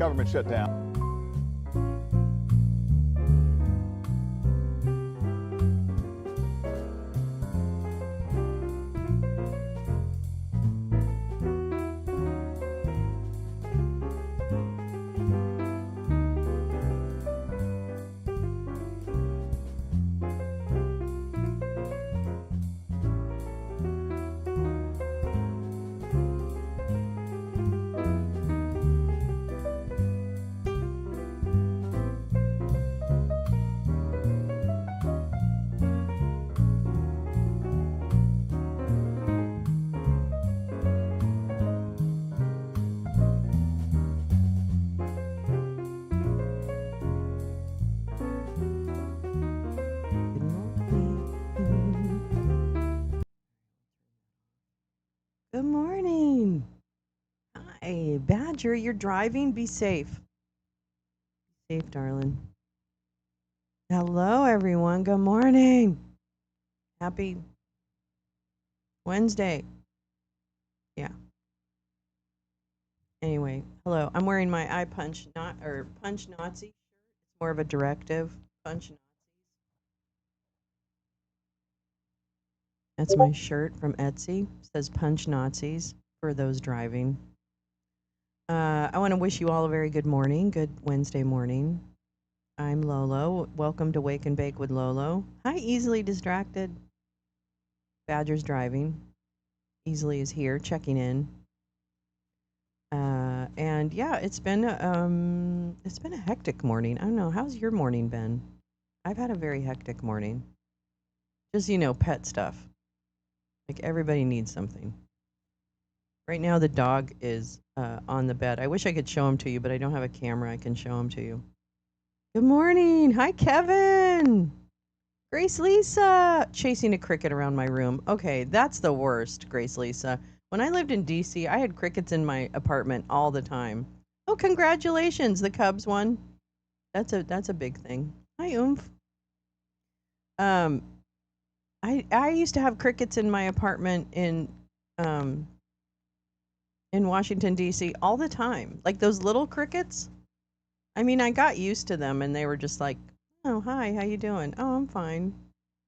government shutdown. Good morning. Hi, Badger, you're driving? Be safe. Be safe, darling. Hello, everyone. Good morning. Happy Wednesday. Yeah. Anyway, hello. I'm wearing my I Punch Punch Nazi shirt. It's more of a directive. Punch Nazis. That's my shirt from Etsy. It says Punch Nazis for those driving. I want to wish you all a very good morning. Good Wednesday morning. I'm Lolo. Welcome to Wake and Bake with Lolo. Hi, Easily Distracted. Badger's driving. Easily is here, checking in. And yeah, it's been a hectic morning. I don't know. How's your morning been? I've had a very hectic morning. Just, pet stuff. Like everybody needs something. Right now, the dog is on the bed. I wish I could show him to you, but I don't have a camera I can show him to you. Good morning. Hi, Kevin. Grace Lisa. Chasing a cricket around my room. Okay, that's the worst, Grace Lisa. When I lived in DC, I had crickets in my apartment all the time. Oh, congratulations, the Cubs won. That's a big thing. Hi, Oomph. I used to have crickets in my apartment in Washington D.C. all the time. Like those little crickets. I mean, I got used to them, and they were just like, "Oh, hi, how you doing? Oh, I'm fine.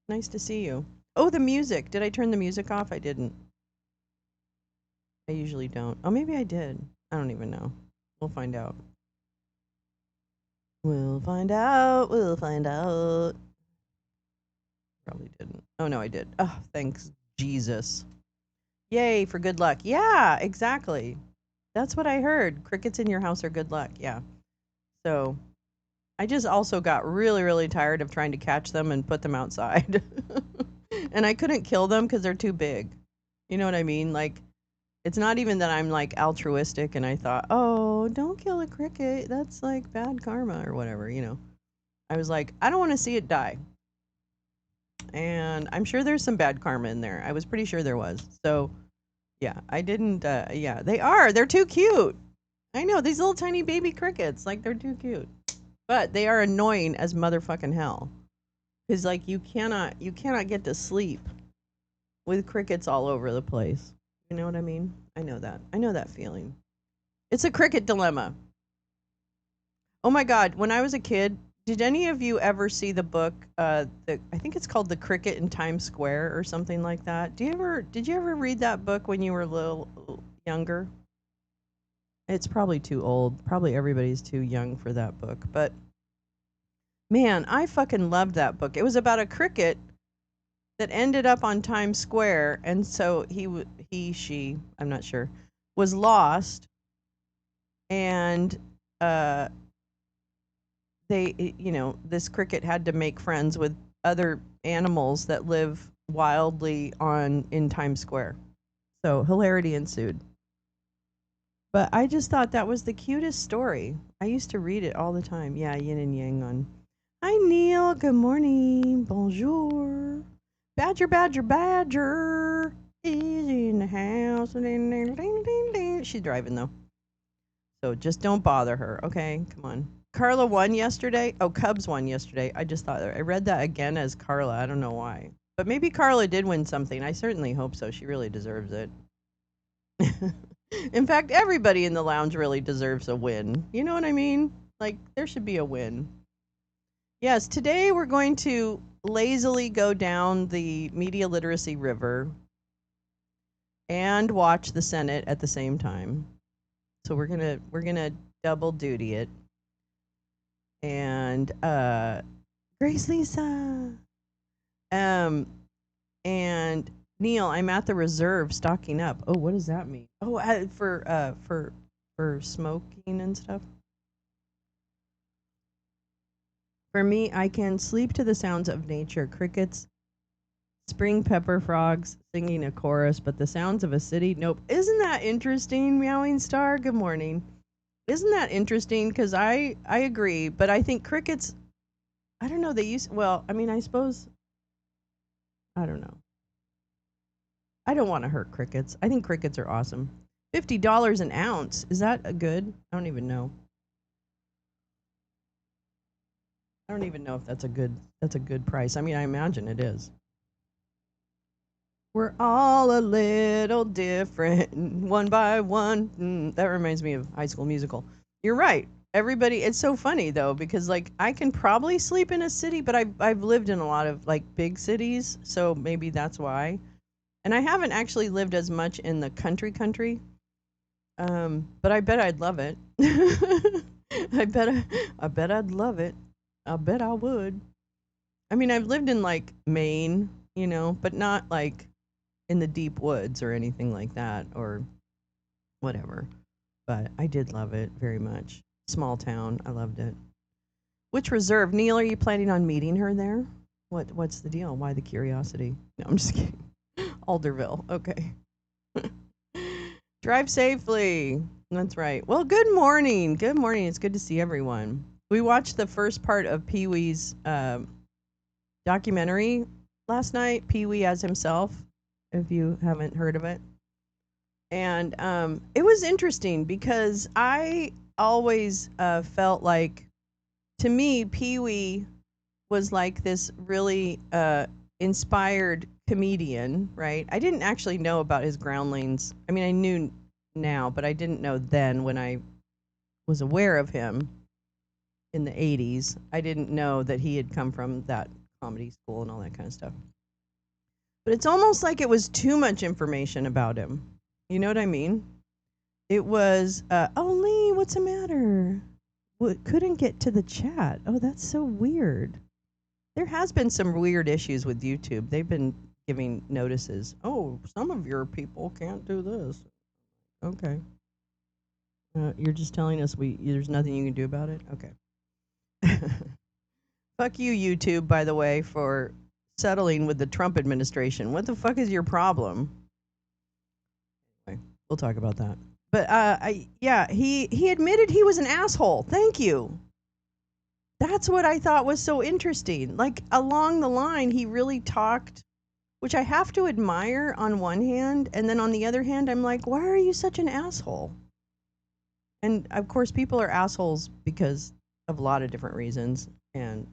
Nice to see you." Oh, the music. Did I turn the music off? I didn't. I usually don't. Oh, maybe I did. I don't even know. We'll find out. We'll find out. We'll find out. Probably didn't. Oh, no, I did. Oh, thanks, Jesus. Yay for good luck. Yeah, exactly. That's what I heard. Crickets in your house are good luck. Yeah. So I just also got really, really tired of trying to catch them and put them outside. And I couldn't kill them because they're too big. You know what I mean? Like, it's not even that I'm like altruistic and I thought, oh, don't kill a cricket. That's like bad karma or whatever, I was like, I don't want to see it die. And I'm sure there's some bad karma in there. I was pretty sure there was. So, yeah, I didn't, yeah, they are. They're too cute. I know, these little tiny baby crickets, like, they're too cute. But they are annoying as motherfucking hell. Because, like, you cannot get to sleep with crickets all over the place. You know what I mean? I know that feeling. It's a cricket dilemma. Oh my God, when I was a kid, did any of you ever see the book, I think it's called The Cricket in Times Square or something like that? Did you ever read that book when you were a little younger? It's probably too old. Probably everybody's too young for that book. But man, I fucking loved that book. It was about a cricket that ended up on Times Square, and so she, I'm not sure, was lost, and this cricket had to make friends with other animals that live wildly in Times Square. So hilarity ensued. But I just thought that was the cutest story. I used to read it all the time. Yeah, yin and yang on. Hi, Neil. Good morning. Bonjour. Badger, Badger, Badger is in the house. Ding, ding, ding, ding, ding. She's driving, though. So just don't bother her. Okay, come on. Carla won yesterday. Oh, Cubs won yesterday. I just thought I read that again as Carla. I don't know why. But maybe Carla did win something. I certainly hope so. She really deserves it. In fact, everybody in the lounge really deserves a win. You know what I mean? Like, there should be a win. Yes, today we're going to lazily go down the media literacy river and watch the Senate at the same time. So we're gonna double duty it. And Grace Lisa. Um and Neil, I'm at the reserve stocking up. Oh, what does that mean? Oh, for smoking and stuff. For me, I can sleep to the sounds of nature, crickets, spring pepper frogs singing a chorus, but the sounds of a city, nope. Isn't that interesting, Meowing Star? Good morning. Isn't that interesting? Because I agree, but I think crickets, I don't know, they use, well, I mean, I suppose, I don't know. I don't want to hurt crickets. I think crickets are awesome. $50 an ounce. Is that a good? I don't even know. I don't even know if that's a good price. I mean, I imagine it is. We're all a little different, one by one. That reminds me of High School Musical. You're right. Everybody, it's so funny though because like I can probably sleep in a city, but I've lived in a lot of like big cities, so maybe that's why. And I haven't actually lived as much in the country. But I bet I'd love it. I bet I'd love it. I bet I would. I mean, I've lived in like Maine, but not like in the deep woods or anything like that or whatever. But I did love it very much. Small town, I loved it. Which reserve, Neil? Are you planning on meeting her there? What's the deal? Why the curiosity? No, I'm just kidding. Alderville. Okay. Drive safely. That's right. Well, good morning. Good morning. It's good to see everyone. We watched the first part of Pee Wee's documentary last night, Pee Wee as himself, if you haven't heard of it. And it was interesting because I always felt like, to me, Pee Wee was like this really inspired comedian, right? I didn't actually know about his groundlings. I mean, I knew now, but I didn't know then when I was aware of him in the 80s. I didn't know that he had come from that comedy school and all that kind of stuff. But it's almost like it was too much information about him. You know what I mean? It was, oh, Lee, what's the matter? What, couldn't get to the chat. Oh, that's so weird. There has been some weird issues with YouTube. They've been giving notices. Oh, some of your people can't do this. Okay. You're just telling us there's nothing you can do about it? Okay. Fuck you, YouTube, by the way, for settling with the Trump administration. What the fuck is your problem? Anyway, we'll talk about that. But he admitted he was an asshole. Thank you. That's what I thought was so interesting. Like along the line, he really talked, which I have to admire on one hand, and then on the other hand, I'm like, why are you such an asshole? And of course, people are assholes because of a lot of different reasons, and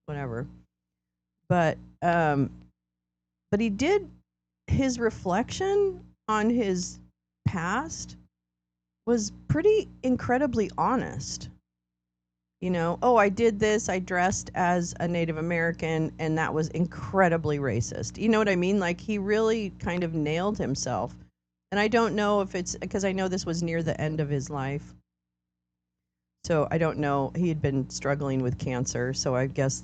whatever. But he did, his reflection on his past was pretty incredibly honest. Oh, I did this, I dressed as a Native American, and that was incredibly racist. You know what I mean? Like, he really kind of nailed himself. And I don't know if it's because I know this was near the end of his life. So I don't know. He had been struggling with cancer. So I guess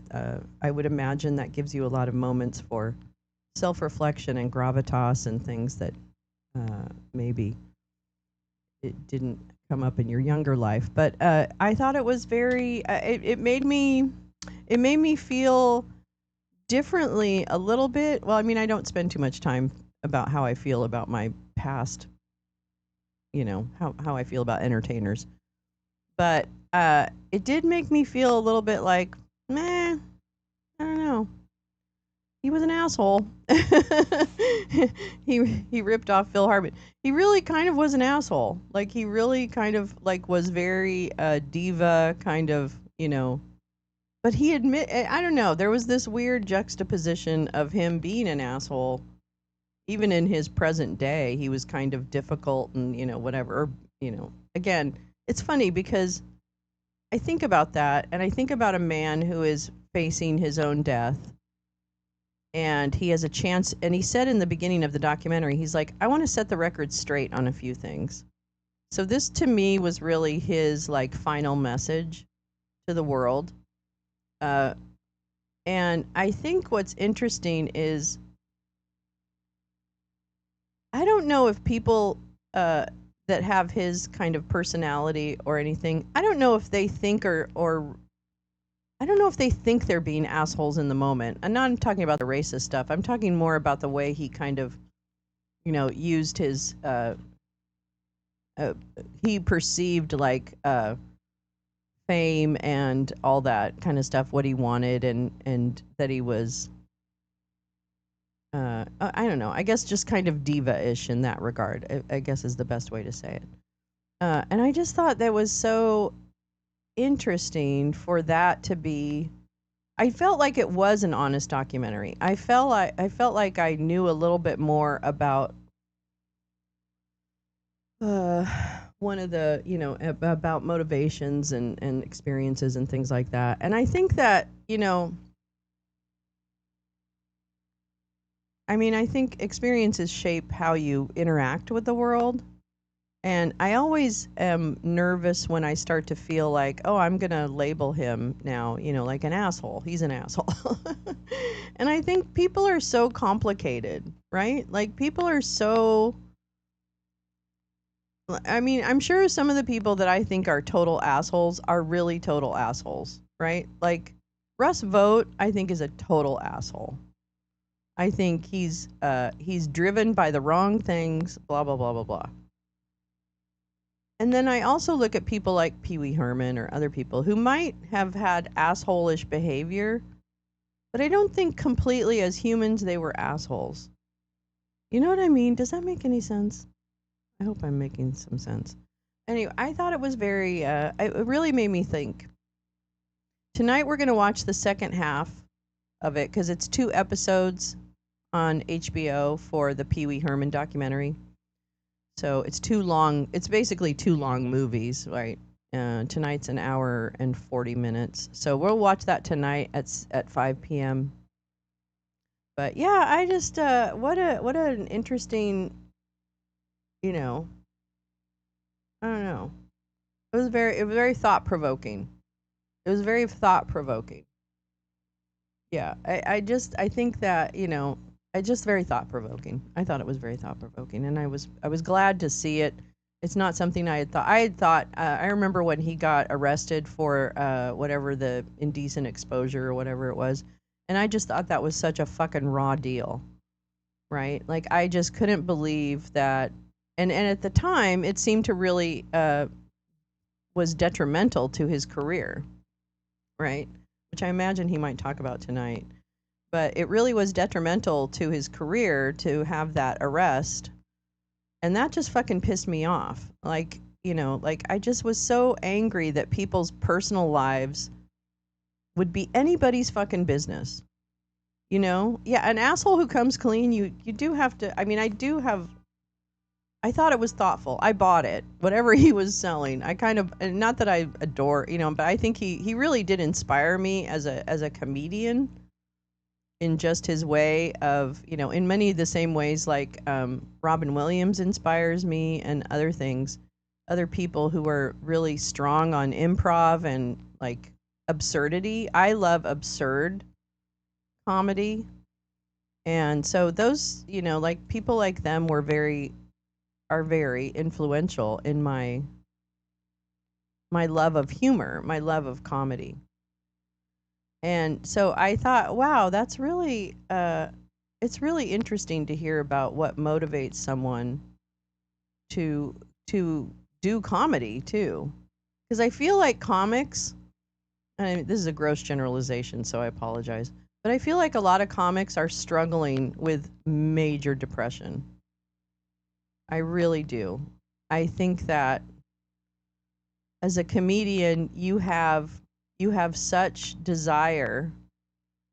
I would imagine that gives you a lot of moments for self-reflection and gravitas and things that maybe it didn't come up in your younger life. But I thought it was very, it made me feel differently a little bit. Well, I mean, I don't spend too much time about how I feel about my past, how I feel about entertainers. But it did make me feel a little bit like, meh, I don't know. He was an asshole. he ripped off Phil Hartman. He really kind of was an asshole. Like he really kind of like was very diva kind of, But I don't know. There was this weird juxtaposition of him being an asshole even in his present day, he was kind of difficult and, whatever, again, it's funny because I think about that and I think about a man who is facing his own death and he has a chance. And he said in the beginning of the documentary, he's like, I want to set the record straight on a few things. So this to me was really his like final message to the world. Uh, and I think what's interesting is I don't know if people that have his kind of personality or anything, I don't know if they think or I don't know if they think they're being assholes in the moment. I'm not talking about the racist stuff. I'm talking more about the way he kind of, used his, he perceived like fame and all that kind of stuff, what he wanted, and that he was, I don't know. I guess just kind of diva-ish in that regard. I guess is the best way to say it. And I just thought that was so interesting for that to be. I felt like it was an honest documentary. I felt like I knew a little bit more about uh, one of the about motivations and experiences and things like that. And I think that I think experiences shape how you interact with the world. And I always am nervous when I start to feel like, oh, I'm going to label him now, like an asshole. He's an asshole. And I think people are so complicated, right? Like people are so. I'm sure some of the people that I think are total assholes are really total assholes, right? Like Russ Vogt, I think is a total asshole. I think he's driven by the wrong things, blah blah blah blah blah. And then I also look at people like Pee Wee Herman or other people who might have had asshole-ish behavior, but I don't think completely as humans they were assholes. You know what I mean? Does that make any sense? I hope I'm making some sense. Anyway, I thought it was very, it really made me think. Tonight we're going to watch the second half of it because it's 2 episodes on HBO for the Pee Wee Herman documentary. So it's too long. It's basically 2 long movies, right? Tonight's an hour and 40 minutes. So we'll watch that tonight at 5 p.m. But yeah, I just what an interesting, you know, I don't know. It was very thought provoking. It was very thought provoking. Yeah, I think that I just very thought provoking. I thought it was very thought provoking, and I was glad to see it. It's not something I had thought. I had thought. I remember when he got arrested for whatever the indecent exposure or whatever it was, and I just thought that was such a fucking raw deal, right? Like I just couldn't believe that. And at the time, it seemed to really was detrimental to his career, right? Which I imagine he might talk about tonight. But it really was detrimental to his career to have that arrest. And that just fucking pissed me off. Like, like I just was so angry that people's personal lives would be anybody's fucking business. Yeah, an asshole who comes clean, you do have to. I thought it was thoughtful. I bought it. Whatever he was selling. I kind of, not that I adore, but I think he really did inspire me as a comedian in just his way of, in many of the same ways like Robin Williams inspires me and other things, other people who are really strong on improv and like absurdity. I love absurd comedy. And so those, like people like them are very influential in my love of humor, my love of comedy. And so I thought, wow, that's really it's really interesting to hear about what motivates someone to to do comedy too. Because I feel like comics, and this is a gross generalization, so I apologize, but I feel like a lot of comics are struggling with major depression. I really do. I think that as a comedian, you have such desire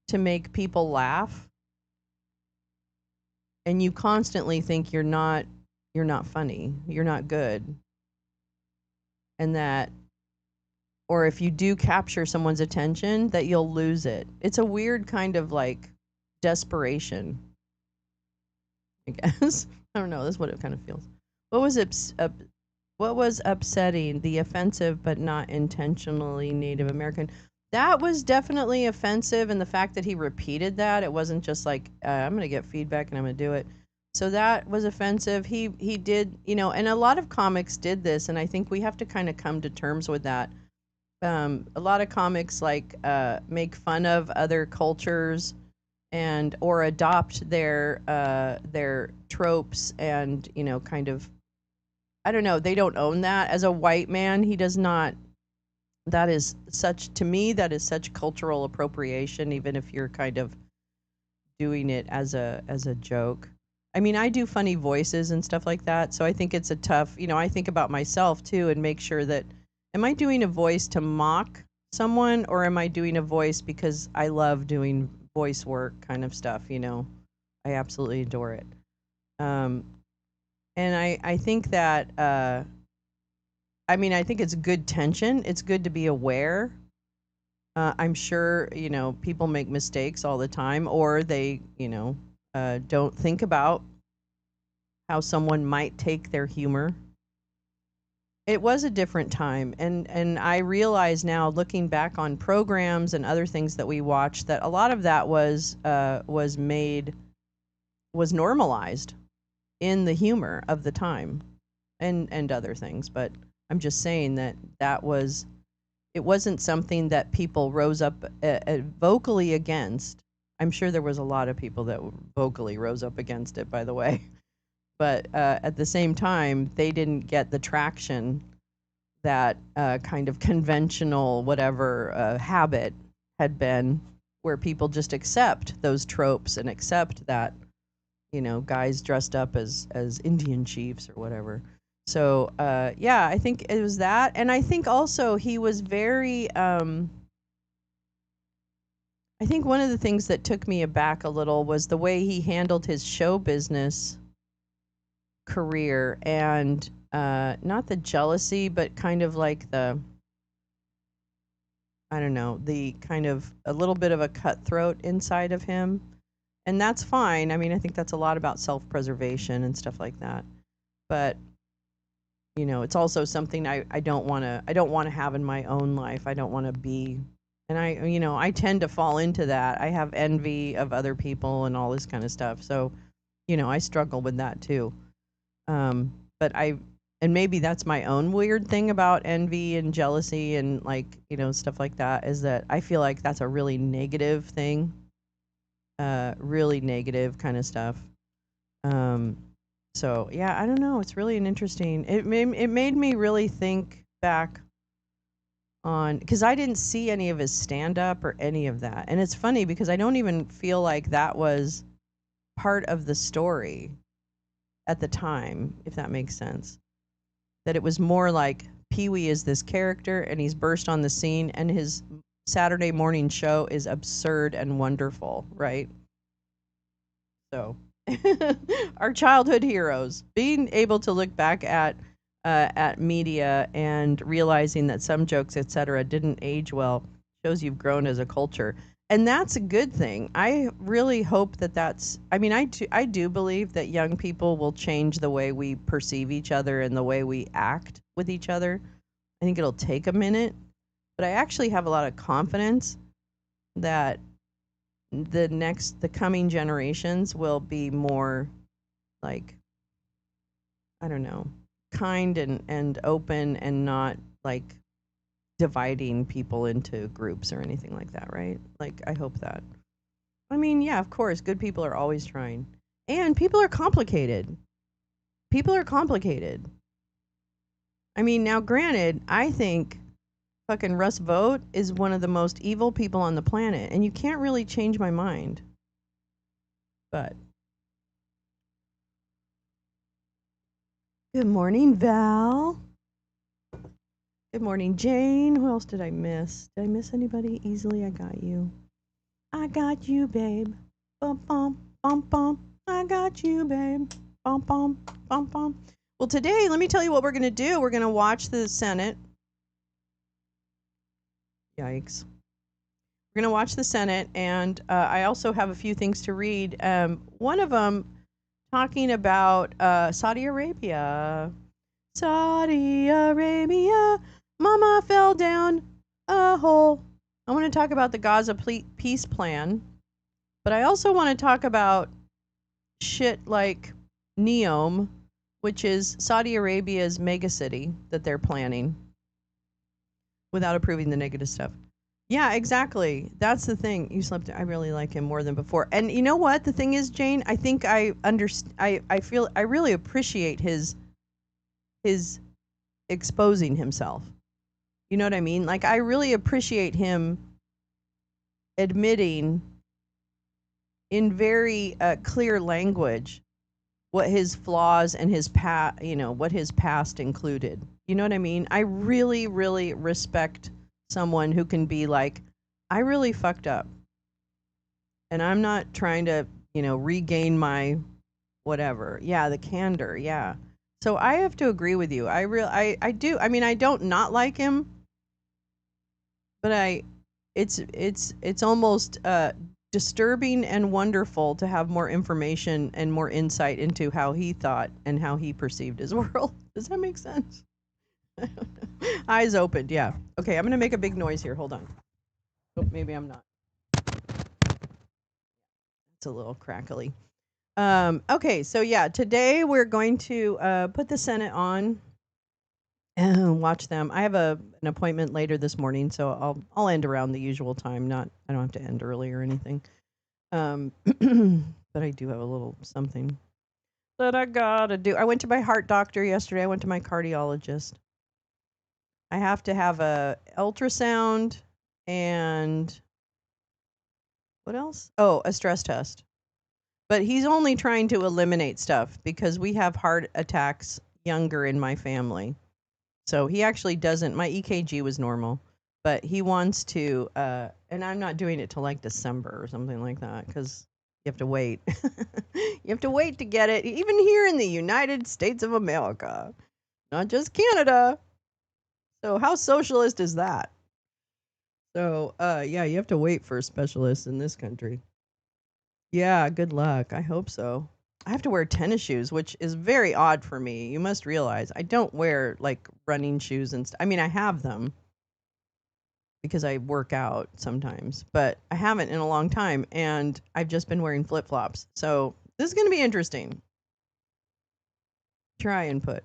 to make people laugh and you constantly think you're not funny, you're not good, and that, or if you do capture someone's attention, that you'll lose it. It's a weird kind of like desperation, I guess. I don't know. That's what it kind of feels. What was what was upsetting? The offensive but not intentionally Native American. That was definitely offensive, and the fact that he repeated that, it wasn't just like I'm going to get feedback and I'm going to do it. So that was offensive. He did, you know, and a lot of comics did this, and I think we have to kind of come to terms with that. A lot of comics like make fun of other cultures and or adopt their tropes, and you know, kind of, I don't know, they don't own that. As a white man, he does not. That is such, to me, that is such cultural appropriation, even if you're kind of doing it as a joke. I mean, I do funny voices and stuff like that, so I think it's a tough, you know, I think about myself too and make sure that, am I doing a voice to mock someone, or am I doing a voice because I love doing voice work kind of stuff, you know? I absolutely adore it. Um, and I think that I mean, I think it's good tension. It's good to be aware. I'm sure, you know, people make mistakes all the time, or they, you know, don't think about how someone might take their humor. It was a different time, and I realize now, looking back on programs and other things that we watched, that a lot of that was made, was normalized in the humor of the time, and other things. But I'm just saying that that was, it wasn't something that people rose up vocally against. I'm sure there was a lot of people that vocally rose up against it, by the way. But at the same time, they didn't get the traction that kind of conventional whatever habit had been, where people just accept those tropes and accept that, you know, guys dressed up as Indian chiefs or whatever. So yeah, I think it was that, and I think also he was very. I think one of the things that took me aback a little was the way he handled his show business career, and not the jealousy, but kind of like the, I don't know, the kind of a little bit of a cutthroat inside of him. And that's fine. I mean, I think that's a lot about self-preservation and stuff like that. But you know, it's also something I don't want to, I don't want to have in my own life. I don't want to be, and I, you know, I tend to fall into that. I have envy of other people and all this kind of stuff. So, you know, I struggle with that too. But and maybe that's my own weird thing about envy and jealousy and, like, you know, stuff like that, is that I feel like that's a really negative thing, really negative kind of stuff. Um, so yeah, I don't know. It's really an interesting. It made me really think back on, because I didn't see any of his stand up or any of that, and it's funny because I don't even feel like that was part of the story at the time, if that makes sense. That it was more like Pee Wee is this character and he's burst on the scene, and his Saturday morning show is absurd and wonderful, right? So, our childhood heroes, being able to look back at media and realizing that some jokes, etc., didn't age well, shows you've grown as a culture, and that's a good thing. I really hope that that's. I mean, I do believe that young people will change the way we perceive each other and the way we act with each other. I think it'll take a minute, but I actually have a lot of confidence that the coming generations will be more, like, I don't know, kind and open, and not like dividing people into groups or anything like that, right? Like, I hope that. I mean, yeah, of course, good people are always trying. And people are complicated. People are complicated. I mean, now granted, I think fucking Russ Vogt is one of the most evil people on the planet, and you can't really change my mind. But good morning, Val. Good morning, Jane. Who else did I miss? Did I miss anybody? Easily, I got you. I got you, babe. Bum bum bum bum. I got you, babe. Bum, bum, bum, bum. Well, today, let me tell you what we're going to do. We're going to watch the Senate. Yikes. We're going to watch the Senate, and I also have a few things to read. One of them talking about Saudi Arabia. Saudi Arabia, mama fell down a hole. I want to talk about the Gaza peace plan, but I also want to talk about shit like Neom, which is Saudi Arabia's megacity that they're planning without approving the negative stuff. Yeah, exactly. That's the thing. You slept. I really like him more than before. And you know what? The thing is, Jane, I think I feel I really appreciate his exposing himself. You know what I mean? Like I really appreciate him admitting in very clear language what his flaws and his past, what his past included. You know what I mean? I really, really respect someone who can be like, I really fucked up. And I'm not trying to, regain my whatever. Yeah, the candor. Yeah. So I have to agree with you. I do. I mean, I don't not like him, but it's almost disturbing and wonderful to have more information and more insight into how he thought and how he perceived his world. Does that make sense? Eyes opened, yeah. Okay, I'm gonna make a big noise here. Hold on. Oh, maybe I'm not. It's a little crackly. Okay, so yeah, today we're going to put the Senate on and watch them. I have an appointment later this morning, so I'll end around the usual time. I don't have to end early or anything. But I do have a little something that I gotta do. I went to my heart doctor yesterday. I went to my cardiologist. I have to have a ultrasound and what else? Oh, a stress test. But he's only trying to eliminate stuff because we have heart attacks younger in my family. So he actually doesn't. My EKG was normal, but he wants to. And I'm not doing it till like December or something like that because you have to wait. You have to wait to get it, even here in the United States of America, not just Canada. So how socialist is that? So yeah, you have to wait for specialists in this country. Yeah, good luck. I hope so. I have to wear tennis shoes, which is very odd for me. You must realize I don't wear like running shoes and I mean, I have them because I work out sometimes, but I haven't in a long time and I've just been wearing flip-flops. So, this is going to be interesting. Try and put.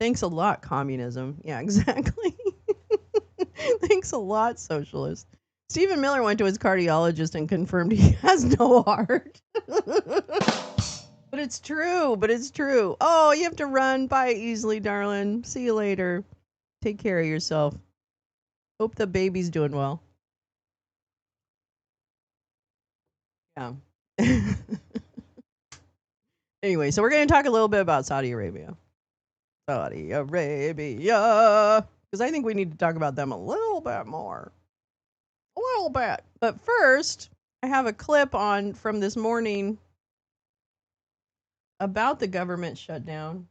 Thanks a lot, communism. Yeah, exactly. Thanks a lot, socialist. Stephen Miller went to his cardiologist and confirmed he has no heart. But it's true. But it's true. Oh, you have to run. Bye, easily, darling. See you later. Take care of yourself. Hope the baby's doing well. Yeah. Anyway, so we're going to talk a little bit about Saudi Arabia. Saudi Arabia. Because I think we need to talk about them a little bit more. A little bit. But first, I have a clip on from this morning about the government shutdown.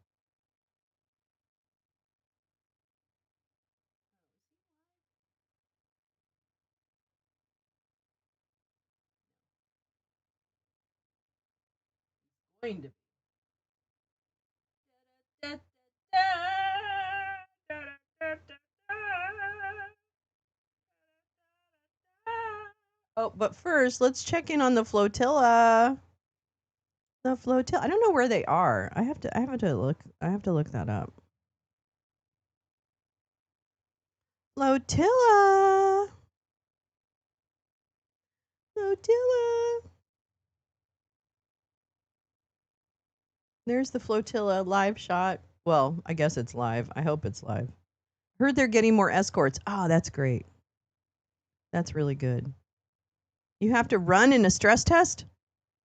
Going to Oh, but first, let's check in on the flotilla. The flotilla. I don't know where they are. I have to look that up. Flotilla. Flotilla. There's the flotilla live shot. Well, I guess it's live. I hope it's live. Heard they're getting more escorts. Oh, that's great. That's really good. You have to run in a stress test?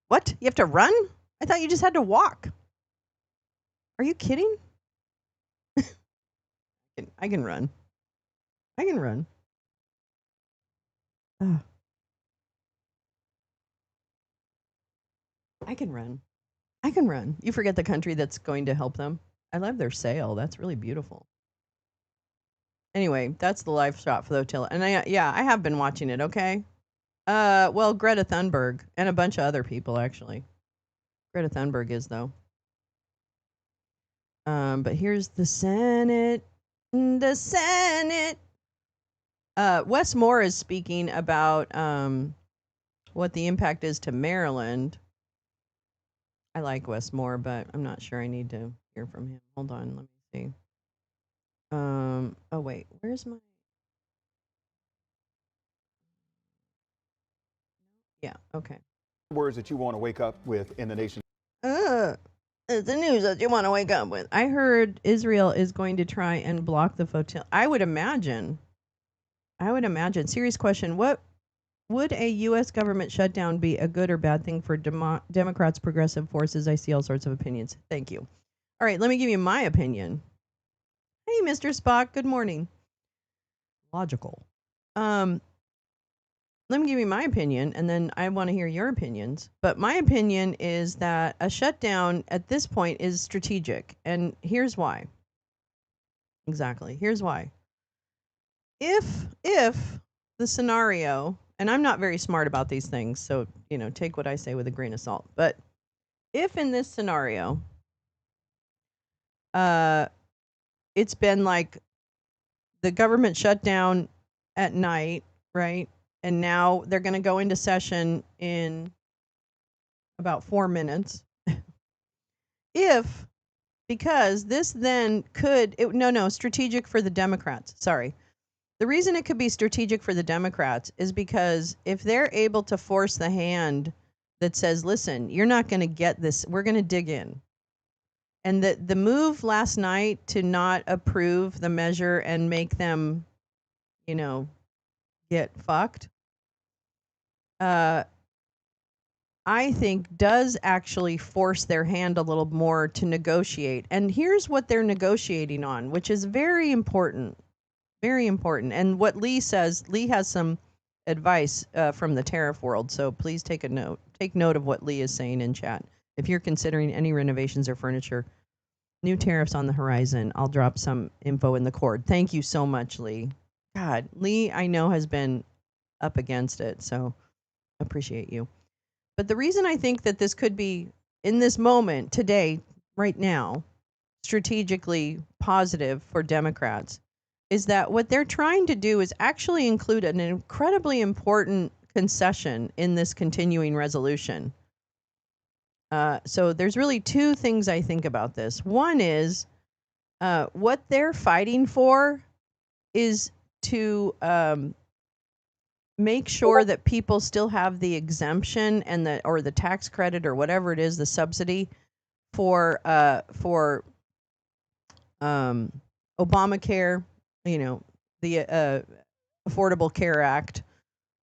What? You have to run? I thought you just had to walk. Are you kidding? I can run. I can run. Ugh. I can run. I can run. You forget the country that's going to help them. I love their sail. That's really beautiful. Anyway, that's the live shot for the hotel. And I have been watching it, okay? Well, Greta Thunberg and a bunch of other people, actually. Greta Thunberg is, though. But here's the Senate. The Senate. Wes Moore is speaking about what the impact is to Maryland. I like Wes Moore, but I'm not sure I need to hear from him. Hold on, let me see. Oh wait, where's my? Yeah, okay. Words that you want to wake up with in the nation. It's the news that you want to wake up with. I heard Israel is going to try and block the flotilla. I would imagine. Serious question. What would a U.S. government shutdown be a good or bad thing for Democrats, progressive forces? I see all sorts of opinions. Thank you. All right, let me give you my opinion. Hey, Mr. Spock. Good morning. Logical. Let me give you my opinion, and then I want to hear your opinions. But my opinion is that a shutdown at this point is strategic, and here's why. Exactly. Here's why. If the scenario, and I'm not very smart about these things, so take what I say with a grain of salt. But if in this scenario, it's been like the government shut down at night, right? And now they're going to go into session in about 4 minutes. Because this then strategic for the Democrats. Sorry. The reason it could be strategic for the Democrats is because if they're able to force the hand that says, listen, you're not going to get this, we're going to dig in. And the move last night to not approve the measure and make them, get fucked, I think does actually force their hand a little more to negotiate. And here's what they're negotiating on, which is very important. Very important. And what Lee says, Lee has some advice from the tariff world. So please take note of what Lee is saying in chat. If you're considering any renovations or furniture, new tariffs on the horizon. I'll drop some info in the cord. Thank you so much, Lee. God, Lee, I know has been up against it. So appreciate you. But the reason I think that this could be, in this moment, today, right now, strategically positive for Democrats is that what they're trying to do is actually include an incredibly important concession in this continuing resolution. So there's really two things I think about this. One is what they're fighting for is to make sure that people still have the exemption and or the tax credit or whatever it is, the subsidy for Obamacare, the Affordable Care Act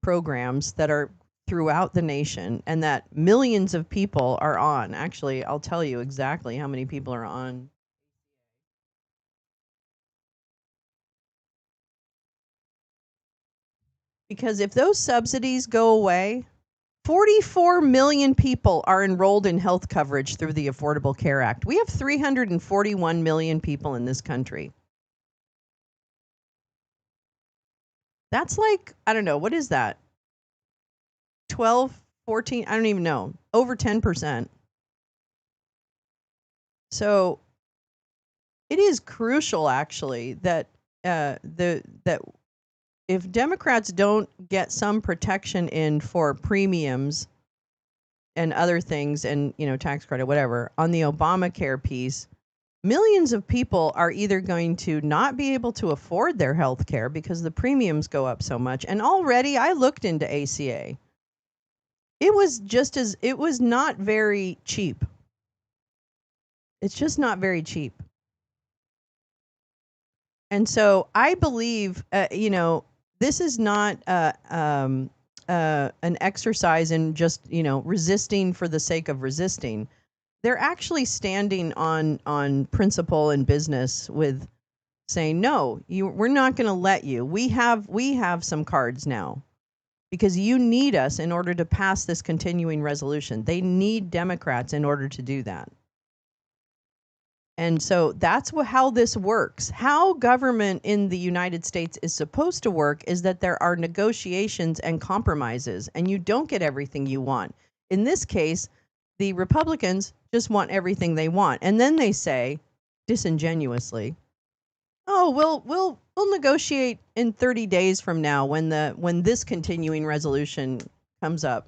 programs that are throughout the nation and that millions of people are on. Actually, I'll tell you exactly how many people are on. Because if those subsidies go away, 44 million people are enrolled in health coverage through the Affordable Care Act. We have 341 million people in this country. That's like, I don't know, what is that? 12, 14, I don't even know. Over 10%. So it is crucial, actually, that that if Democrats don't get some protection in for premiums and other things, and tax credit, whatever, on the Obamacare piece, millions of people are either going to not be able to afford their health care because the premiums go up so much. And already I looked into ACA. It was not very cheap. It's just not very cheap. And so I believe, this is not an exercise in just, resisting for the sake of resisting. They're actually standing on principle and business with saying, no, we're not going to let you. We have some cards now. because you need us in order to pass this continuing resolution. They need Democrats in order to do that. And so that's how this works. How government in the United States is supposed to work is that there are negotiations and compromises, and you don't get everything you want. In this case, the Republicans just want everything they want. And then they say, disingenuously, oh, we'll negotiate in 30 days from now when this continuing resolution comes up.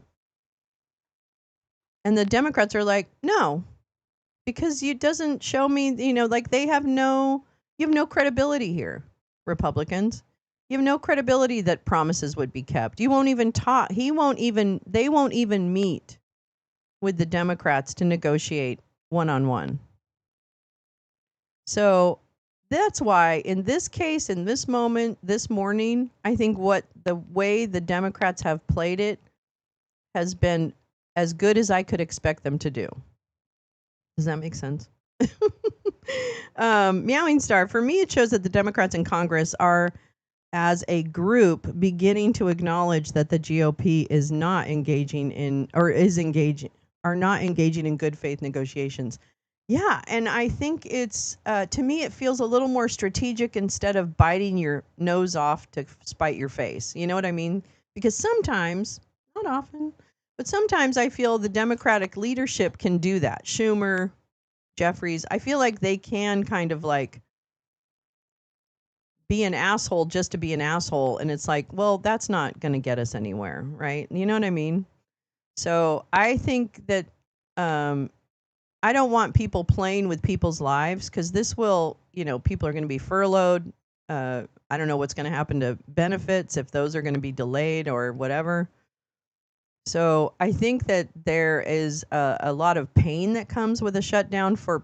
And the Democrats are like, no, because it doesn't show me, like you have no credibility here, Republicans. You have no credibility that promises would be kept. You won't even talk. They won't even meet with the Democrats to negotiate one-on-one. So that's why in this case, in this moment, this morning, I think the way the Democrats have played it has been as good as I could expect them to do. Does that make sense? Meowing Star, for me, it shows that the Democrats in Congress are, as a group, beginning to acknowledge that the GOP is not engaging in good faith negotiations. Yeah, and I think it's, to me, it feels a little more strategic instead of biting your nose off to spite your face. You know what I mean? Because sometimes, not often, but sometimes I feel the Democratic leadership can do that. Schumer, Jeffries, I feel like they can kind of like be an asshole just to be an asshole. And it's like, well, that's not going to get us anywhere, right? You know what I mean? So I think that I don't want people playing with people's lives, because this will, people are going to be furloughed. I don't know what's going to happen to benefits, if those are going to be delayed or whatever. So I think that there is a lot of pain that comes with a shutdown for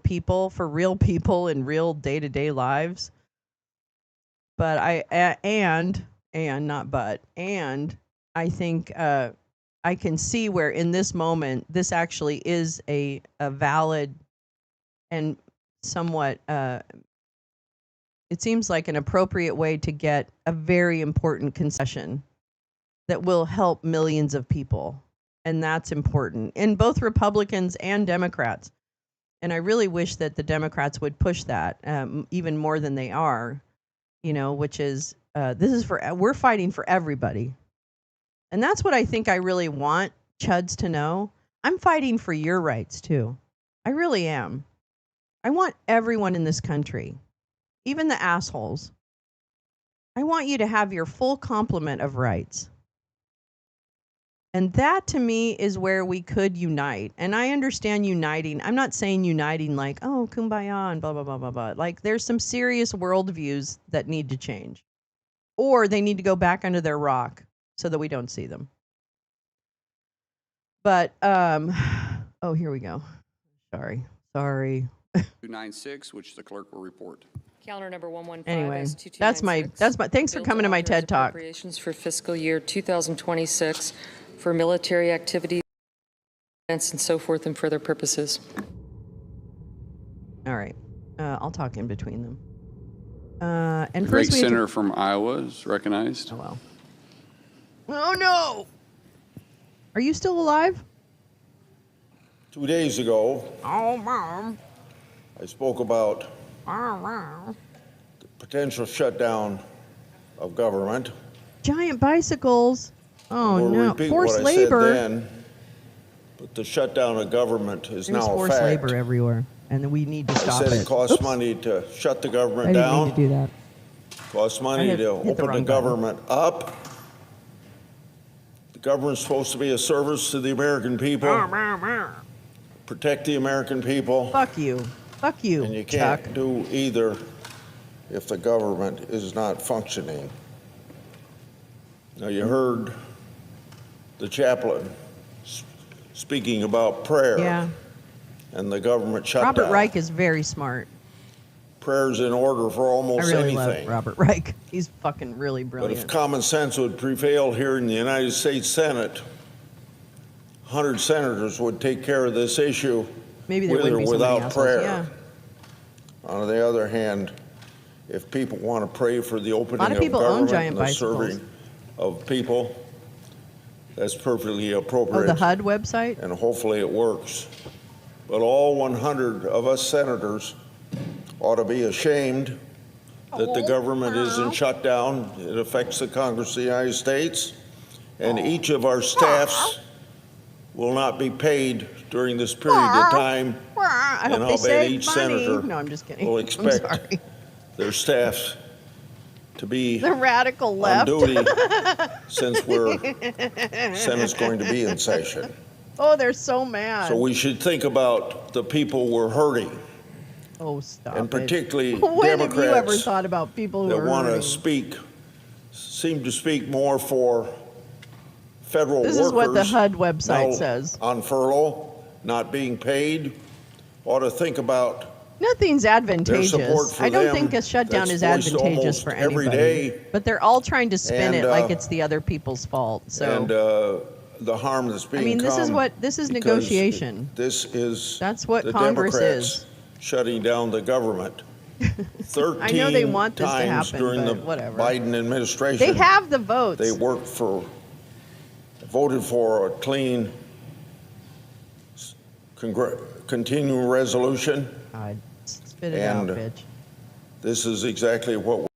real people in real day-to-day lives. But I think I can see where in this moment, this actually is a valid and somewhat, it seems like an appropriate way to get a very important concession that will help millions of people. And that's important in both Republicans and Democrats. And I really wish that the Democrats would push that even more than they are, which is, we're fighting for everybody. And that's what I think I really want Chuds to know. I'm fighting for your rights too. I really am. I want everyone in this country, even the assholes. I want you to have your full complement of rights. And that, to me, is where we could unite. And I understand uniting. I'm not saying uniting like, oh, kumbaya and blah, blah, blah, blah, blah. Like, there's some serious worldviews that need to change. Or they need to go back under their rock so that we don't see them. But, oh, here we go. Sorry. 296, which the clerk will report. Calendar number 115. Anyway, that's my, thanks for coming to my TED Talk. Appropriations for fiscal year 2026 for military activities, events, and so forth, and further purposes. All right. I'll talk in between them. And Greg first we have Senator from Iowa is recognized. Oh, well. Oh, no. Are you still alive? 2 days ago, Oh, Mom. I spoke about Oh, the potential shutdown of government. giant bicycles. Oh, We'll no. repeat Forced what I labor. said then, but the shutdown of government is There's now a forced fact. labor everywhere, and we need to I stop said it. it costs Oops. money to shut the I government didn't down. mean to do that. Costs I money hit to the open the wrong button. government up. The government's supposed to be a service to the American people, protect the American people, Fuck you. Fuck you, and you Chuck. can't do either if the government is not functioning. Now, you heard the chaplain speaking about prayer Yeah. and the government shutdown. Robert Reich is very smart. Prayer's in order for I almost really anything. love Robert Reich. He's fucking really But brilliant. if common sense would prevail here in the United States Senate, 100 senators would take care of this issue Maybe there with or wouldn't be so many without assholes. prayer. Yeah. On the other hand, if people want to pray for the opening of people own government giant and the bicycles. serving of people, That's perfectly Oh, appropriate. the HUD website? And hopefully it works. But all 100 of us senators ought to be ashamed that the government isn't shut down. It affects the Congress of the United States, and each of our staffs will not be paid during this period of time. I And hope I'll they bet save each money. senator No, I'm just kidding. will I'm expect sorry. their staffs to be The radical on left. duty since Senate's going to be in session. Oh, they're so mad. So we should think about the people we're hurting, Oh, stop and it. particularly When have you ever Democrats thought about people who that are want to hurting? seem to speak more for federal workers. This is what the HUD website now says. on furlough, not being paid, ought to think about Nothing's their advantageous. support for I don't them think a shutdown that's is voiced advantageous almost for every anybody. day. But they're all trying to spin And, it like it's the other people's fault. So and the harm that's being I mean, this is because negotiation. This is That's what the Congress Democrats is. shutting down the government. 13 I know they want this to times happen, during the but whatever. Biden administration. They have the votes. They voted for a clean continuing resolution. God, spit it out, And bitch. this is exactly what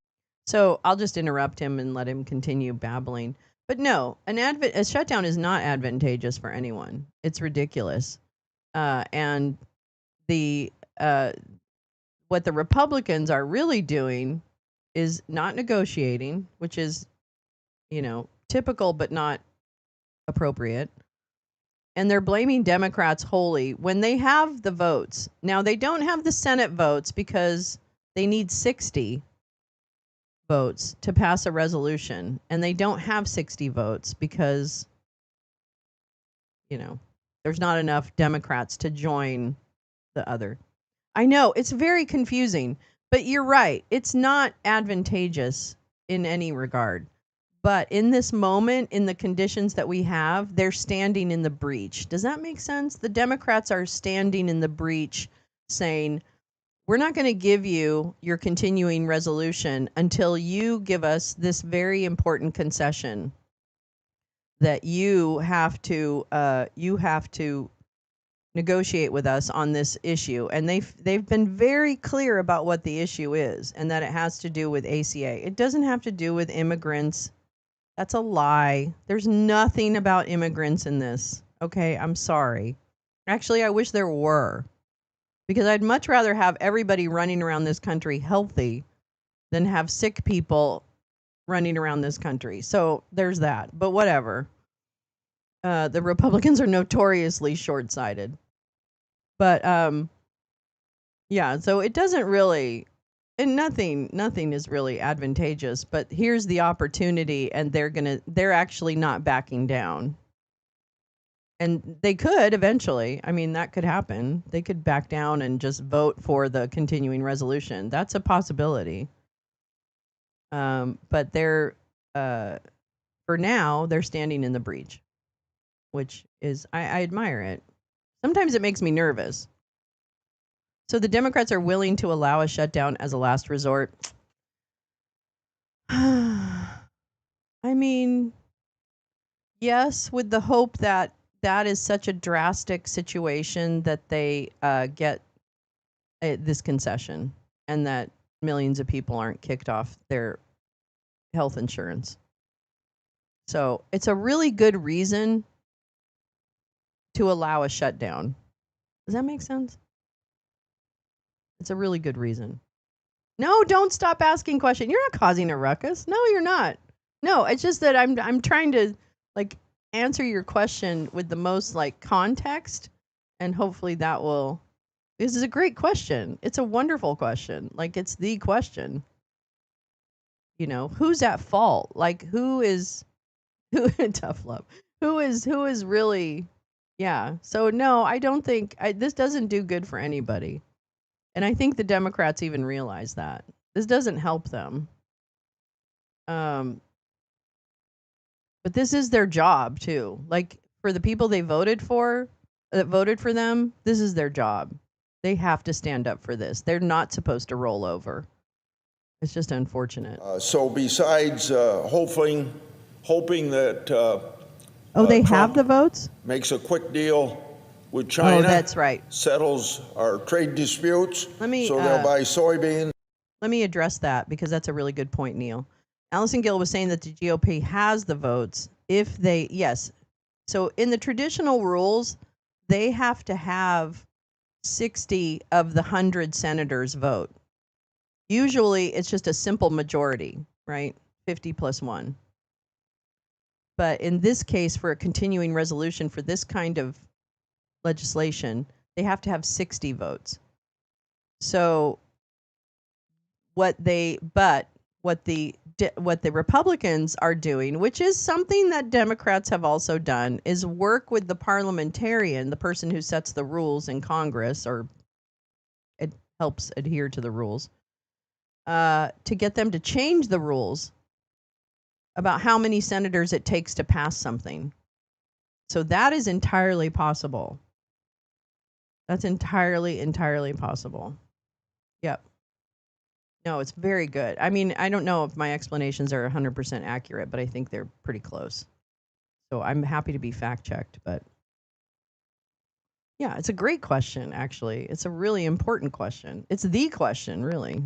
So I'll just interrupt him and let him continue babbling. But no, a shutdown is not advantageous for anyone. It's ridiculous. And the what the Republicans are really doing is not negotiating, which is, typical but not appropriate. And they're blaming Democrats wholly when they have the votes. Now, they don't have the Senate votes because they need 60 votes to pass a resolution. And they don't have 60 votes because, there's not enough Democrats to join the other. I know, it's very confusing, but you're right. It's not advantageous in any regard. But in this moment, in the conditions that we have, they're standing in the breach. Does that make sense? The Democrats are standing in the breach saying, we're not going to give you your continuing resolution until you give us this very important concession that you have to negotiate with us on this issue. And they've been very clear about what the issue is, and that it has to do with ACA. It doesn't have to do with immigrants. That's a lie. There's nothing about immigrants in this. Okay, I'm sorry. Actually, I wish there were, because I'd much rather have everybody running around this country healthy than have sick people running around this country. So there's that. But whatever. The Republicans are notoriously short-sighted. But yeah, so it doesn't really, and nothing is really advantageous, but here's the opportunity, and they're actually not backing down. And they could eventually. I mean, that could happen. They could back down and just vote for the continuing resolution. That's a possibility. But they're for now, they're standing in the breach, which is, I admire it. Sometimes it makes me nervous. So the Democrats are willing to allow a shutdown as a last resort. I mean, yes, with the hope that that is such a drastic situation that they get this concession and that millions of people aren't kicked off their health insurance. So it's a really good reason to allow a shutdown. Does that make sense? It's a really good reason. No, don't stop asking questions. You're not causing a ruckus. No, you're not. No, it's just that I'm trying to answer your question with the most context, and hopefully that will. This is a great question. It's a wonderful question. It's the question. Who's at fault? Who tough love? Who is really? Yeah. So no, I don't think this doesn't do good for anybody. And I think the Democrats even realize that. This doesn't help them. But this is their job too. For the people they voted for, that voted for them, this is their job. They have to stand up for this. They're not supposed to roll over. It's just unfortunate. So besides hoping that Oh, they have Trump the votes? makes a quick deal with China. Oh, that's right. Settles our trade disputes. Let me, so they'll buy soybeans. Let me address that because that's a really good point, Neil. Allison Gill was saying that the GOP has the votes if they, yes. So in the traditional rules, they have to have 60 of the 100 senators vote. Usually it's just a simple majority, right? 50 plus 1. But in this case, for a continuing resolution for this kind of legislation, they have to have 60 votes. So what the Republicans are doing, which is something that Democrats have also done, is work with the parliamentarian, the person who sets the rules in Congress, or it helps adhere to the rules, to get them to change the rules about how many senators it takes to pass something. So that is entirely possible. That's entirely possible. Yep. No, it's very good. I mean, I don't know if my explanations are 100% accurate, but I think they're pretty close. So I'm happy to be fact checked, but yeah, it's a great question, actually. It's a really important question. It's the question, really.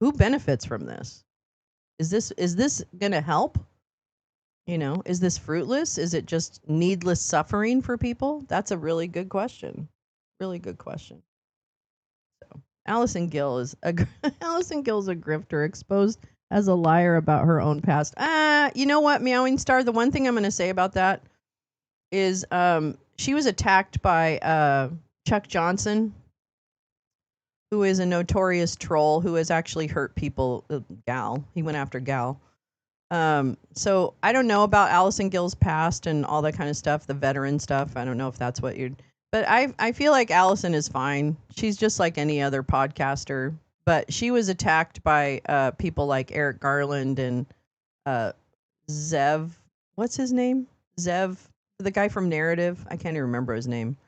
Who benefits from this? Is this going to help? You know, is this fruitless? Is it just needless suffering for people? That's a really good question. Really good question. So Allison Gill's a grifter, exposed as a liar about her own past. You know what, Meowing Star? The one thing I'm going to say about that is she was attacked by Chuck Johnson, who is a notorious troll who has actually hurt people. Gal, he went after Gal. So I don't know about Allison Gill's past and all that kind of stuff, the veteran stuff. I don't know if that's what you'd. But I feel like Allison is fine. She's just like any other podcaster. But she was attacked by people like Eric Garland and Zev. What's his name? Zev, the guy from Narrative. I can't even remember his name.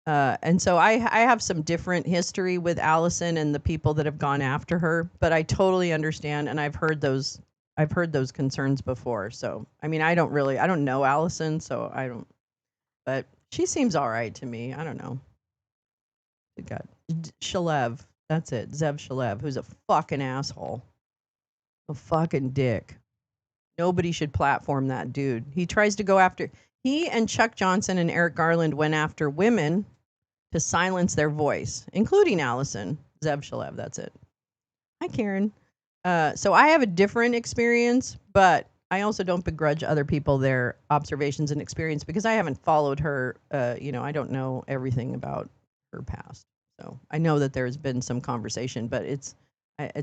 And so I have some different history with Allison and the people that have gone after her. But I totally understand, and I've heard those concerns before. So I mean, I don't know Allison, so I don't. But she seems all right to me. I don't know. We got Shalev. That's it. Zev Shalev, who's a fucking asshole. A fucking dick. Nobody should platform that dude. He tries to go after. He and Chuck Johnson and Eric Garland went after women to silence their voice, including Allison. Zev Shalev, that's it. Hi, Karen. So I have a different experience, but I also don't begrudge other people their observations and experience because I haven't followed her. I don't know everything about her past. So I know that there's been some conversation, but it's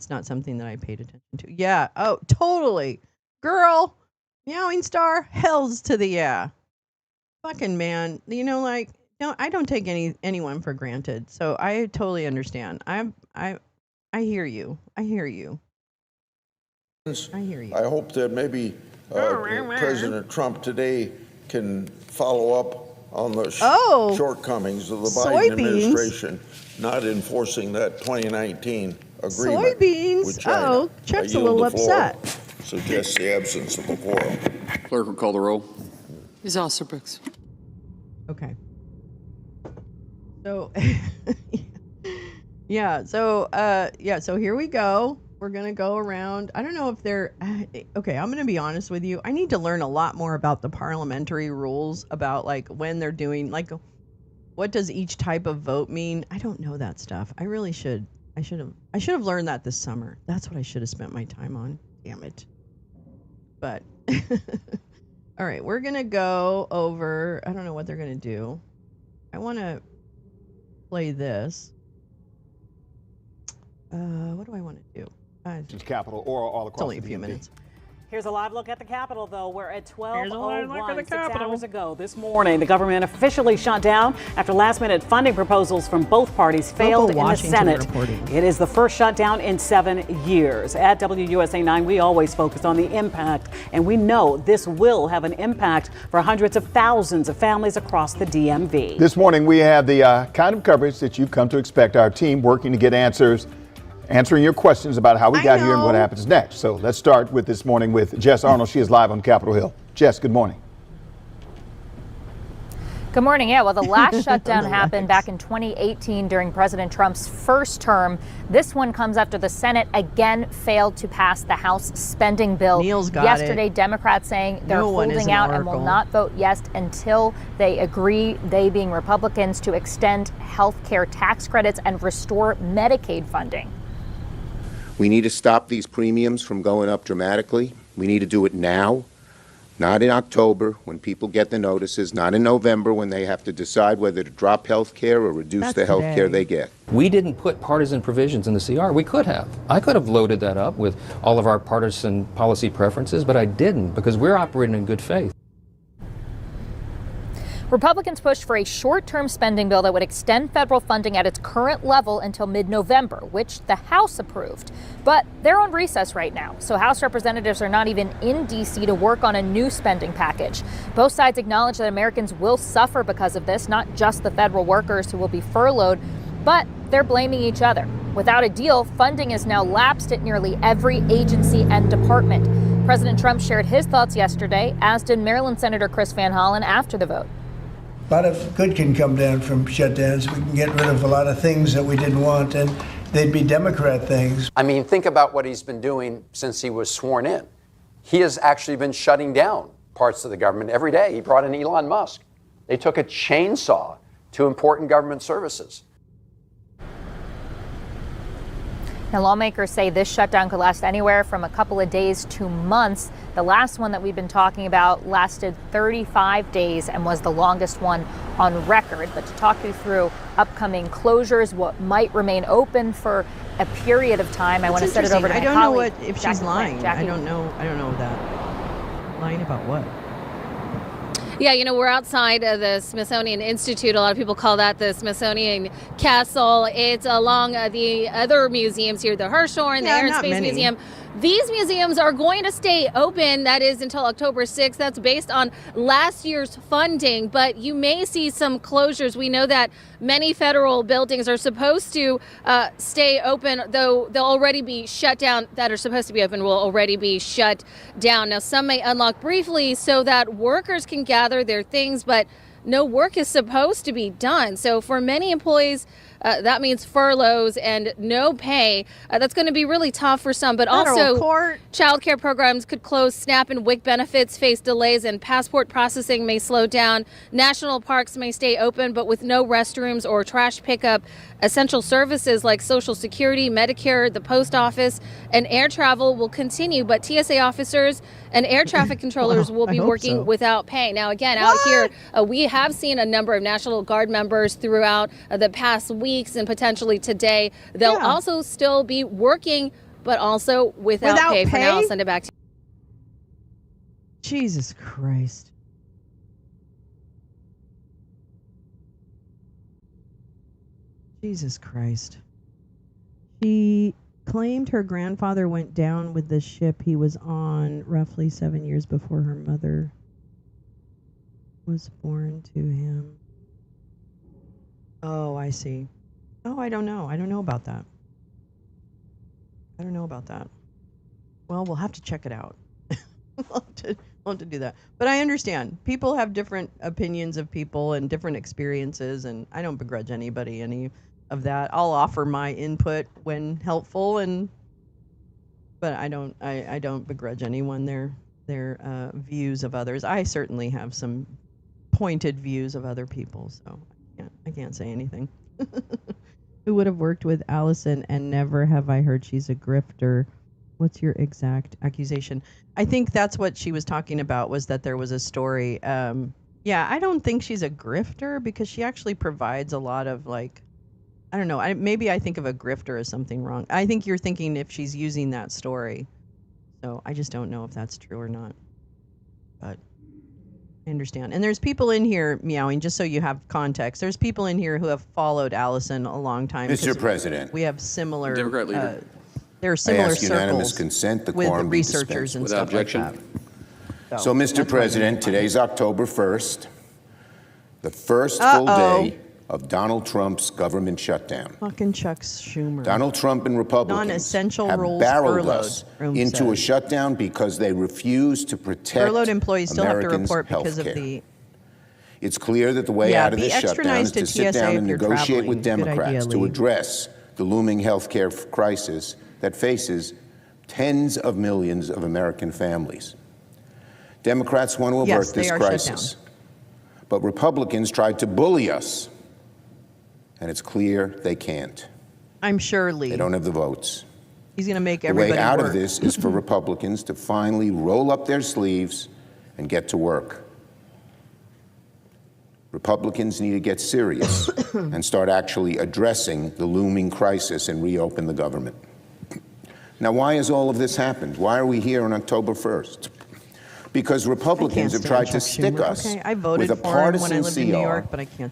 not something that I paid attention to. Yeah. Oh, totally. Girl, Meowing Star, hells to the yeah. Fucking man. No, I don't take anyone for granted. So I totally understand. I hear you. I hear you. I hope that maybe President Trump today can follow up on the shortcomings of the Biden administration not enforcing that 2019 agreement with China. Chuck's a little upset. Suggests the absence of a quorum. Clerk will call the roll. Ms. Osterbrooks. Okay. So, so here we go. We're going to go around. I don't know if they're, okay, I'm going to be honest with you. I need to learn a lot more about the parliamentary rules about like when they're doing, like, what does each type of vote mean? I don't know that stuff. I really should. I should have learned that this summer. That's what I should have spent my time on. Damn it. But, all right, we're going to go over, I don't know what they're going to do. I want to play this. What do I want to do? Capitol or all across It's only a the few DMV. minutes. Here's a live look at the Capitol, though, where at 12:01, 6 Capitol. hours ago this morning, the government officially shut down after last-minute funding proposals from both parties failed in the Washington Senate. reporting. It is the first shutdown in 7 years. At WUSA 9, we always focus on the impact, and we know this will have an impact for hundreds of thousands of families across the DMV. This morning, we have the kind of coverage that you've come to expect. Our team working to get answering your questions about how we got here and what happens next. So let's start with this morning with Jess Arnold. She is live on Capitol Hill. Jess, good morning. Good morning. Yeah, well, the last shutdown happened back in 2018 during President Trump's first term. This one comes after the Senate again failed to pass the House spending bill. Neil's got yesterday, it. Democrats saying they're No one is holding an out and will oracle. not vote yes until they agree, they being Republicans, to extend health care tax credits and restore Medicaid funding. We need to stop these premiums from going up dramatically. We need to do it now. Not in October, when people get the notices, not in November, when they have to decide whether to drop health care or reduce the health care they get. We didn't put partisan provisions in the CR. We could have. I could have loaded that up with all of our partisan policy preferences, but I didn't, because we're operating in good faith. Republicans pushed for a short-term spending bill that would extend federal funding at its current level until mid-November, which the House approved. But they're on recess right now, so House representatives are not even in D.C. to work on a new spending package. Both sides acknowledge that Americans will suffer because of this, not just the federal workers who will be furloughed, but they're blaming each other. Without a deal, funding is now lapsed at nearly every agency and department. President Trump shared his thoughts yesterday, as did Maryland Senator Chris Van Hollen after the vote. A lot of good can come down from shutdowns. We can get rid of a lot of things that we didn't want, and they'd be Democrat things. I mean, think about what he's been doing since he was sworn in. He has actually been shutting down parts of the government every day. He brought in Elon Musk. They took a chainsaw to important government services. Now, lawmakers say this shutdown could last anywhere from a couple of days to months. The last one that we've been talking about lasted 35 days and was the longest one on record. But to talk you through upcoming closures, what might remain open for a period of time, I want to set it over to my I don't know colleague, if she's Jackie lying. Flynn. Jackie. I don't know that. Lying about what? Yeah, you know, we're outside of the Smithsonian Institute. A lot of people call that the Smithsonian Castle. It's along the other museums here, the Hirshhorn, the Air and Space Museum. These museums are going to stay open, that is, until October 6th. That's based on last year's funding, but you may see some closures. We know that many federal buildings are supposed to stay open, though they'll already be shut down. That are supposed to be open will already be shut down. Now, some may unlock briefly so that workers can gather their things, but no work is supposed to be done. So for many employees, that means furloughs and no pay. That's going to be really tough for some, but also child care programs could close. SNAP and WIC benefits face delays, and passport processing may slow down. National parks may stay open, but with no restrooms or trash pickup. Essential services like Social Security, Medicare, the post office, and air travel will continue, but TSA officers and air traffic controllers will be working without pay. Now, again, out here, we have seen a number of National Guard members throughout the past weeks and potentially today. They'll also still be working, but also without pay. For now, I'll send it back to you. Jesus Christ. Jesus Christ. She claimed her grandfather went down with the ship he was on roughly 7 years before her mother was born to him. Oh, I see. Oh, I don't know. I don't know about that. I don't know about that. Well, we'll have to check it out. we'll have to do that. But I understand. People have different opinions of people and different experiences, and I don't begrudge anybody any of that. I'll offer my input when helpful, but I don't begrudge anyone their views of others. I certainly have some pointed views of other people, so I can't say anything. Who would have worked with Allison, and never have I heard she's a grifter. What's your exact accusation? I think that's what she was talking about, was that there was a story. Yeah, I don't think she's a grifter, because she actually provides a lot of, like, I don't know. Maybe I think of a grifter as something wrong. I think you're thinking if she's using that story. So I just don't know if that's true or not. But I understand. And there's people in here, meowing, just so you have context. There's people in here who have followed Allison a long time. Mr. President. We have similar. Democrat leader. There are similar I ask unanimous circles consent, the with quorum be researchers dispensed. and Without stuff objection. like that. So, Mr. President, today's October 1st, the first full day of Donald Trump's government shutdown. Fucking Chuck Schumer. Donald Trump and Republicans Non-essential have roles barreled furloughed, us Room into a said. shutdown because they refuse to protect Furloughed employees still have to Americans' report because of healthcare. the. It's clear that the way out of this shutdown is to sit down and negotiate with Democrats to address the looming health care crisis that faces tens of millions of American families. Democrats want to avert this crisis, but Republicans tried to bully us, and it's clear they can't. I'm sure, Lee. They don't have the votes. He's going to make everybody work. The way out work. of this is for Republicans to finally roll up their sleeves and get to work. Republicans need to get serious and start actually addressing the looming crisis and reopen the government. Now, why has all of this happened? Why are we here on October 1st? Because Republicans have tried to stick us with a partisan CR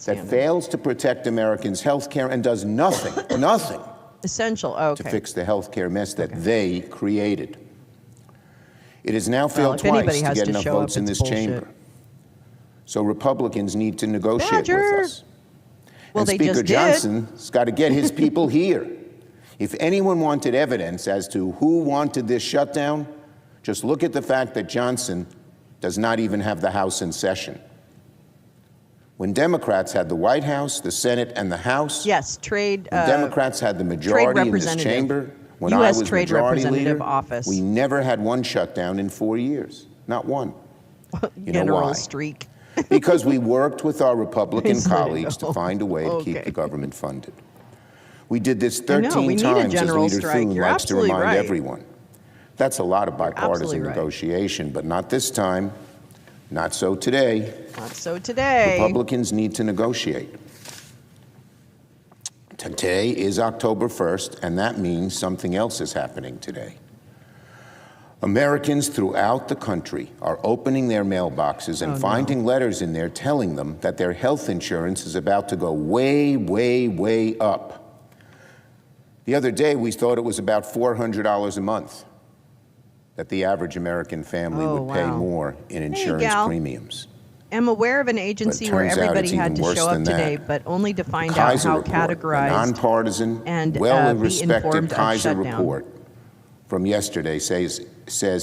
that fails to protect Americans' health care and does nothing, nothing essential to fix the health care mess that they created. It has now failed twice to get enough votes in this chamber. So Republicans need to negotiate with us. Well, and Speaker Johnson's got to get his people here. If anyone wanted evidence as to who wanted this shutdown, just look at the fact that Johnson does not even have the House in session. When Democrats had the White House, the Senate, and the House, when Democrats had the majority in this chamber, when I was majority leader, we never had one shutdown in 4 years. Not one. You know why? Streak. Because we worked with our Republican colleagues to find a way to keep the government funded. We did this 13 times, as Leader Thune likes to remind everyone. That's a lot of bipartisan negotiation, but not this time. Not so today. Not so today. Republicans need to negotiate. Today is October 1st, and that means something else is happening today. Americans throughout the country are opening their mailboxes and finding letters in there telling them that their health insurance is about to go way, way, way up. The other day, we thought it was about $400 a month that the average American family would pay more in insurance premiums. I'm aware of an agency where everybody had to show up today, but only to find out how categorized, nonpartisan, and well-respected Kaiser report from yesterday says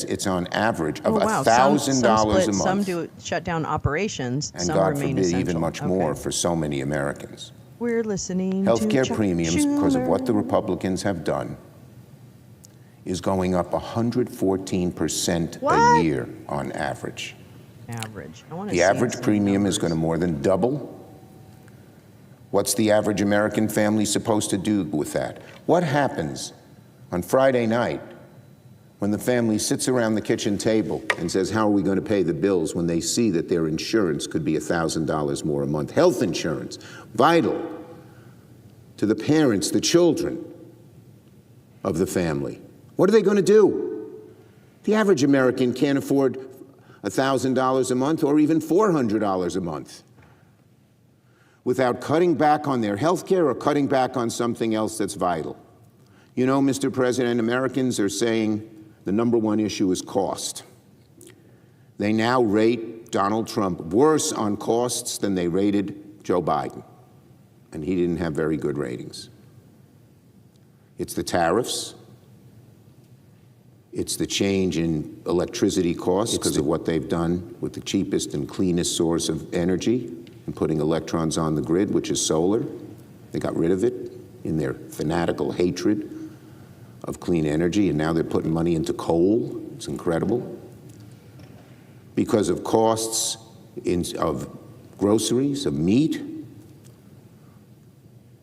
it's on average of $1,000 a month. Some do shutdown operations, and some God remain forbid, essential. even much more for so many Americans. We're listening Healthcare to premiums, because of what the Republicans have done, is going up 114% a year on average. The average premium is going to more than double. What's the average American family supposed to do with that? What happens on Friday night when the family sits around the kitchen table and says, how are we going to pay the bills, when they see that their insurance could be $1,000 more a month? Health insurance, vital to the parents, the children of the family. What are they going to do? The average American can't afford $1,000 a month or even $400 a month without cutting back on their health care or cutting back on something else that's vital. You know, Mr. President, Americans are saying the number one issue is cost. They now rate Donald Trump worse on costs than they rated Joe Biden, and he didn't have very good ratings. It's the tariffs. It's the change in electricity costs because of what they've done with the cheapest and cleanest source of energy and putting electrons on the grid, which is solar. They got rid of it in their fanatical hatred of clean energy, and now they're putting money into coal. It's incredible. Because of costs of groceries, of meat.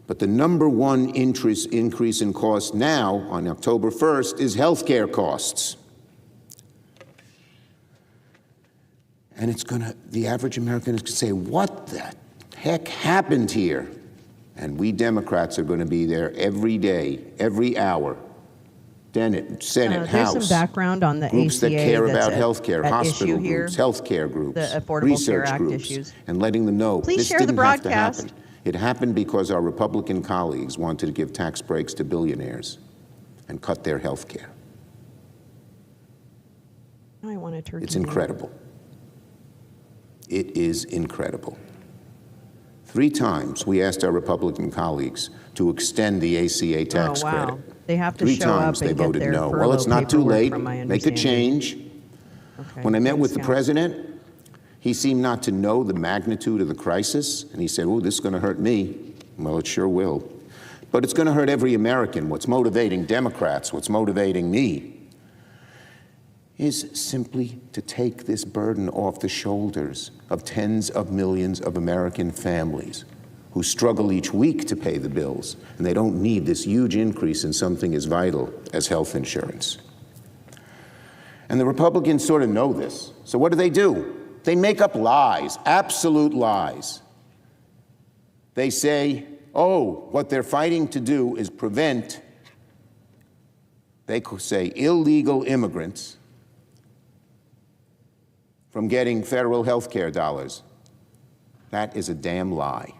But the number one increase in cost now, on October 1st, is healthcare costs. And the average American is going to say, what the heck happened here? And we Democrats are going to be there every day, every hour. Senate, House, there's some background on the groups ACA that care about that's healthcare, hospital groups, healthcare groups, the Affordable research Care Act groups, issues. and letting them know Please this share the didn't have to broadcast. happen. It happened because our Republican colleagues wanted to give tax breaks to billionaires and cut their health care. I want a turkey. It's incredible. It is incredible. 3 times we asked our Republican colleagues to extend the ACA tax credit. They have to 3 show times up they and get voted their no. furlough Well, it's not too paperwork, late. from my Make a understanding. change. Okay, When I met with the thanks, president, He seemed not to know the magnitude of the crisis, and he said, oh, this is going to hurt me. Well, it sure will. But it's going to hurt every American. What's motivating Democrats, what's motivating me, is simply to take this burden off the shoulders of tens of millions of American families who struggle each week to pay the bills, and they don't need this huge increase in something as vital as health insurance. And the Republicans sort of know this. So what do? They make up lies, absolute lies. They say, oh, what they're fighting to do is prevent, they could say, illegal immigrants from getting federal health care dollars. That is a damn lie.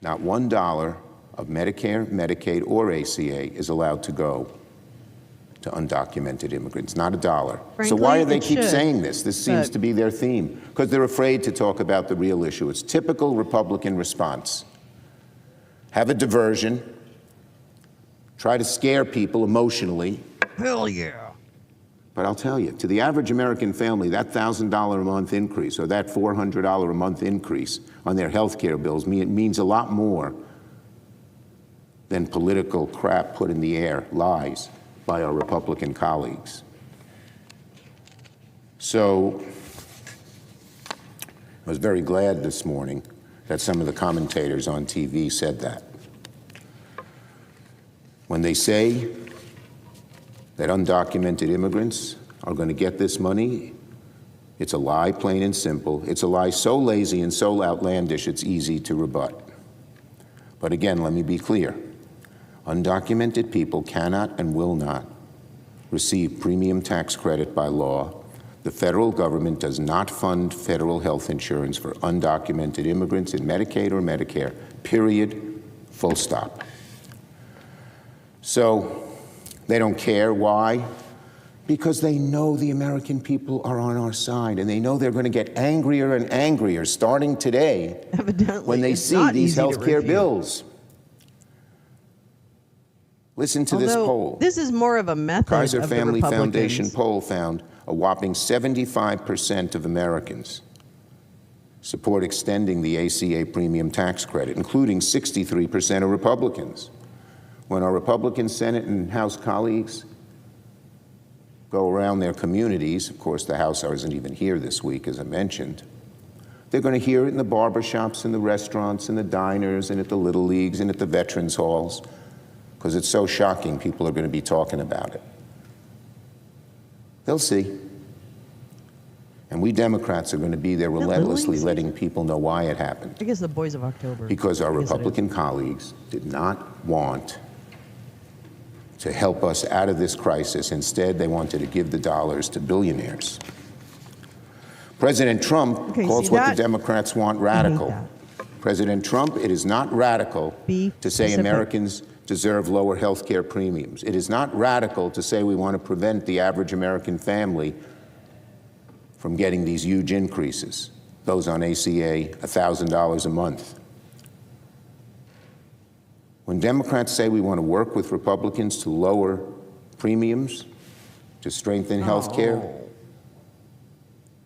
Not $1 of Medicare, Medicaid, or ACA is allowed to go to undocumented immigrants, not a dollar. Frankly, so why do they keep should, saying this? This seems to be their theme, because they're afraid to talk about the real issue. It's typical Republican response. Have a diversion, try to scare people emotionally. Hell yeah. But I'll tell you, to the average American family, that $1,000 a month increase or that $400 a month increase on their health care bills means a lot more than political crap put in the air, lies by our Republican colleagues. So I was very glad this morning that some of the commentators on TV said that. When they say that undocumented immigrants are going to get this money, it's a lie, plain and simple. It's a lie so lazy and so outlandish it's easy to rebut. But again, let me be clear. Undocumented people cannot and will not receive premium tax credit by law. The federal government does not fund federal health insurance for undocumented immigrants in Medicaid or Medicare, period, full stop. So they don't care. Why? Because they know the American people are on our side, and they know they're going to get angrier and angrier starting today when they see these health care bills. Listen to this poll. This is more of a method Kaiser of Family the Foundation poll found a whopping 75% of Americans support extending the ACA premium tax credit, including 63% of Republicans. When our Republican Senate and House colleagues go around their communities, of course the House isn't even here this week, as I mentioned, they're going to hear it in the barbershops, in the restaurants, in the diners, and at the Little Leagues, and at the Veterans Halls, because it's so shocking people are going to be talking about it. They'll see. And we Democrats are going to be there relentlessly letting people know why it happened. I guess the boys of October. Because our Republican colleagues did not want to help us out of this crisis. Instead, they wanted to give the dollars to billionaires. President Trump calls what the Democrats want radical. President Trump, it is not radical to say Americans deserve lower health care premiums. It is not radical to say we want to prevent the average American family from getting these huge increases, those on ACA, $1,000 a month. When Democrats say we want to work with Republicans to lower premiums, to strengthen health care,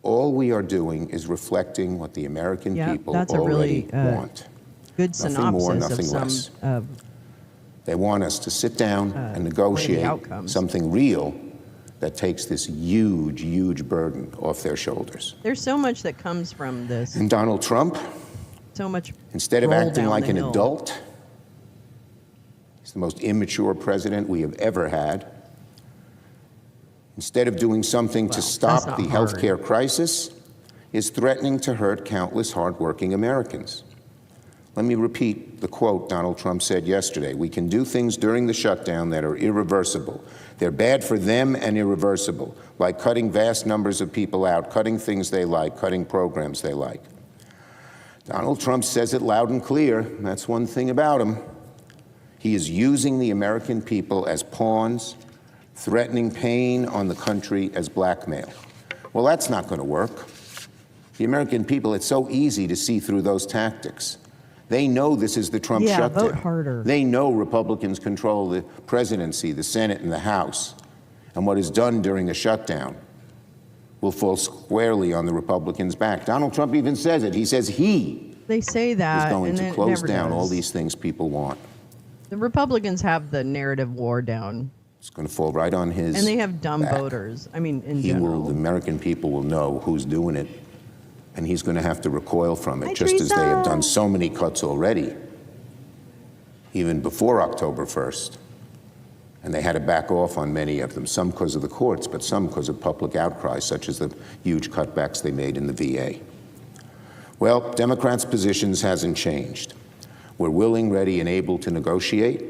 all we are doing is reflecting what the American people already want. Good nothing synopsis more, nothing of some less. They want us to sit down and negotiate something real that takes this huge, huge burden off their shoulders. There's so much that comes from this. And Donald Trump, so much instead of acting down like the an hill. adult, he's the most immature president we have ever had. Instead of doing something to stop the healthcare crisis, is threatening to hurt countless hardworking Americans. Let me repeat the quote Donald Trump said yesterday. We can do things during the shutdown that are irreversible. They're bad for them and irreversible, like cutting vast numbers of people out, cutting things they like, cutting programs they like. Donald Trump says it loud and clear. That's one thing about him. He is using the American people as pawns, threatening pain on the country as blackmail. Well, that's not going to work. The American people, it's so easy to see through those tactics. They know this is the Trump shutdown. Vote harder. They know Republicans control the presidency, the Senate, and the House. And what is done during a shutdown will fall squarely on the Republicans' back. Donald Trump even says it. He says They say that, is going and to then it close never down all does. these things people want. The Republicans have the narrative war down, It's going to fall right on his and they have dumb back. voters. I mean, in The general. American people will know who's doing it, and he's going to have to recoil from it, Hi, just as they have Teresa. done so many cuts already, even before October 1st. And they had to back off on many of them, some because of the courts, but some because of public outcry, such as the huge cutbacks they made in the VA. Well, Democrats' positions hasn't changed. We're willing, ready, and able to negotiate.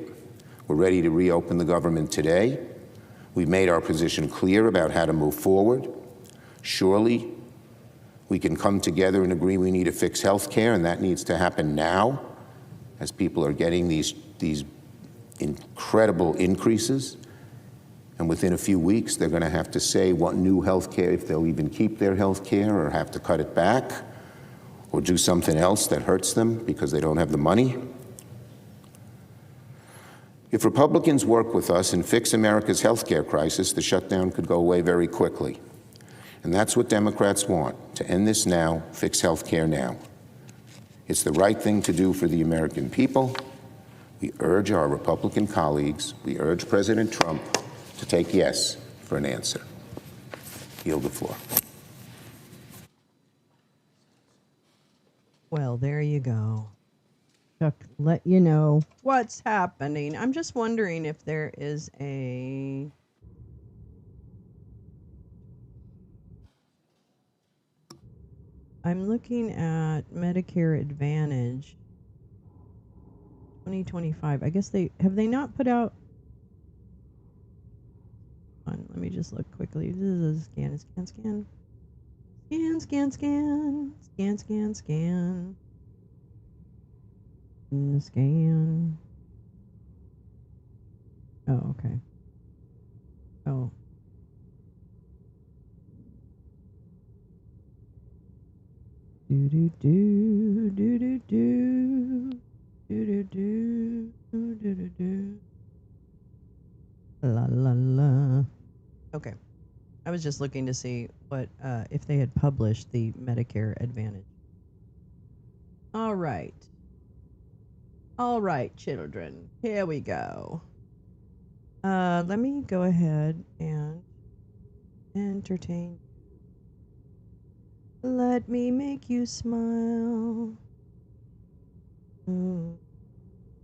We're ready to reopen the government today. We've made our position clear about how to move forward. Surely, we can come together and agree we need to fix health care, and that needs to happen now, as people are getting these incredible increases. And within a few weeks, they're going to have to say what new health care, if they'll even keep their health care or have to cut it back or do something else that hurts them because they don't have the money. If Republicans work with us and fix America's health care crisis, the shutdown could go away very quickly. And that's what Democrats want, to end this now, fix health care now. It's the right thing to do for the American people. We urge our Republican colleagues, we urge President Trump to take yes for an answer. Yield the floor. Well, there you go. Chuck, let you know what's happening. I'm just wondering if there is a... I'm looking at Medicare Advantage 2025. I guess they not put out... Hold on, let me just look quickly. This is a scan. Scan. Scan. Oh, okay. Oh. La la la. Okay. I was just looking to see what if they had published the Medicare Advantage. All right. All right, children. Here we go. Let me go ahead and entertain. Let me make you smile. Mm.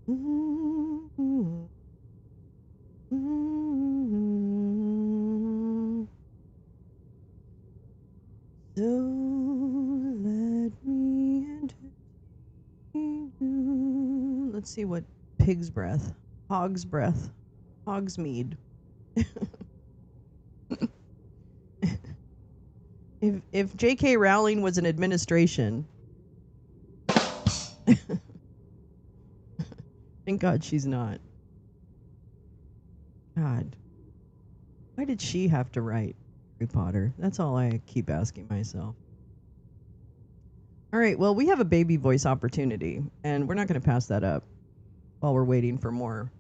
Mm-hmm. Mm-hmm. So let me entertain you. Let's see what pig's breath, hog's breath, hog's mead. If J.K. Rowling was an administration, thank God she's not. God, why did she have to write Harry Potter? That's all I keep asking myself. All right, well, we have a baby voice opportunity, and we're not going to pass that up while we're waiting for more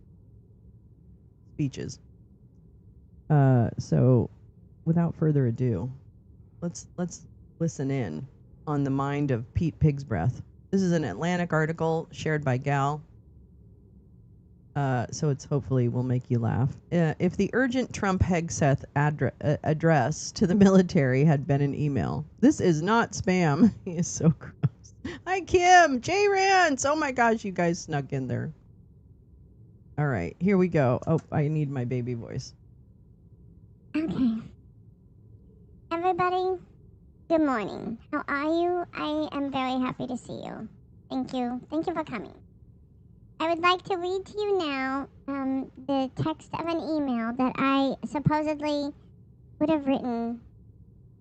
speeches. So, without further ado, let's listen in on the mind of Pete Pigsbreath. This is an Atlantic article shared by Gal. So it's hopefully will make you laugh. If the urgent Trump Hegseth address to the military had been an email. This is not spam. He is so gross. Hi, Kim. J. Rance. Oh my gosh, you guys snuck in there. All right, here we go. Oh, I need my baby voice. Okay. Everybody, good morning. How are you? I am very happy to see you. Thank you. Thank you for coming. I would like to read to you now the text of an email that I supposedly would have written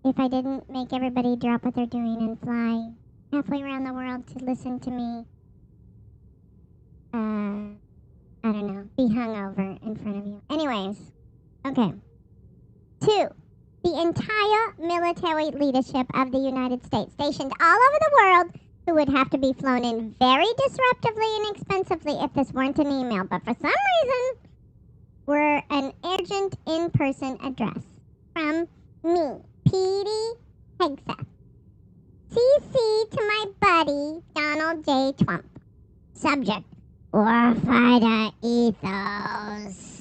if I didn't make everybody drop what they're doing and fly halfway around the world to listen to me, I don't know, be hungover in front of you. Anyways, okay. 2. The entire military leadership of the United States, stationed all over the world, who would have to be flown in very disruptively and expensively if this weren't an email, but for some reason, were an urgent in-person address from me, Petey Hegseth. CC to my buddy, Donald J. Trump. Subject, warfighter ethos.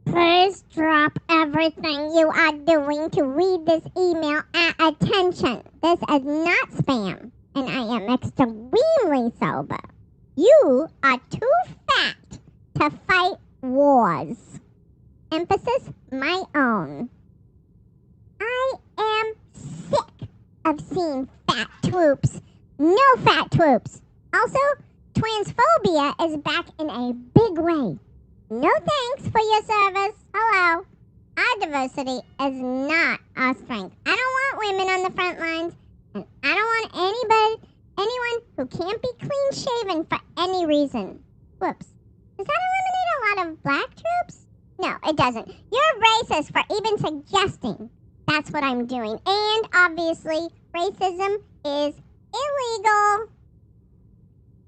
Please drop everything you are doing to read this email at attention. This is not spam, and I am extremely sober. You are too fat to fight wars. Emphasis, my own. I am sick of seeing fat troops. No fat troops. Also, transphobia is back in a big way. No thanks for your service. Hello. Our diversity is not our strength. I don't want women on the front lines, and I don't want anyone who can't be clean shaven for any reason. Whoops. Does that eliminate a lot of black troops? No, it doesn't. You're racist for even suggesting that's what I'm doing. And obviously, racism is illegal.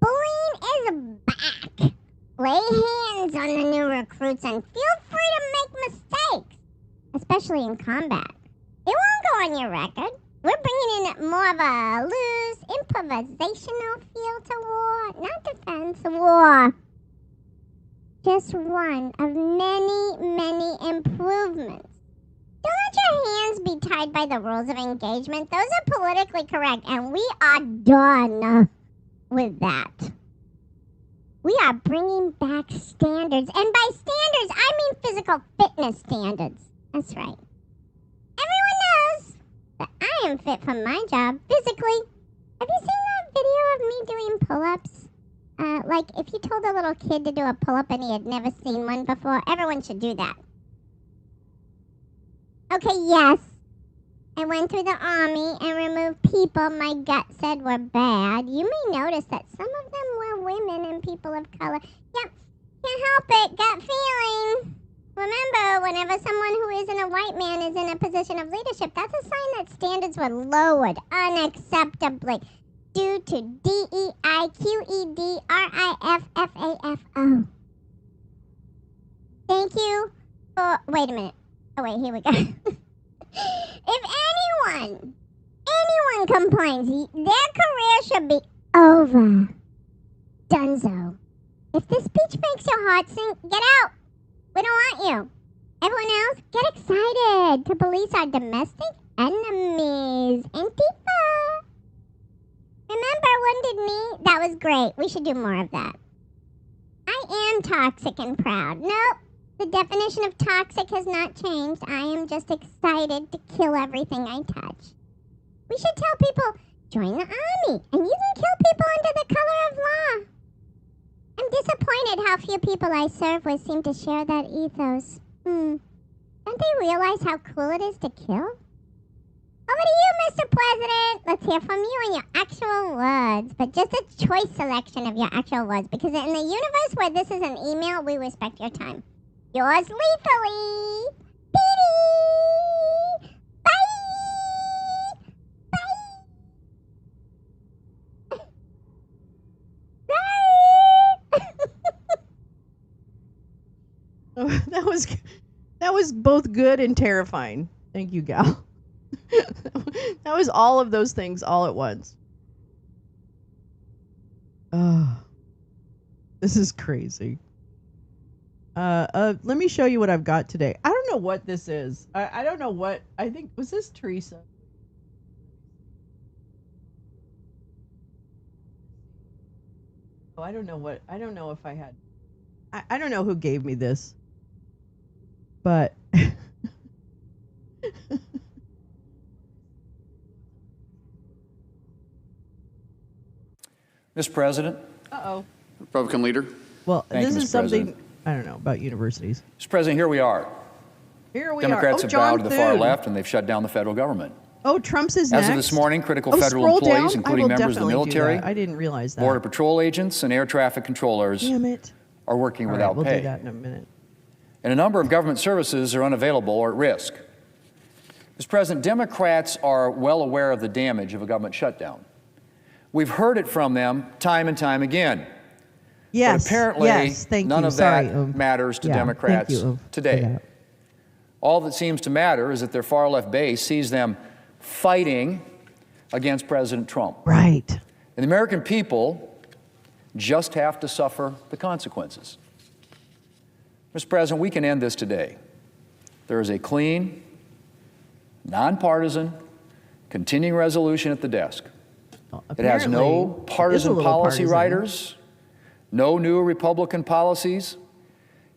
Bullying is back. Lay hands on the new recruits and feel free to make mistakes, especially in combat. It won't go on your record. We're bringing in more of a loose, improvisational feel to war, not defense, war. Just one of many, many improvements. Don't let your hands be tied by the rules of engagement. Those are politically correct, and we are done with that. We are bringing back standards, and by standards, I mean physical fitness standards. That's right. Everyone knows that I am fit for my job physically. Have you seen that video of me doing pull-ups? Like, if you told a little kid to do a pull-up and he had never seen one before, everyone should do that. Okay, yes. I went through the army and removed people my gut said were bad. You may notice that some of them were women and people of color. Yep, can't help it. Gut feeling. Remember, whenever someone who isn't a white man is in a position of leadership, that's a sign that standards were lowered unacceptably due to DEIQEDRIFFAFO. Thank you for... Wait a minute. Oh, wait, here we go. If anyone complains, their career should be over. Dunzo. If this speech makes your heart sink, get out. We don't want you. Everyone else, get excited to police our domestic enemies. Antifa. Remember Wounded Knee? That was great. We should do more of that. I am toxic and proud. Nope. The definition of toxic has not changed. I am just excited to kill everything I touch. We should tell people, join the army, and you can kill people under the color of law. I'm disappointed how few people I serve with seem to share that ethos. Don't they realize how cool it is to kill? Over to you, Mr. President. Let's hear from you in your actual words, but just a choice selection of your actual words, because in the universe where this is an email, we respect your time. Yours lethally, Petey. Bye. That was both good and terrifying. Thank you, gal. That was all of those things all at once. Oh, this is crazy. Let me show you what I've got today. I don't know what this is. I don't know what. I think, was this Teresa? Oh, I don't know what. I don't know if I had. I don't know who gave me this. But. Mr. President. Uh-oh. Republican leader. Well, Thank this you, is Mr. something, President. I don't know, about universities. Mr. President, here we are. Here we Democrats are. have John bowed to the far Thune. left, and they've shut down the federal government. Oh, Trump's is As next. of this morning, critical Oh, federal scroll employees, down. including I will members of the definitely do military, that. I didn't realize that. Border Patrol agents, and air traffic controllers Damn it. are working All right, without we'll pay. do that in a minute. And a number of government services are unavailable or at risk. Mr. President, Democrats are well aware of the damage of a government shutdown. We've heard it from them time and time again. Yes. But apparently, yes, thank none you. of Sorry, that matters to yeah, Democrats thank you, today. for that. All that seems to matter is that their far left base sees them fighting against President Trump. Right. And the American people just have to suffer the consequences. Mr. President, we can end this today. There is a clean, nonpartisan, continuing resolution at the desk. It has no partisan policy writers, no new Republican policies.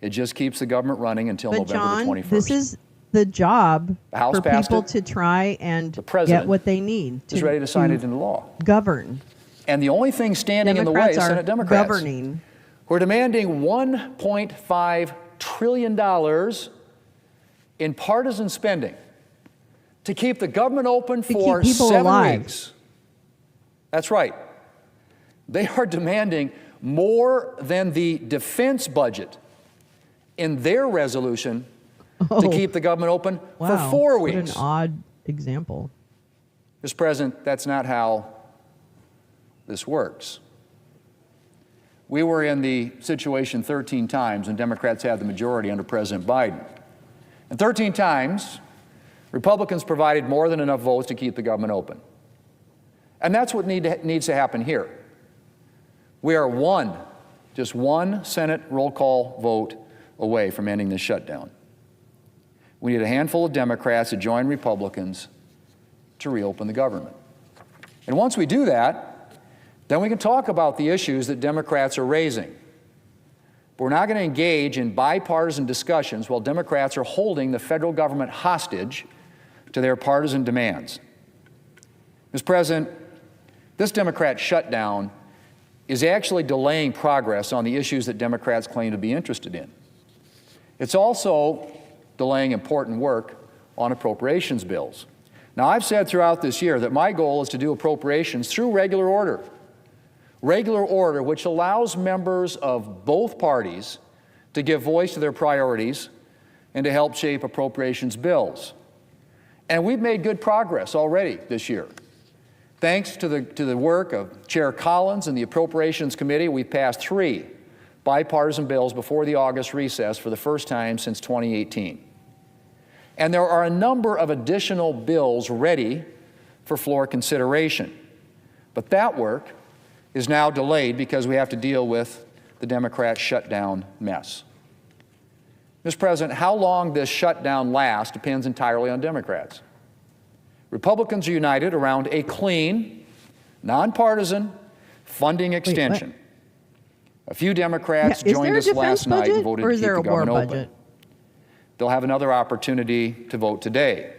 It just keeps the government running until November the 21st. This is the job The House for passed people it. to try and The president get what they need is ready to sign it into law. Govern. And the only thing standing in the way Democrats is are Senate Democrats. governing. We're demanding $1.5 trillion in partisan spending to keep the government open for keep people 7 alive. weeks. That's right. They are demanding more than the defense budget in their resolution to keep the government open for 4 weeks. What an odd example. Mr. President, that's not how this works. We were in the situation 13 times when Democrats had the majority under President Biden. And 13 times, Republicans provided more than enough votes to keep the government open. And that's what needs to happen here. We are just one Senate roll call vote away from ending this shutdown. We need a handful of Democrats to join Republicans to reopen the government. And once we do that, then we can talk about the issues that Democrats are raising. But we're not going to engage in bipartisan discussions while Democrats are holding the federal government hostage to their partisan demands. Mr. President, this Democrat shutdown is actually delaying progress on the issues that Democrats claim to be interested in. It's also delaying important work on appropriations bills. Now, I've said throughout this year that my goal is to do appropriations through regular order which allows members of both parties to give voice to their priorities and to help shape appropriations bills. And we've made good progress already this year. Thanks to the work of Chair Collins and the Appropriations Committee, we've passed 3 bipartisan bills before the August recess for the first time since 2018. And there are a number of additional bills ready for floor consideration. But that work is now delayed because we have to deal with the Democrat shutdown mess. Mr. President, how long this shutdown lasts depends entirely on Democrats. Republicans are united around a clean, nonpartisan funding extension. A few Democrats joined us last night and voted to keep the government open. They'll have another opportunity to vote today.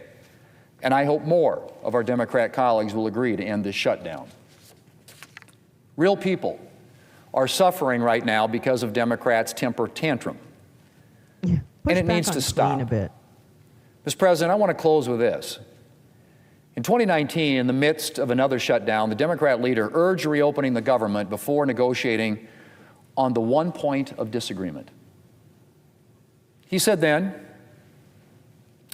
And I hope more of our Democrat colleagues will agree to end this shutdown. Real people are suffering right now because of Democrats' temper tantrum. And it needs to stop. Mr. President, I want to close with this. In 2019, in the midst of another shutdown, the Democrat leader urged reopening the government before negotiating on the one point of disagreement. He said then,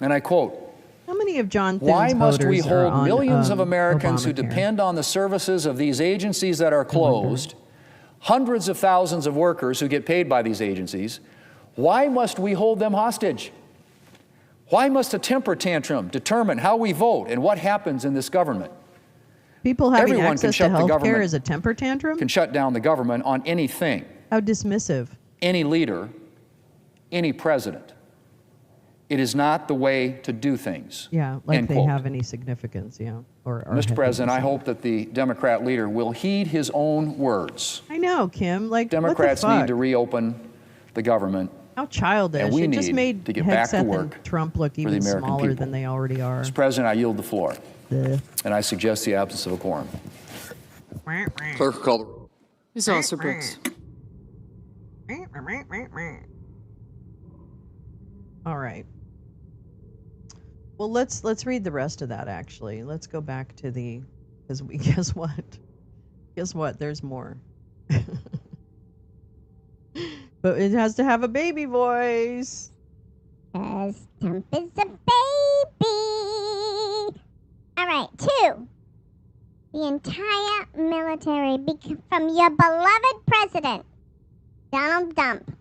and I quote, How many of John Thinn's "Why must we voters are hold on, millions of Americans who Obamacare? depend on the services of these agencies that are closed, hundreds of thousands of workers who get paid by these agencies, why must we hold them hostage? Why must a temper tantrum determine how we vote and what happens in this government?" People having Everyone can access to shut the health care government- is a temper tantrum? Can shut down the government on anything, How dismissive. any leader, any president. It is not the way to do things. Yeah, like End they quote. have any significance, yeah. Or Mr. President, I hope that the Democrat leader will heed his own words. I know, Kim. Like, Democrats what the fuck? need to reopen the government. How childish. And we It just need made to get back to Hegseth work and Trump look for the even American smaller people. than they already are. Mr. President, I yield the floor. Ugh. And I suggest the absence of a quorum. Clerk will call the roll. Ms. Alsobrooks. All right. Well, let's read the rest of that. Actually, let's go back to the because we guess what? There's more. But it has to have a baby voice. As Trump is a baby. All right, 2. The entire military from your beloved president, Donald Trump.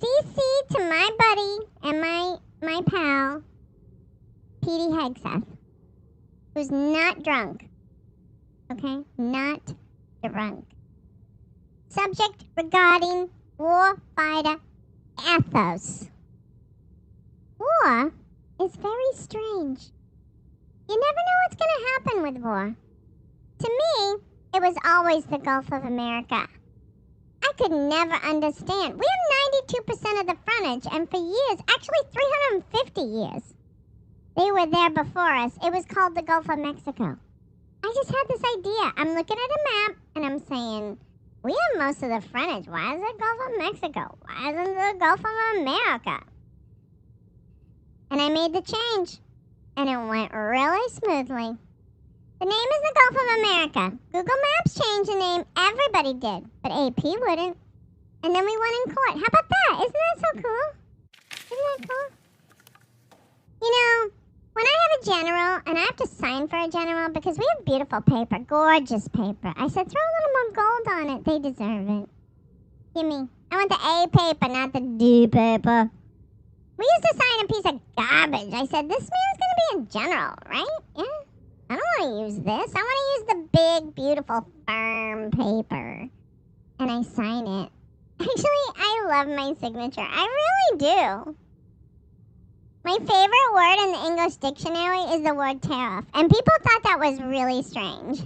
CC to my buddy and my my pal, Petey Hegseth, who's not drunk. Okay? Not drunk. Subject regarding warfighter ethos. War is very strange. You never know what's going to happen with war. To me, it was always the Gulf of America. I could never understand. We have 92% of the frontage, and for years, actually 350 years, they were there before us. It was called the Gulf of Mexico. I just had this idea. I'm looking at a map, and I'm saying, we have most of the frontage. Why is it Gulf of Mexico? Why isn't it the Gulf of America? And I made the change, and it went really smoothly. The name is the Gulf of America. Google Maps changed the name. Everybody did, but AP wouldn't. And then we went in court. How about that? Isn't that so cool? Isn't that cool? You know, when I have a general, and I have to sign for a general because we have beautiful paper, gorgeous paper. I said, throw a little more gold on it. They deserve it. Gimme. I want the A paper, not the D paper. We used to sign a piece of garbage. I said, this man's going to be a general, right? Yeah. I don't want to use this. I want to use the big, beautiful, firm paper. And I sign it. Actually, I love my signature. I really do. My favorite word in the English dictionary is the word tariff. And people thought that was really strange.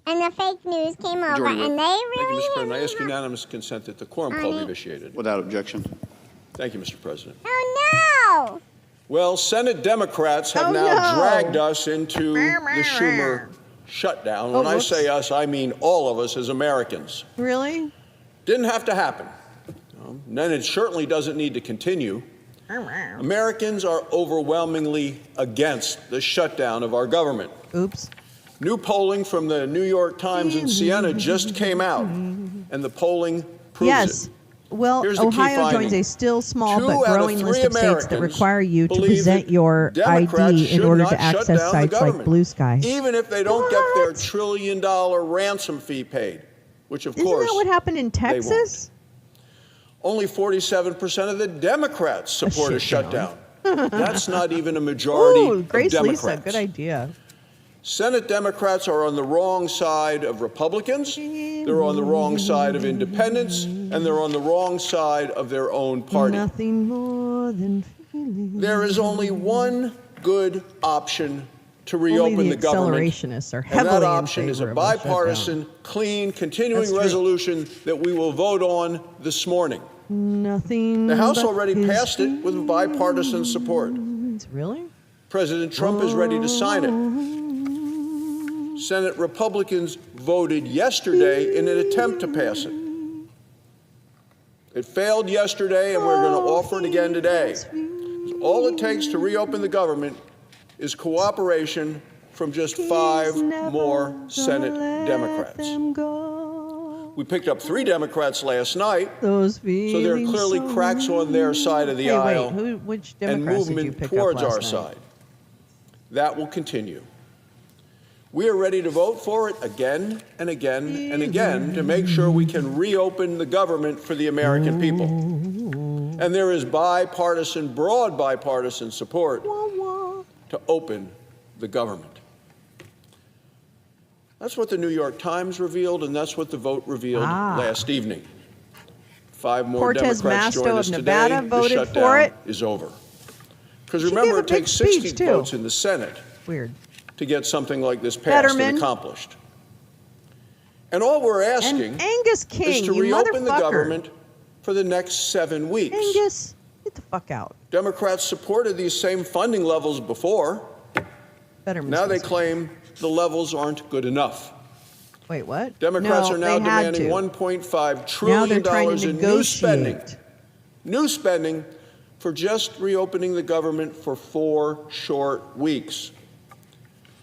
And the fake news came over, and they really... Thank you, Mr. President. I ask unanimous consent that the quorum call be initiated. Without objection. Thank you, Mr. President. Oh, no! Well, Senate Democrats have now dragged us into the Schumer shutdown. When I say us, I mean all of us as Americans. Really? Didn't have to happen. And then it certainly doesn't need to continue. Americans are overwhelmingly against the shutdown of our government. Oops. New polling from the New York Times and Siena just came out, and the polling proves it. Well, Ohio joins a still small but growing list of states that require you to present your ID in order to access sites like Blue Sky. Even if they don't get their $1 trillion ransom fee paid, which of course Isn't that what happened in Texas? Only 47% of the Democrats support a shutdown. That's not even a majority of Grace Democrats. Lisa, good idea. Senate Democrats are on the wrong side of Republicans, they're on the wrong side of independents, and they're on the wrong side of their own party. Nothing more than There is only one good option to reopen the government, accelerationists are and heavily that option is a bipartisan, clean, continuing resolution that we will vote on this morning. Nothing. The House already passed it with bipartisan support. Really? President Trump is ready to sign it. Senate Republicans voted yesterday in an attempt to pass it. It failed yesterday, and we're going to offer it again today. All it takes to reopen the government is cooperation from just 5 more Senate Democrats. We picked up 3 Democrats last night, so there are clearly cracks on their side of the aisle which and Democrats did you movement pick towards up our last night? side. That will continue. We are ready to vote for it again and again and again to make sure we can reopen the government for the American people. And there is bipartisan, broad bipartisan support to open the government. That's what the New York Times revealed, and that's what the vote revealed last evening. 5 more Cortez Democrats Masto joined of us Nevada today. The voted shutdown for it. is over. Because She remember, gave a it takes big 60 speech, too. votes in the Senate Weird. to get something like this passed Fetterman. and accomplished. And all we're asking And Angus King, is to you reopen the motherfucker. government for the next 7 weeks. Angus, get the fuck out. Democrats supported these same funding levels before. Fetterman's Now they missing. claim the levels aren't good enough. Wait, what? Democrats No, are now they had demanding to. $1.5 Now trillion they're trying to in new spending. negotiate. New spending for just reopening the government for 4 short weeks.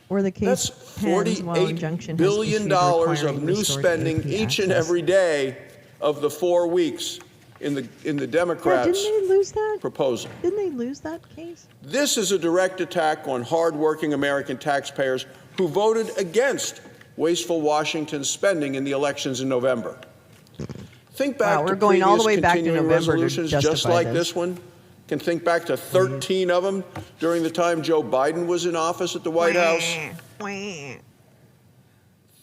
Or the case That's pens while injunction has $48 billion issued of requiring new restored spending AP each and access. every day of the 4 weeks in the Democrats' Didn't they lose that? proposal. Didn't they lose that case? This is a direct attack on hardworking American taxpayers who voted against wasteful Washington spending in the elections in November. Think back Wow, to we're going all the previous way back to continuing November to resolutions just justify like this. this one. Can think back to 13 of them during the time Joe Biden was in office at the White House.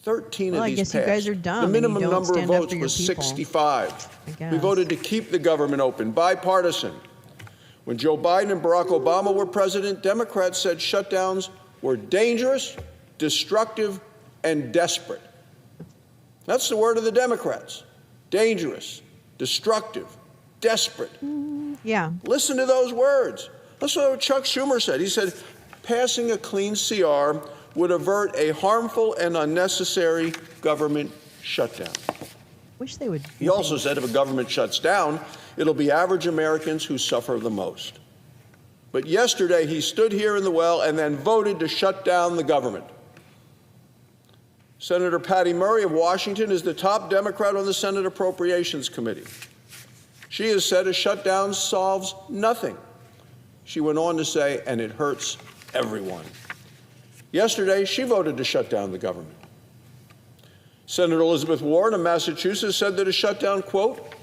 13 Well, of I these guess you passed. guys are dumb The and you minimum don't number of stand up votes for your was people. 65. I guess. We voted to keep the government open, bipartisan. When Joe Biden and Barack Obama were president, Democrats said shutdowns were dangerous, destructive, and desperate. That's the word of the Democrats. Dangerous, destructive, desperate. Yeah. Listen to those words. Listen to what Chuck Schumer said. He said, passing a clean CR would avert a harmful and unnecessary government shutdown. Wish they would. He also said if a government shuts down, it'll be average Americans who suffer the most. But yesterday, he stood here in the well and then voted to shut down the government. Senator Patty Murray of Washington is the top Democrat on the Senate Appropriations Committee. She has said a shutdown solves nothing. She went on to say, and it hurts everyone. Yesterday, she voted to shut down the government. Senator Elizabeth Warren of Massachusetts said that a shutdown, quote,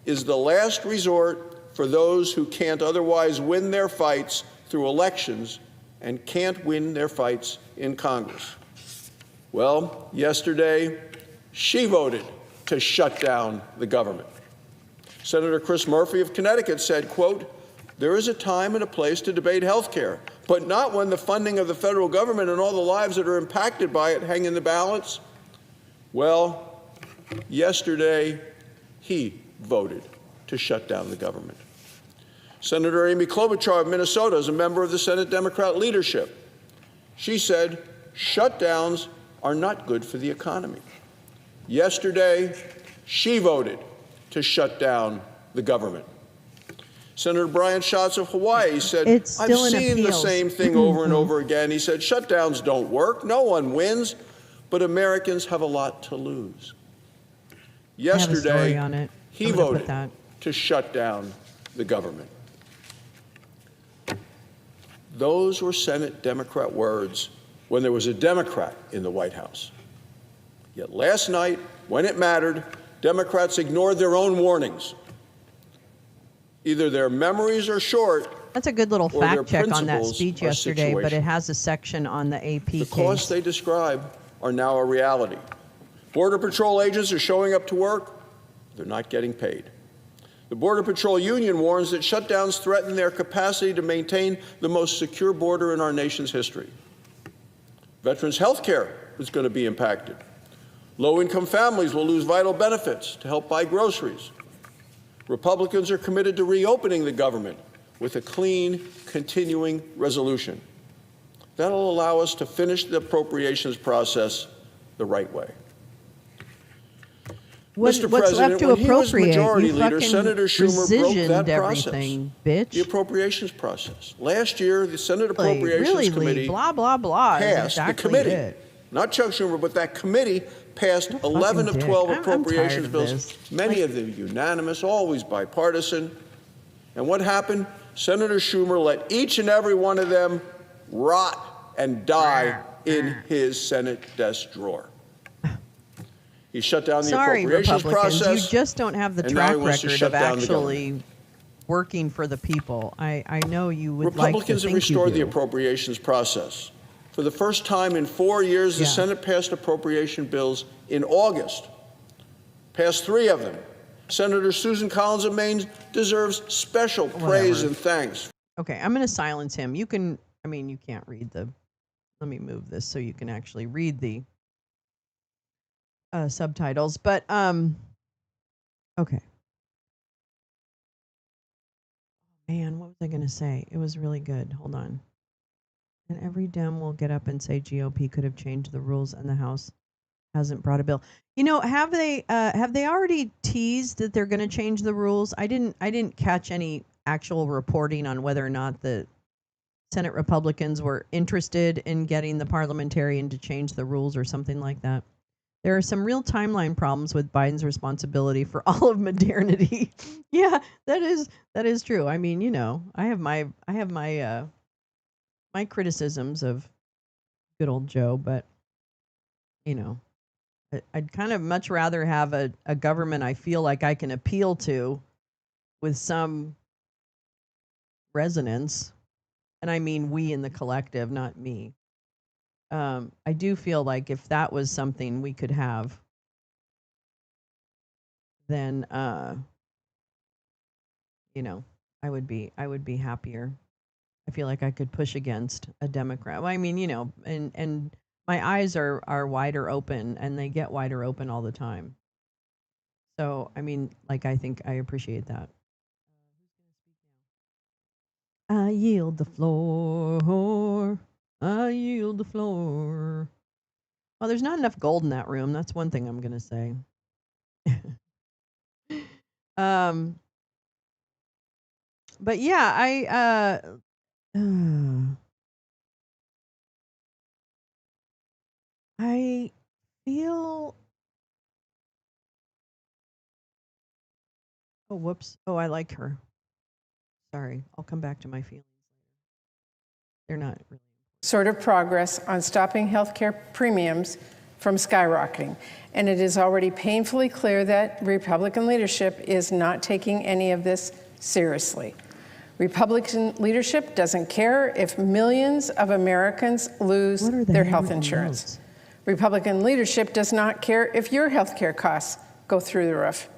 is the last resort for those who can't otherwise win their fights through elections and can't win their fights in Congress. Well, yesterday, she voted to shut down the government. Senator Chris Murphy of Connecticut said, quote, there is a time and a place to debate health care, but not when the funding of the federal government and all the lives that are impacted by it hang in the balance. Well, yesterday, he voted to shut down the government. Senator Amy Klobuchar of Minnesota is a member of the Senate Democrat leadership. She said, shutdowns are not good for the economy. Yesterday, she voted to shut down the government. Senator Brian Schatz of Hawaii said, I've seen the same thing over and over again. He said, shutdowns don't work, no one wins, but Americans have a lot to lose. Yesterday, he voted to shut down the government. Those were Senate Democrat words when there was a Democrat in the White House. Yet last night, when it mattered, Democrats ignored their own warnings. Either their memories are short. That's a good little fact check on that speech yesterday, but it has a section on the AP case. The costs they describe are now a reality. Border Patrol agents are showing up to work. They're not getting paid. The Border Patrol union warns that shutdowns threaten their capacity to maintain the most secure border in our nation's history. Veterans' health care is going to be impacted. Low-income families will lose vital benefits to help buy groceries. Republicans are committed to reopening the government with a clean, continuing resolution. That'll allow us to finish the appropriations process the right way. Mr. President, when he was Majority Leader, Senator Schumer broke that process, the appropriations process. Last year, the Senate Appropriations Committee passed, the committee, not Chuck Schumer, but that committee passed 11 of 12 appropriations bills, many of them unanimous, always bipartisan. And what happened? Senator Schumer let each and every one of them rot and die in his Senate desk drawer. He shut down the appropriations process. You just don't have the track record of actually working for the people. I know you would like to Republicans have think you restored do. the appropriations process. For the first time in 4 years, the Senate passed appropriation bills in August. Passed 3 of them. Senator Susan Collins of Maine deserves special praise and thanks. Okay, I'm going to silence him. You can, I mean, you can't read the, let me move this so you can actually read the subtitles, but okay. Man, what was I going to say? It was really good. Hold on. And every Dem will get up and say GOP could have changed the rules and the House hasn't brought a bill. You know, have they already teased that they're going to change the rules? I didn't catch any actual reporting on whether or not the Senate Republicans were interested in getting the parliamentarian to change the rules or something like that. There are some real timeline problems with Biden's responsibility for all of modernity. Yeah, that is true. I mean, you know, I have my my criticisms of good old Joe, but you know, I'd kind of much rather have a government I feel like I can appeal to with some resonance, and I mean we in the collective, not me. I do feel like if that was something we could have, then you know, I would be happier. I feel like I could push against a Democrat. Well, I mean, you know, and my eyes are wider open, and they get wider open all the time. So, I mean, like, I think I appreciate that. I yield the floor. I yield the floor. Well, there's not enough gold in that room. That's one thing I'm going to say. But yeah, I feel. Oh, whoops. Oh, I like her. Sorry. I'll come back to my feelings later. They're not really. Sort of progress on stopping healthcare premiums from skyrocketing. And it is already painfully clear that Republican leadership is not taking any of this seriously. Republican leadership doesn't care if millions of Americans lose their health insurance. Republican leadership does not care if your health care costs go through the roof.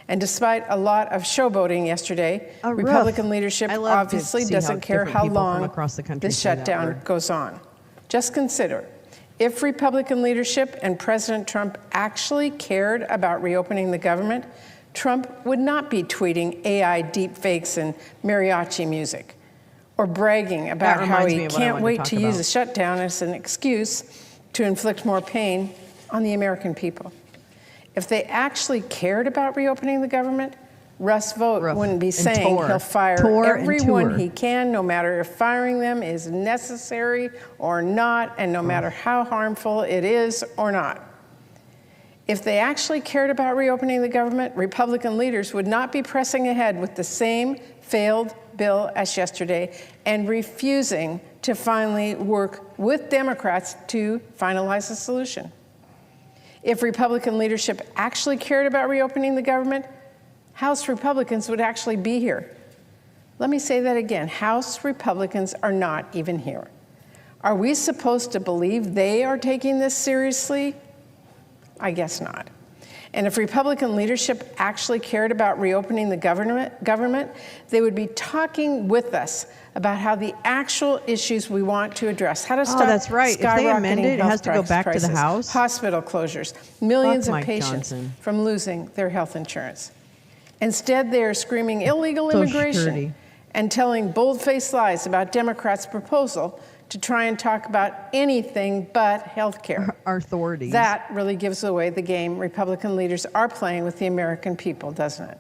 And despite a lot of showboating yesterday, Republican leadership obviously doesn't care how long this shutdown goes on. Just consider, if Republican leadership and President Trump actually cared about reopening the government, Trump would not be tweeting AI deepfakes and mariachi music, or bragging about how he can't wait to use a shutdown as an excuse to inflict more pain on the American people. If they actually cared about reopening the government, Russ Vought wouldn't be saying he'll fire everyone he can, no matter if firing them is necessary or not, and no matter how harmful it is or not. If they actually cared about reopening the government, Republican leaders would not be pressing ahead with the same failed bill as yesterday and refusing to finally work with Democrats to finalize a solution. If Republican leadership actually cared about reopening the government, House Republicans would actually be here. Let me say that again. House Republicans are not even here. Are we supposed to believe they are taking this seriously? I guess not. And if Republican leadership actually cared about reopening the government, they would be talking with us about how the actual issues we want to address, how to stop that's right. If they amend it, it has to go back to the House. Hospital closures, millions of patients from losing their health insurance. Instead, they are screaming illegal immigration and telling bold-faced lies about Democrats' proposal to try and talk about anything but health care. Our authorities. That really gives away the game Republican leaders are playing with the American people, doesn't it?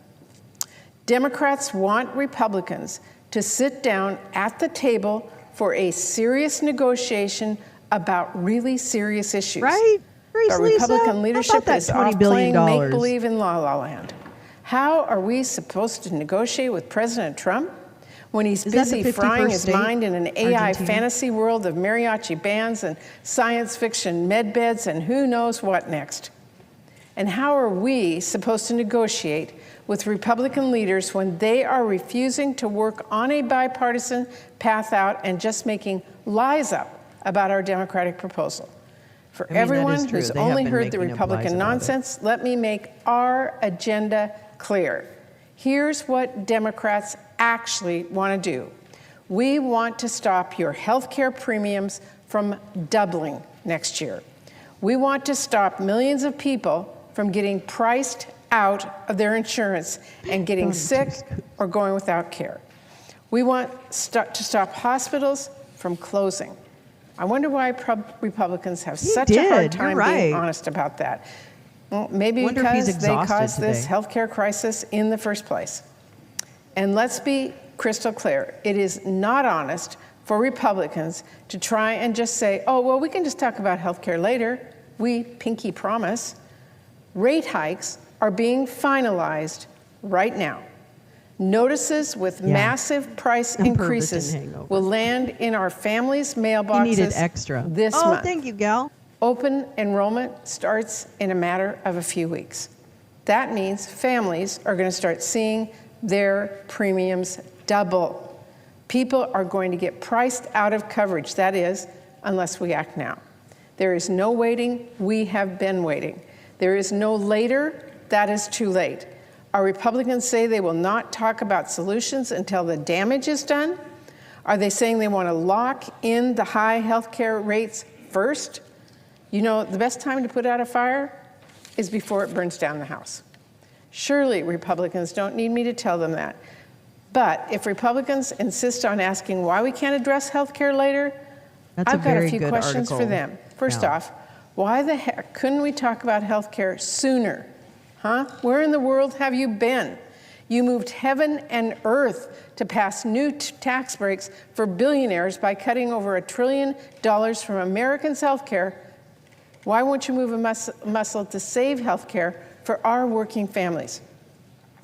Democrats want Republicans to sit down at the table for a serious negotiation about really serious issues. Right? But Republican leadership is off playing make-believe in La La Land. How are we supposed to negotiate with President Trump when he's busy frying his mind in an AI fantasy world of mariachi bands and science fiction med beds and who knows what next? And how are we supposed to negotiate with Republican leaders when they are refusing to work on a bipartisan path out and just making lies up about our Democratic proposal? For everyone who's only heard the Republican nonsense, let me make our agenda clear. Here's what Democrats actually want to do. We want to stop your health care premiums from doubling next year. We want to stop millions of people from getting priced out of their insurance and getting sick or going without care. We want to stop hospitals from closing. I wonder why Republicans have such a hard time being honest about that. Well, maybe because they caused this healthcare crisis in the first place. And let's be crystal clear. It is not honest for Republicans to try and just say, oh, well, we can just talk about healthcare later. We pinky promise. Rate hikes are being finalized right now. Notices with massive price increases will land in our families' mailboxes this month. Oh, thank you, Gal. Open enrollment starts in a matter of a few weeks. That means families are going to start seeing their premiums double. People are going to get priced out of coverage, that is, unless we act now. There is no waiting. We have been waiting. There is no later. That is too late. Our Republicans say they will not talk about solutions until the damage is done. Are they saying they want to lock in the high health care rates first? You know, the best time to put out a fire is before it burns down the house. Surely Republicans don't need me to tell them that. But if Republicans insist on asking why we can't address health care later, I've got a few questions for them. First off, why the heck couldn't we talk about health care sooner? Huh? Where in the world have you been? You moved heaven and earth to pass new tax breaks for billionaires by cutting over $1 trillion from Americans' health care. Why won't you move a muscle to save health care for our working families?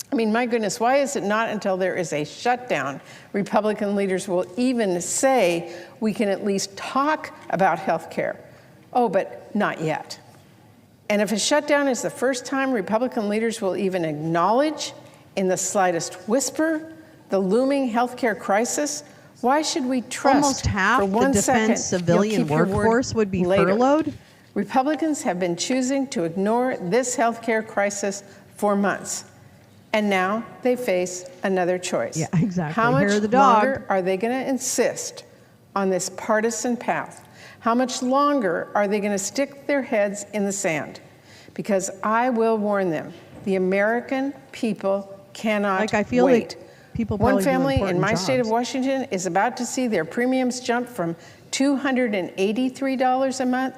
I mean, my goodness, why is it not until there is a shutdown Republican leaders will even say we can at least talk about health care? Oh, but not yet. And if a shutdown is the first time Republican leaders will even acknowledge in the slightest whisper the looming healthcare crisis, why should we trust almost half for one the defense second civilian you'll keep your word workforce would be later? furloughed? Republicans have been choosing to ignore this healthcare crisis for months. And now they face another choice. Yeah, exactly. How much Hair of the dog. longer are they going to insist on this partisan path? How much longer are they going to stick their heads in the sand? Because I will warn them, the American people cannot Like, I feel wait. like people One probably do family in important my state of jobs. Washington is about to see their premiums jump from $283 a month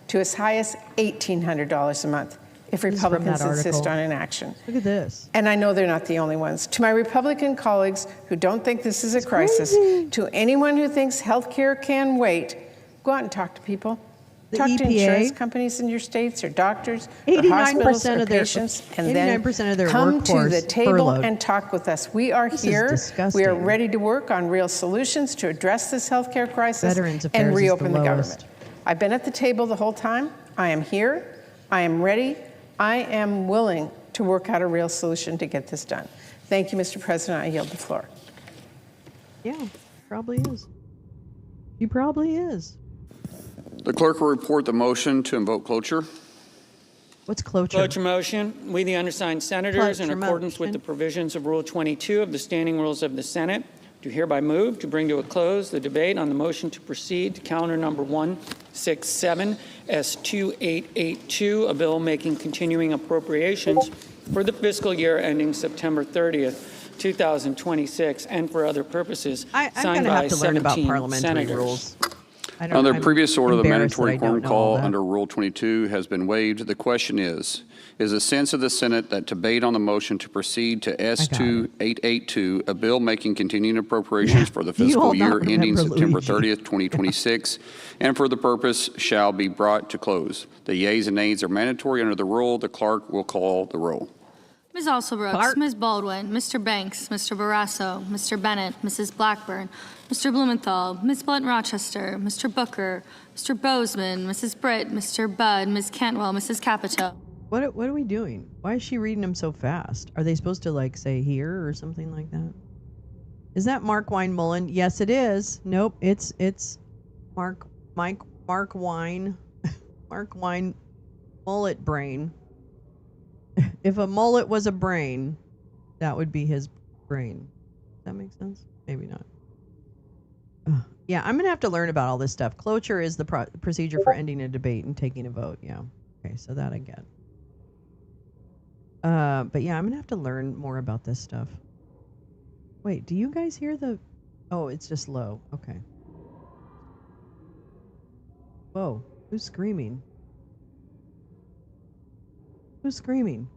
to as high as $1,800 a month if This is from Republicans that insist article. on inaction. Look at this. And I know they're not the only ones. To my Republican colleagues who don't think this is a crisis, to anyone who thinks health care can wait, go out and talk to people. The Talk to EPA, insurance companies in your states or doctors or hospitals 89% or of their patients, and then 89% of their come to workforce the table furloughed. and talk with us. We are This is here. We are disgusting. ready to work on real solutions to address this healthcare crisis Veterans Affairs and is the reopen the lowest. government. I've been at the table the whole time. I am here. I am ready. I am willing to work out a real solution to get this done. Thank you, Mr. President. I yield the floor. Yeah, probably is. He probably is. The clerk will report the motion to invoke cloture. What's cloture? Cloture motion. We, the undersigned senators, in Cloture accordance with motion. the provisions of Rule 22 of the Standing Rules of the Senate, do hereby move to bring to a close the debate on the motion to proceed to calendar number 167 S2882, a bill making continuing appropriations for the fiscal year ending September 30th, 2026, and for other purposes, I'm signed going to by have to learn about 17 parliamentary senators. rules. Under previous order, the embarrassed that I mandatory quorum don't know all call that. under Rule 22 has been waived. The question is the sense of the Senate that debate on the motion to proceed to S2882, a bill making continuing appropriations for the Do you fiscal all not year ending remember September Luigi? 30th, 2026, and for the purpose shall be brought to close. The yeas and nays are mandatory under the rule. The clerk will call the roll. Ms. Alsobrooks, Clark. Ms. Baldwin, Mr. Banks, Mr. Barrasso, Mr. Bennett, Mrs. Blackburn, Mr. Blumenthal, Ms. Blunt-Rochester, Mr. Booker, Mr. Bozeman, Mrs. Britt, Mr. Budd, Ms. Cantwell, Mrs. Capito. What are we doing? Why is she reading them so fast? Are they supposed to like say here or something like that? Is that Mark Wine Mullen? Yes, it is. Nope, it's Mark Wine Mark Wine Mullet Brain. If a mullet was a brain, that would be his brain. Does that make sense? Maybe not. Yeah, I'm gonna have to learn about all this stuff. Cloture is the procedure for ending a debate and taking a vote. Yeah. Okay, so that I get. But yeah, I'm gonna have to learn more about this stuff. Wait, do you guys hear the? Oh, it's just low. Okay. Whoa, who's screaming? Who's screaming?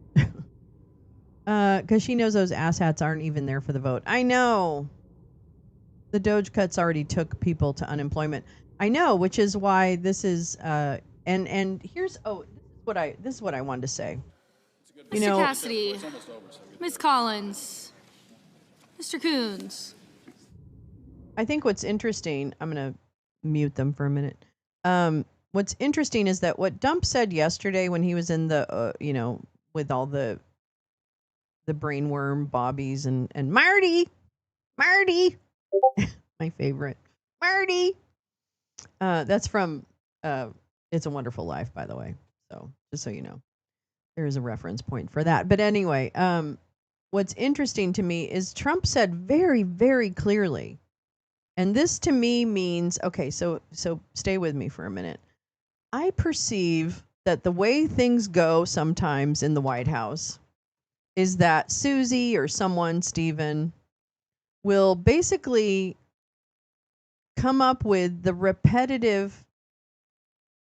Because she knows those asshats aren't even there for the vote. I know. The Doge cuts already took people to unemployment. I know, which is why this is. And here's this is what I wanted to say. You Mr. know, Cassidy, Ms. Collins, Mr. Coons. I think what's interesting. I'm gonna mute them for a minute. What's interesting is that what Dump said yesterday when he was in the, with all the brainworm bobbies and Marty, My favorite. Marty! That's from It's a Wonderful Life, by the way. So just so you know, there is a reference point for that. But anyway, what's interesting to me is Trump said very, very clearly, and this to me means, okay, so stay with me for a minute. I perceive that the way things go sometimes in the White House is that Susie or someone, Stephen, will basically come up with the repetitive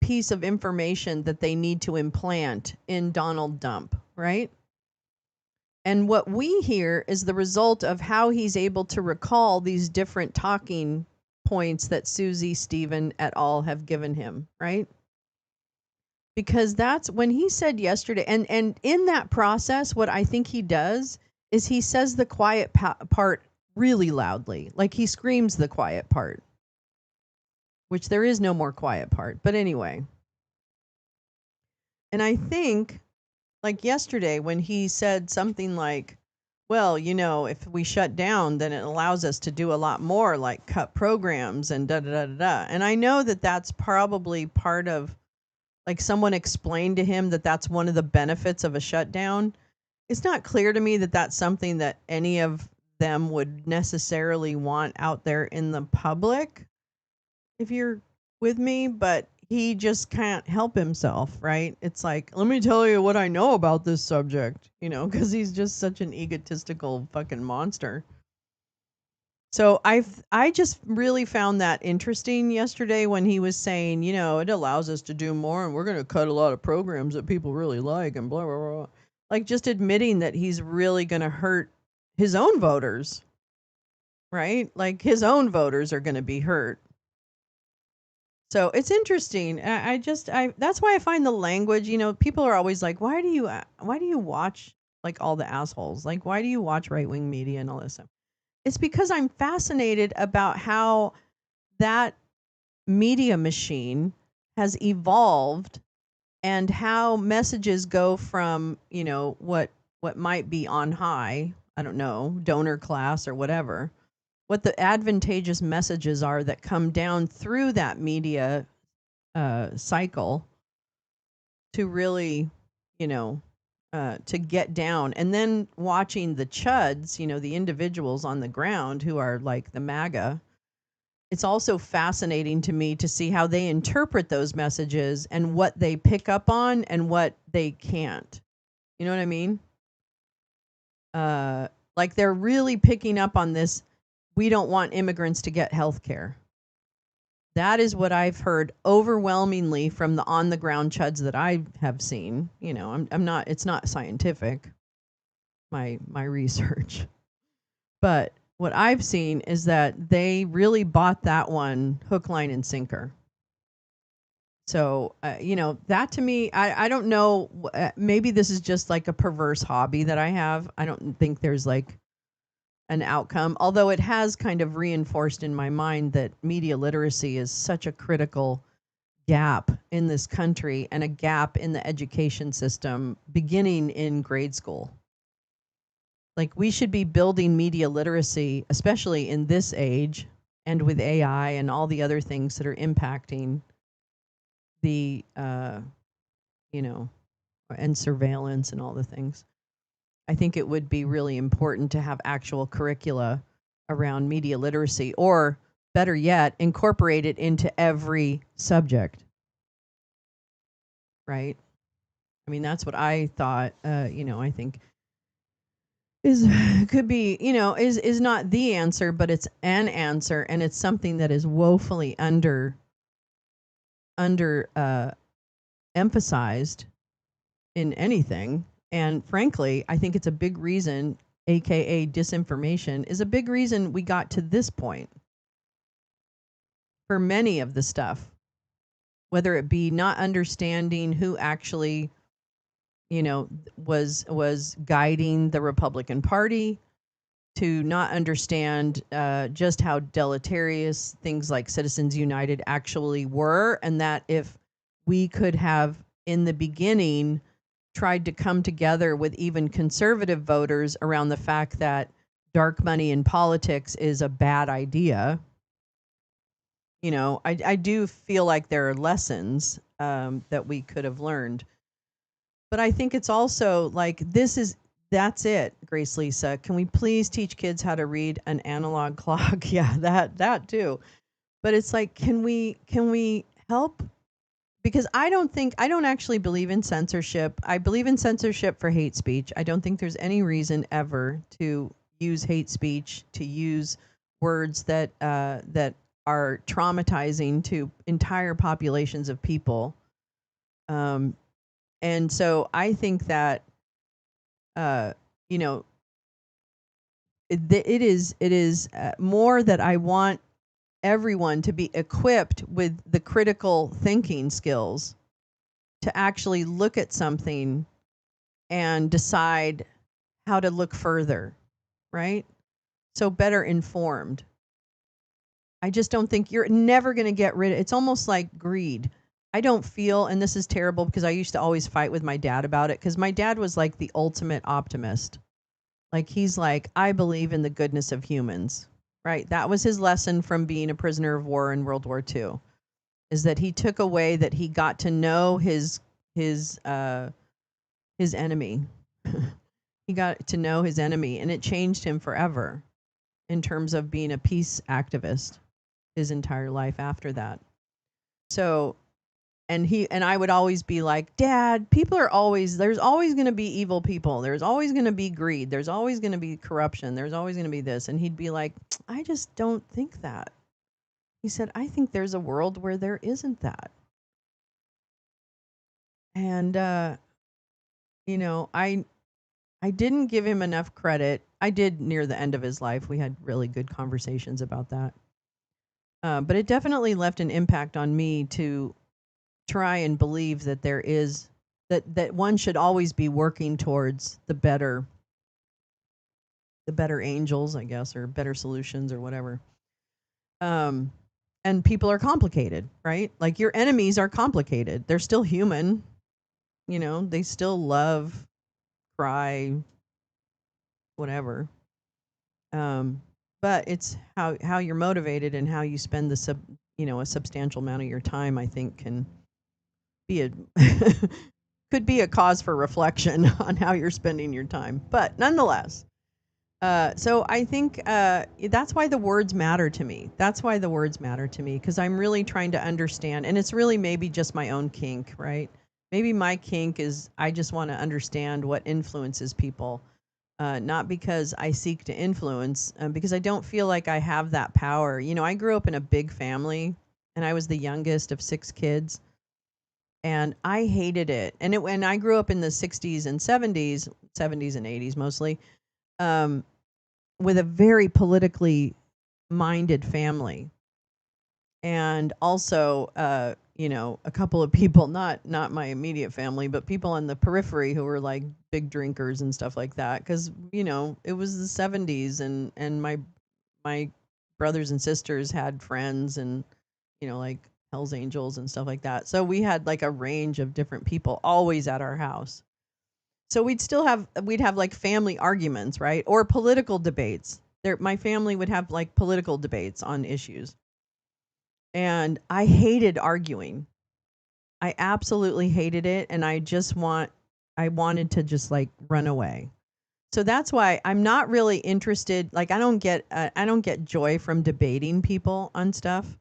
piece of information that they need to implant in Donald Dump, right? And what we hear is the result of how he's able to recall these different talking points that Susie, Stephen, et al. Have given him, right? Because that's when he said yesterday, and in that process, what I think he does is he says the quiet part really loudly, like he screams the quiet part, which there is no more quiet part. But anyway, and I think, like yesterday when he said something like, well, you know, if we shut down, then it allows us to do a lot more, like cut programs and da da da da da. And I know that that's probably part of, like, someone explained to him that that's one of the benefits of a shutdown. It's not clear to me that that's something that any of them would necessarily want out there in the public, if you're with me, but he just can't help himself, right? It's like, let me tell you what I know about this subject, you know, because he's just such an egotistical fucking monster. So I just really found that interesting yesterday when he was saying, you know, it allows us to do more and we're going to cut a lot of programs that people really like and blah, blah, blah. Like just admitting that he's really going to hurt his own voters, right? Like his own voters are going to be hurt. So it's interesting. I that's why I find the language, you know, people are always like, why do you watch like all the assholes? Like, why do you watch right-wing media and all this stuff? It's because I'm fascinated about how that media machine has evolved and how messages go from, you know, what might be on high, I don't know, donor class or whatever, what the advantageous messages are that come down through that media cycle to really, you know, to get down, and then watching the chuds, you know, the individuals on the ground who are like the MAGA. It's also fascinating to me to see how they interpret those messages and what they pick up on and what they can't. You know what I mean? Like they're really picking up on this. We don't want immigrants to get health care. That is what I've heard overwhelmingly from the on the ground chuds that I have seen. You know, I'm not, it's not scientific, my research. But what I've seen is that they really bought that one hook, line, and sinker. So, you know, that to me, I don't know, maybe this is just like a perverse hobby that I have. I don't think there's like an outcome, although it has kind of reinforced in my mind that media literacy is such a critical gap in this country and a gap in the education system beginning in grade school. Like we should be building media literacy, especially in this age and with AI and all the other things that are impacting the, you know, and surveillance and all the things. I think it would be really important to have actual curricula around media literacy, or better yet, incorporate it into every subject. Right? I mean, that's what I thought, you know, I think could be, you know, is not the answer, but it's an answer, and it's something that is woefully under emphasized in anything. And frankly, I think it's a big reason, aka disinformation, is a big reason we got to this point for many of the stuff, whether it be not understanding who actually, you know, was guiding the Republican Party, to not understand just how deleterious things like Citizens United actually were, and that if we could have in the beginning tried to come together with even conservative voters around the fact that dark money in politics is a bad idea, You know, I do feel like there are lessons that we could have learned. But I think it's also like that's it, Grace Lisa. Can we please teach kids how to read an analog clock? Yeah, that too. But it's like, can we help? Because I don't actually believe in censorship. I believe in censorship for hate speech. I don't think there's any reason ever to use hate speech, to use words that are traumatizing to entire populations of people. And so I think that you know, it is more that I want everyone to be equipped with the critical thinking skills to actually look at something and decide how to look further, right? So better informed. I just don't think you're never going to get rid of it's almost like greed. I don't feel, and this is terrible because I used to always fight with my dad about it, because my dad was like the ultimate optimist. Like, he's like, I believe in the goodness of humans, right? That was his lesson from being a prisoner of war in World War II, is that he took away that he got to know his enemy. He got to know his enemy, and it changed him forever in terms of being a peace activist his entire life after that. So, and I would always be like, Dad, there's always going to be evil people. There's always going to be greed. There's always going to be corruption. There's always going to be this. And he'd be like, I just don't think that. He said, I think there's a world where there isn't that. And, you know, I didn't give him enough credit. I did near the end of his life. We had really good conversations about that. But it definitely left an impact on me to try and believe that there is that one should always be working towards the better angels, I guess, or better solutions or whatever. And people are complicated, right? Like, your enemies are complicated. They're still human. You know, they still love, cry, whatever. But it's how you're motivated and how you spend a substantial amount of your time, I think, can be could be a cause for reflection on how you're spending your time. But nonetheless, so I think that's why the words matter to me. That's why the words matter to me, because I'm really trying to understand, and it's really maybe just my own kink, right? Maybe my kink is I just want to understand what influences people, not because I seek to influence, because I don't feel like I have that power. You know, I grew up in a big family, and I was the youngest of 6 kids. And I hated it. And when I grew up in the 60s and 70s and 80s mostly, with a very politically minded family. And also, you know, a couple of people, not my immediate family, but people on the periphery who were like big drinkers and stuff like that. Because, you know, it was the 70s, and my brothers and sisters had friends and, you know, like Hell's Angels and stuff like that. So we had like a range of different people always at our house. So we'd have like family arguments, right? Or political debates. My family would have like political debates on issues. And I hated arguing. I absolutely hated it. And I wanted to just like run away. So that's why I'm not really interested. Like, I don't get joy from debating people on stuff.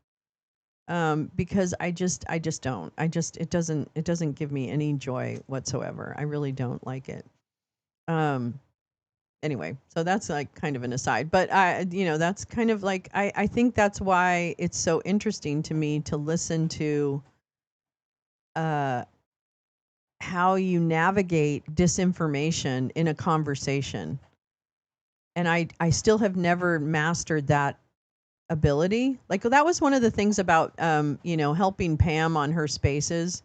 Because I just don't. It doesn't give me any joy whatsoever. I really don't like it. Anyway, so that's like kind of an aside, but that's kind of like, I think that's why it's so interesting to me to listen to, how you navigate disinformation in a conversation. And I still have never mastered that ability. Like, that was one of the things about, helping Pam on her spaces.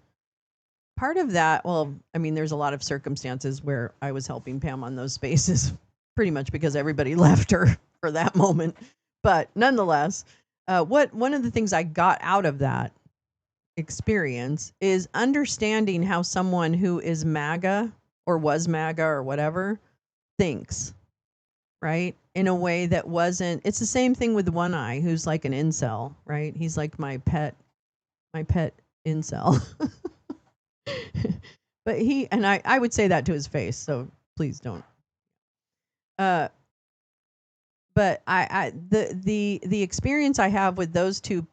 Part of that, well, I mean, there's a lot of circumstances where I was helping Pam on those spaces, pretty much because everybody left her for that moment. But nonetheless, one of the things I got out of that experience is understanding how someone who is MAGA or was MAGA or whatever thinks, right? In a way that wasn't, it's the same thing with One Eye, who's like an incel, right? He's like my pet incel. But I would say that to his face, so please don't. But the experience I have with those two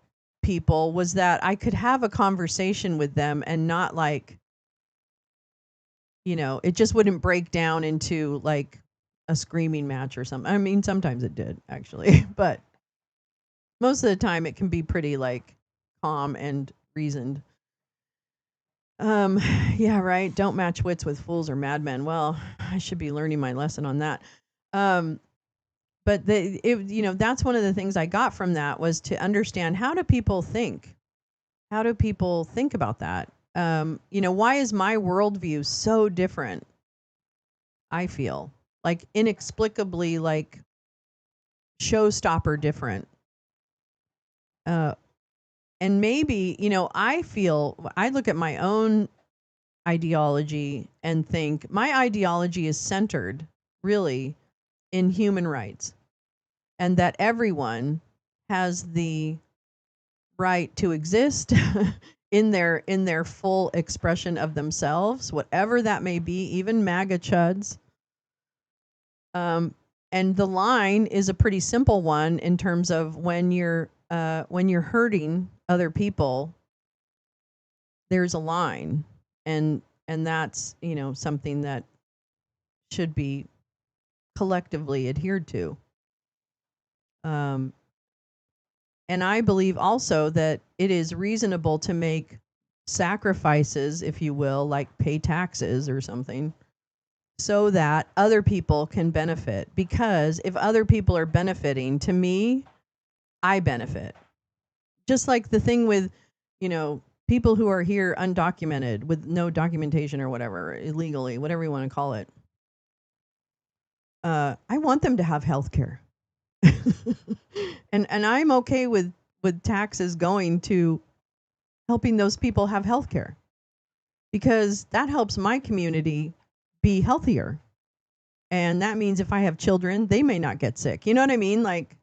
people was that I could have a conversation with them and not like, it just wouldn't break down into like a screaming match or something. I mean, sometimes it did actually, but most of the time it can be pretty like calm and reasoned. Yeah, right. Don't match wits with fools or madmen. Well, I should be learning my lesson on that. But that's one of the things I got from that was to understand, how do people think? How do people think about that? Why is my worldview so different? I feel like inexplicably like showstopper different. And maybe, I look at my own ideology and think my ideology is centered really in human rights, and that everyone has the right to exist in their full expression of themselves, whatever that may be, even MAGA chuds. And the line is a pretty simple one in terms of when you're hurting other people, there's a line, and that's something that should be collectively adhered to. And I believe also that it is reasonable to make sacrifices, if you will, like pay taxes or something, so that other people can benefit. Because if other people are benefiting, to me, I benefit. Just like the thing with, people who are here undocumented with no documentation or whatever, illegally, whatever you want to call it. I want them to have health care. and I'm okay with taxes going to helping those people have health care, because that helps my community be healthier. And that means if I have children, they may not get sick. You know what I mean? Like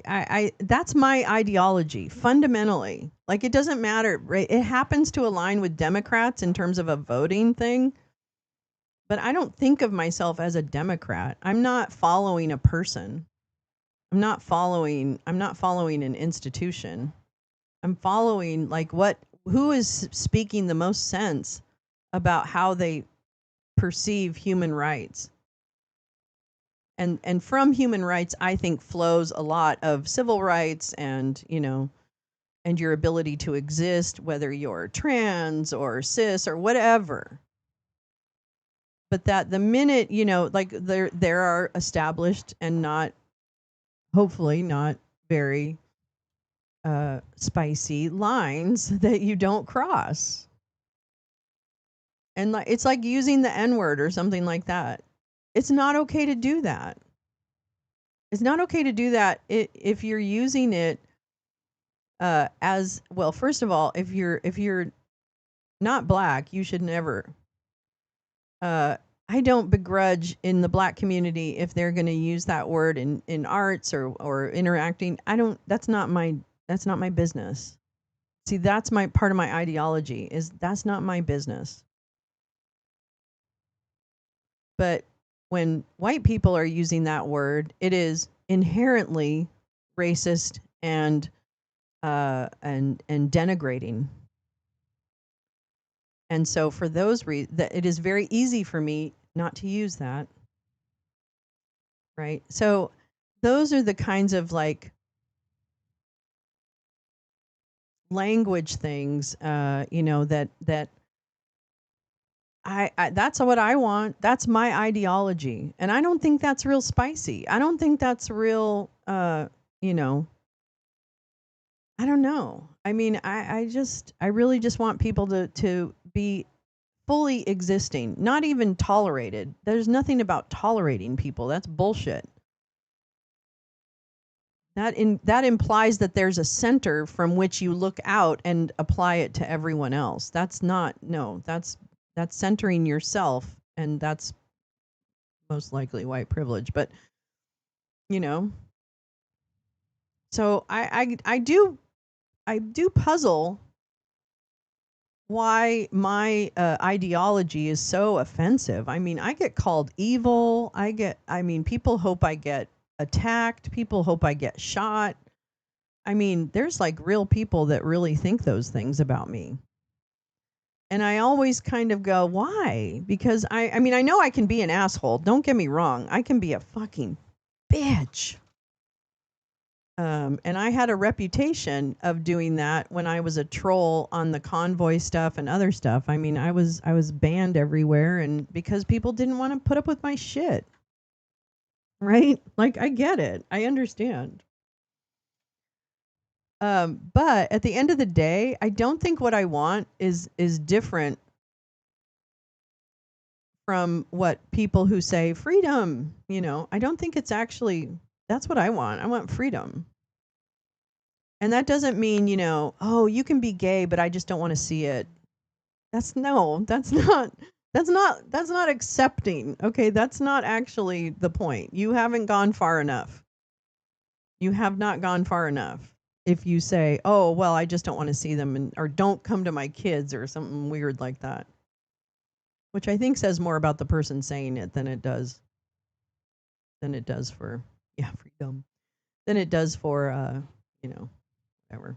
I that's my ideology fundamentally. Like, it doesn't matter, right? It happens to align with Democrats in terms of a voting thing. But I don't think of myself as a Democrat. I'm not following a person. I'm not following an institution. I'm following who is speaking the most sense about how they perceive human rights. And from human rights, I think, flows a lot of civil rights and your ability to exist, whether you're trans or cis or whatever. But that the minute, there are established and hopefully not very spicy lines that you don't cross. And it's like using the N-word or something like that. It's not okay to do that. It's not okay to do that if you're using it as well. First of all, if you're not black, you should never. I don't begrudge in the black community if they're going to use that word in arts or interacting. That's not my business. See, that's my part of my ideology, is that's not my business. But when white people are using that word, it is inherently racist and denigrating. And so for those reasons, it is very easy for me not to use that. Right? So those are the kinds of language things, that I that's what I want. That's my ideology. And I don't think that's real spicy. I don't think that's real, I don't know. I mean, I really just want people to be fully existing, not even tolerated. There's nothing about tolerating people. That's bullshit. That implies that there's a center from which you look out and apply it to everyone else. That's centering yourself, and that's most likely white privilege. But, so I do puzzle why my ideology is so offensive. I mean, I get called evil. People hope I get attacked. People hope I get shot. I mean, there's like real people that really think those things about me. And I always kind of go, why? Because I know I can be an asshole. Don't get me wrong. I can be a fucking bitch. And I had a reputation of doing that when I was a troll on the convoy stuff and other stuff. I mean, I was banned everywhere, and because people didn't want to put up with my shit. Right? Like, I get it. I understand. But at the end of the day, I don't think what I want is different from what people who say freedom, I don't think it's actually, that's what I want. I want freedom. And that doesn't mean, oh, you can be gay, but I just don't want to see it. That's not accepting. Okay. That's not actually the point. You haven't gone far enough. You have not gone far enough. If you say, oh, well, I just don't want to see them, or don't come to my kids or something weird like that. Which I think says more about the person saying it than it does for, freedom. Than it does for, whatever.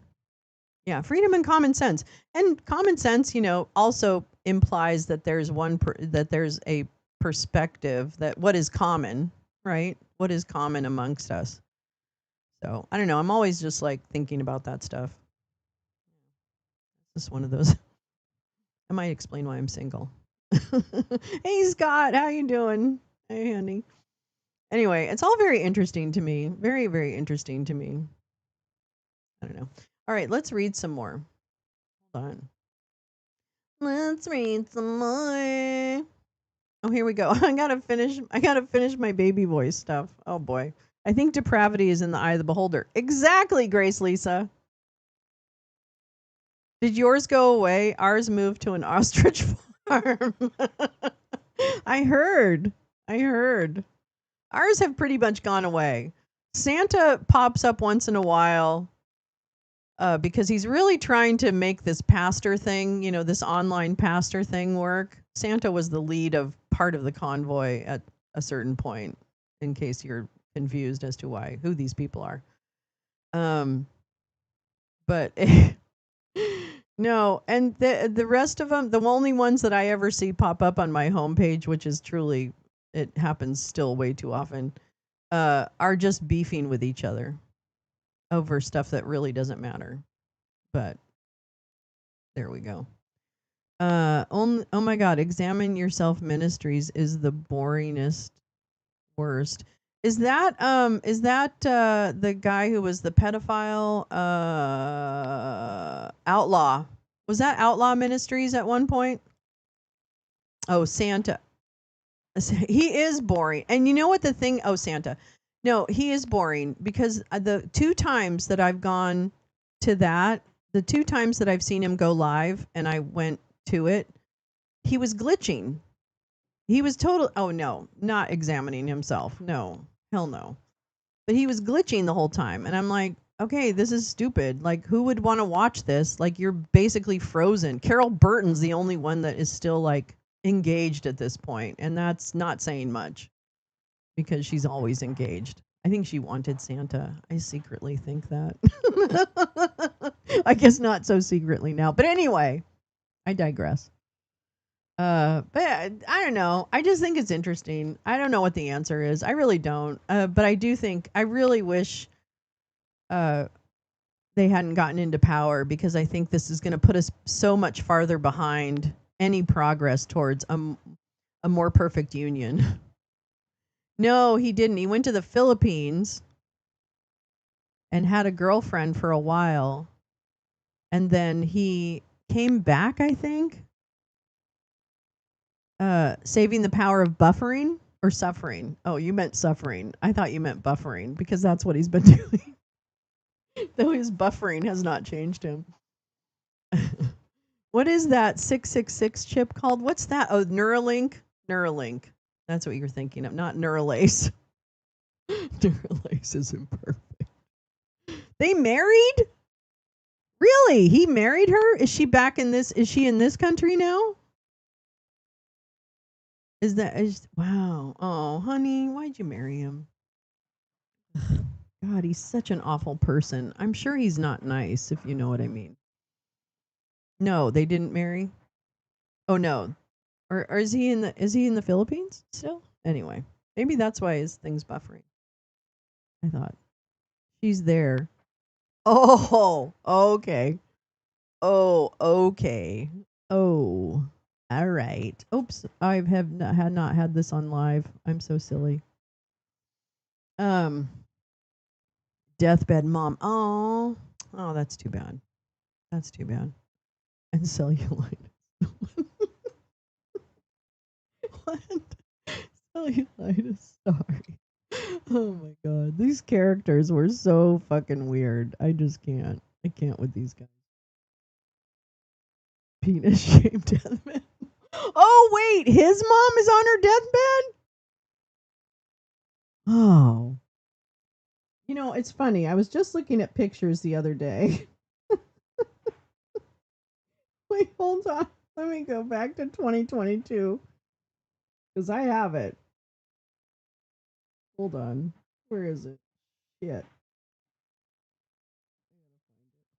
Yeah, freedom and common sense. And common sense, also implies that there's that there's a perspective that what is common, right? What is common amongst us. So, I don't know. I'm always just like thinking about that stuff. It's just one of those. I might explain why I'm single. Hey, Scott, how you doing? Hey, honey. Anyway, it's all very interesting to me. Very, very interesting to me. I don't know. All right, let's read some more. Hold on. Let's read some more. Oh, here we go. I gotta finish my baby voice stuff. Oh boy. I think depravity is in the eye of the beholder. Exactly, Grace Lisa. Did yours go away? Ours moved to an ostrich farm. I heard. Ours have pretty much gone away. Santa pops up once in a while because he's really trying to make this pastor thing, this online pastor thing work. Santa was the lead of part of the convoy at a certain point, in case you're confused as to who these people are. But no, and the rest of them, the only ones that I ever see pop up on my homepage, which is truly, it happens still way too often, are just beefing with each other over stuff that really doesn't matter. But there we go. Oh my God, Examine Yourself Ministries is the boringest, worst. Is that the guy who was the pedophile outlaw? Was that Outlaw Ministries at one point? Oh, Santa. He is boring. And you know what the thing? Oh, Santa. No, he is boring because the 2 times that I've gone to that, the 2 times that I've seen him go live and I went to it, he was glitching. He was oh no, not examining himself. No, hell no. But he was glitching the whole time. And I'm like, okay, this is stupid. Like, who would want to watch this? Like, you're basically frozen. Carol Burton's the only one that is still like engaged at this point, and that's not saying much because she's always engaged. I think she wanted Santa. I secretly think that. I guess not so secretly now. But anyway, I digress. But I don't know. I just think it's interesting. I don't know what the answer is. I really don't. But I do think, I really wish they hadn't gotten into power, because I think this is going to put us so much farther behind any progress towards a more perfect union. No, he didn't. He went to the Philippines and had a girlfriend for a while. And then he came back, I think. Saving the power of buffering or suffering. Oh, you meant suffering. I thought you meant buffering, because that's what he's been doing. Though his buffering has not changed him. What is that 666 chip called? What's that? Oh, Neuralink. Neuralink. That's what you're thinking of, not Neuralace. Neuralace isn't perfect. They married? Really? He married her? Is she back in this? Is she in this country now? Wow. Oh, honey, why'd you marry him? God, he's such an awful person. I'm sure he's not nice, if you know what I mean. No, they didn't marry. Oh no. Or is he in the Philippines still? Anyway, maybe that's why his thing's buffering. I thought. She's there. Oh, okay. Oh, okay. Oh, all right. Oops, I have not had this on live. I'm so silly. Deathbed mom. Oh, that's too bad. That's too bad. And cellulitis. What? Cellulitis. Sorry. Oh my god, these characters were so fucking weird. I just can't. I can't with these guys. Penis shaped deathbed. Oh wait, his mom is on her deathbed? Oh. You know, it's funny. I was just looking at pictures the other day. Wait, hold on. Let me go back to 2022. Because I have it. Hold on. Where is it? Shit.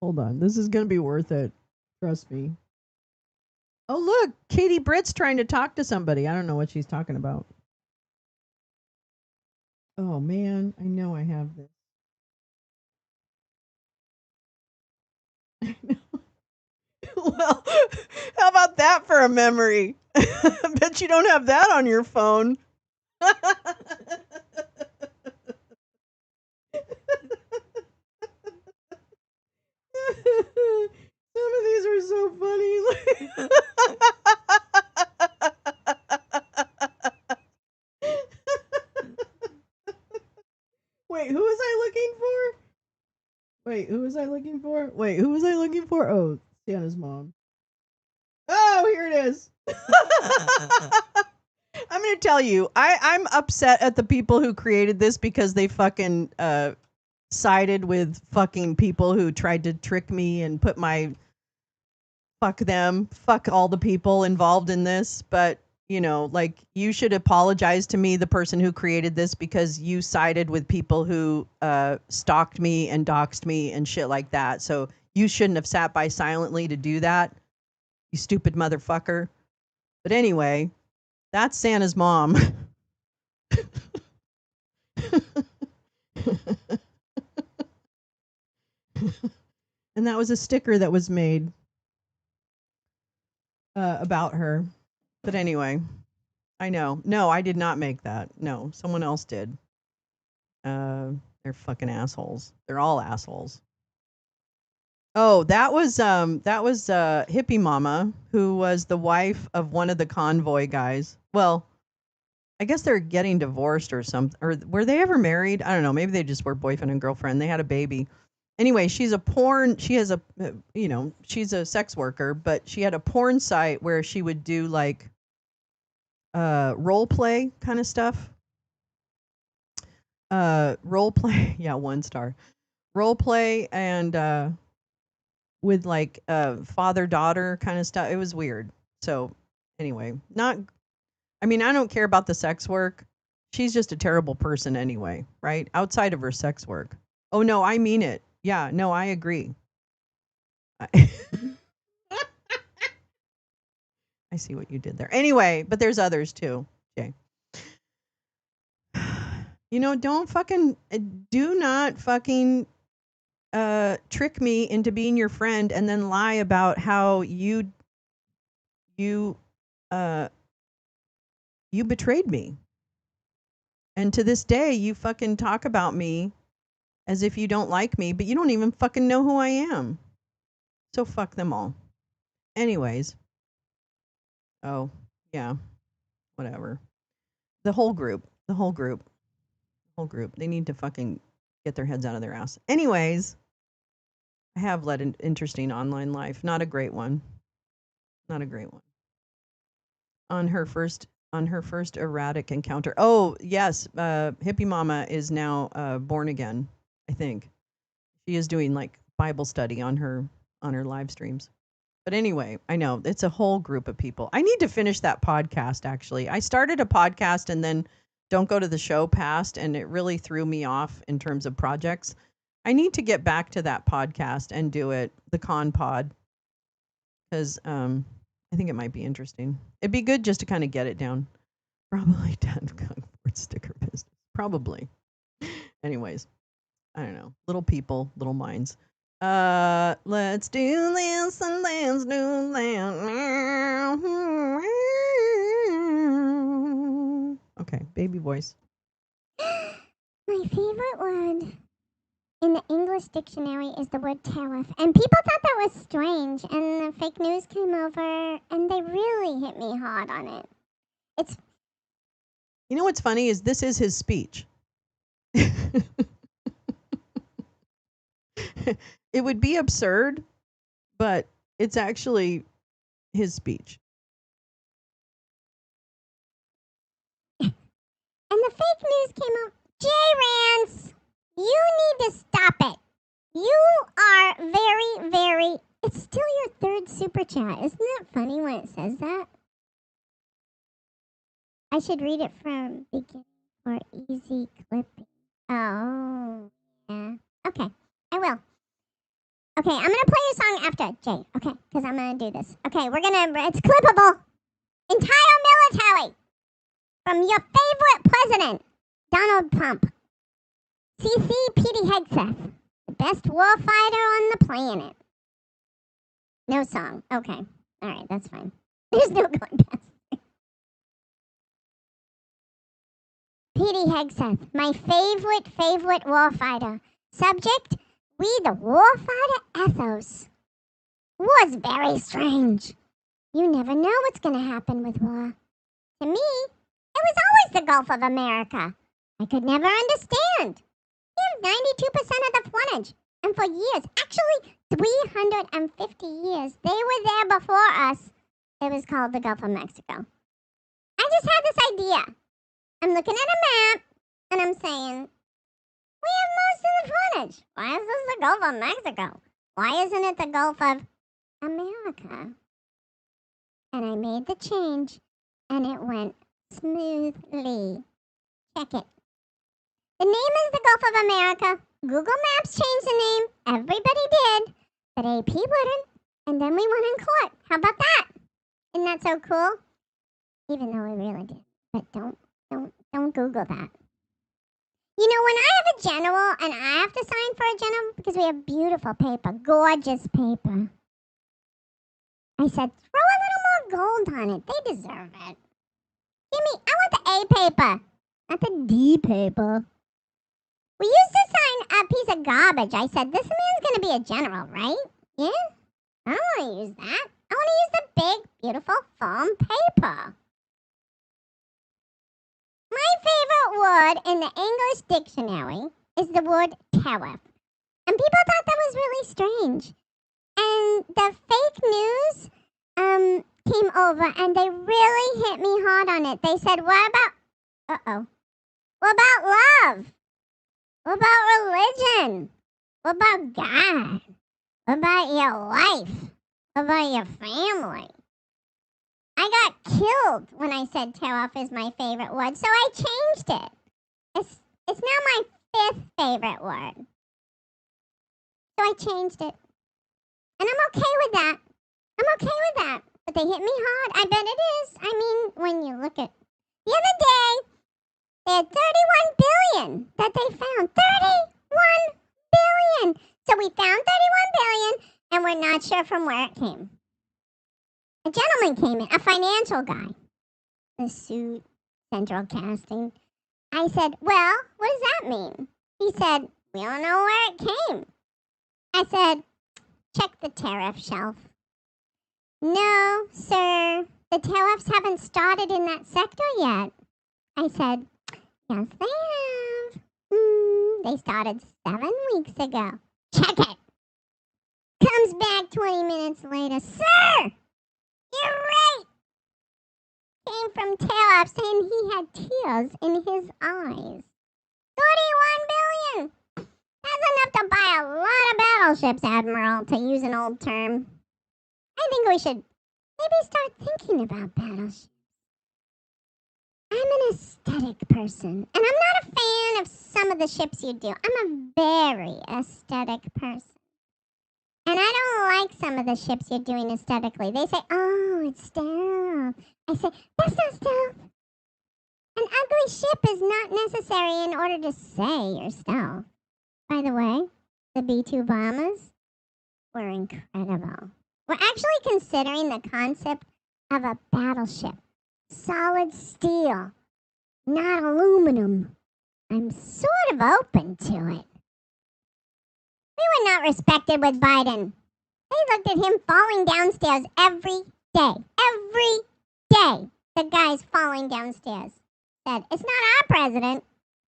Hold on. This is going to be worth it. Trust me. Oh, look. Katie Britt's trying to talk to somebody. I don't know what she's talking about. Oh, man. I know I have this. Well, how about that for a memory? I bet you don't have that on your phone. Some of these are so funny. Wait, who was I looking for? Wait, who was I looking for? Wait, who was I looking for? Oh, Sienna's mom. Oh, here it is. I'm going to tell you, I'm upset at the people who created this because they fucking sided with fucking people who tried to trick me and put my fuck them, fuck all the people involved in this. But, you know, like, you should apologize to me, the person who created this, because you sided with people who stalked me and doxed me and shit like that. So you shouldn't have sat by silently to do that, you stupid motherfucker. But anyway, that's Santa's mom. And that was a sticker that was made about her. But anyway, I know. No, I did not make that. No, someone else did. They're fucking assholes. They're all assholes. Oh, that was Hippie Mama, who was the wife of one of the convoy guys. Well, I guess they're getting divorced or something. Or were they ever married? I don't know. Maybe they just were boyfriend and girlfriend. They had a baby. Anyway, she has a, she's a sex worker, but she had a porn site where she would do like role play kind of stuff. Role play. Yeah, 1 star. Role play and with like father-daughter kind of stuff. It was weird. So anyway, I don't care about the sex work. She's just a terrible person anyway, right? Outside of her sex work. Oh no, I mean it. Yeah, no, I agree. I see what you did there. Anyway, but there's others too. Okay. You know, do not fucking trick me into being your friend and then lie about how you betrayed me. And to this day, you fucking talk about me as if you don't like me, but you don't even fucking know who I am. So fuck them all. Anyways. Oh, yeah. Whatever. The whole group. They need to fucking get their heads out of their ass. Anyways, I have led an interesting online life. Not a great one. On on her first erratic encounter. Oh, yes, Hippie Mama is now born again, I think. She is doing like Bible study on her live streams. But anyway, I know it's a whole group of people. I need to finish that podcast, actually. I started a podcast and then Don't Go to the Show passed, and it really threw me off in terms of projects. I need to get back to that podcast and do it, the Con Pod, because I think it might be interesting. It'd be good just to kind of get it down. Probably done for sticker business. Probably. Anyways, I don't know. Little people, little minds. Let's do this and let's do that. Okay, baby voice. My favorite word in the English dictionary is the word tariff. And people thought that was strange. And the fake news came over and they really hit me hard on it. It's. You know what's funny is this is his speech. It would be absurd, but it's actually his speech. And the fake news came out. J-Rance, you need to stop it. You are very, very... It's still your third super chat. Isn't that funny when it says that? I should read it from beginning for easy clipping. Oh, yeah. Okay, I will. Okay, I'm going to play your song after, Jay. Okay, because I'm going to do this. Okay, it's clippable. Entire military. From your favorite president, Donald Trump. CC Petey Hegseth, the best warfighter on the planet. No song. Okay. All right, that's fine. There's no going past it. Petey Hegseth, my favorite warfighter. Subject, we the warfighter ethos. War's very strange. You never know what's going to happen with war. To me, it was always the Gulf of America. I could never understand. We have 92% of the frontage. And for years, actually 350 years, they were there before us. It was called the Gulf of Mexico. I just had this idea. I'm looking at a map, and I'm saying, we have most of the frontage. Why is this the Gulf of Mexico? Why isn't it the Gulf of America? And I made the change, and it went smoothly. Check it. The name is the Gulf of America. Google Maps changed the name. Everybody did. But AP wouldn't. And then we went in court. How about that? Isn't that so cool? Even though we really did. But don't Google that. You know, when I have a general and I have to sign for a general, because we have beautiful paper, gorgeous paper, I said, throw a little more gold on it. They deserve it. I want the A paper, not the D paper. We used to sign a piece of garbage. I said, this man's going to be a general, right? Yeah? I don't want to use that. I want to use the big, beautiful foam paper. My favorite word in the English dictionary is the word tariff. And people thought that was really strange. And the fake news came over and they really hit me hard on it. They said, what about love? What about religion? What about God? What about your life? What about your family? I got killed when I said tariff is my favorite word, so I changed it. It's now my 5th favorite word. So I changed it. And I'm okay with that. But they hit me hard. I bet it is. I mean, when you look at... The other day, they had 31 billion that they found. 31 billion. So we found 31 billion, and we're not sure from where it came. A gentleman came in, a financial guy. A suit, central casting. I said, well, what does that mean? He said, we don't know where it came. I said, check the tariff shelf. No, sir. The tariffs haven't started in that sector yet. I said, yes, they have. They started 7 weeks ago. Check it. Comes back 20 minutes later. Sir, you're right. Came from tariff off saying he had tears in his eyes. 31 billion! That's enough to buy a lot of battleships, Admiral, to use an old term. I think we should maybe start thinking about battleships. I'm an aesthetic person, and I'm not a fan of some of the ships you do. I'm a very aesthetic person. And I don't like some of the ships you're doing aesthetically. They say, oh, it's stealth. I say, that's not stealth. An ugly ship is not necessary in order to say you're stealth. By the way, the B-2 bombers were incredible. We're actually considering the concept of a battleship. Solid steel, not aluminum. I'm sort of open to it. We were not respected with Biden. They looked at him falling downstairs every day. Every day, the guy's falling downstairs. Said, it's not our president.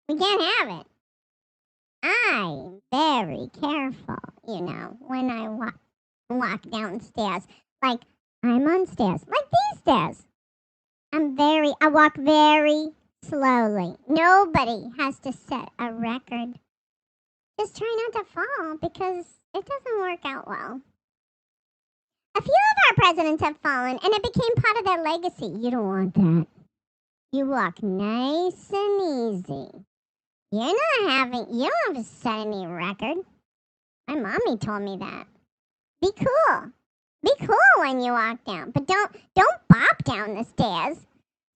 We can't have it. I'm very careful, when I walk downstairs. Like, I'm on stairs. Like these stairs. I walk very slowly. Nobody has to set a record. Just try not to fall because it doesn't work out well. A few of our presidents have fallen and it became part of their legacy. You don't want that. You walk nice and easy. You don't have to set any record. My mommy told me that. Be cool. Be cool when you walk down, but don't bop down the stairs.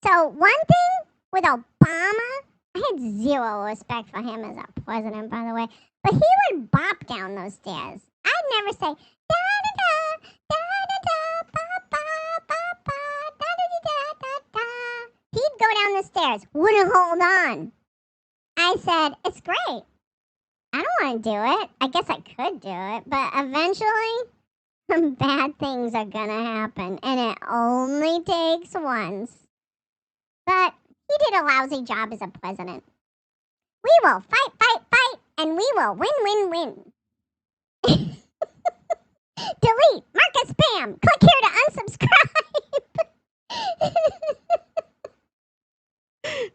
So one thing with Obama, I had zero respect for him as a president, by the way, but he would bop down those stairs. I'd never say da da da da da da ba ba ba ba da da da da da. He'd go down the stairs, wouldn't hold on. I said, it's great. I don't want to do it. I guess I could do it, but eventually some bad things are gonna happen, and it only takes once. But he did a lousy job as a president. We will fight, fight, fight, and we will win, win, win. Delete, mark as spam. Click here to unsubscribe.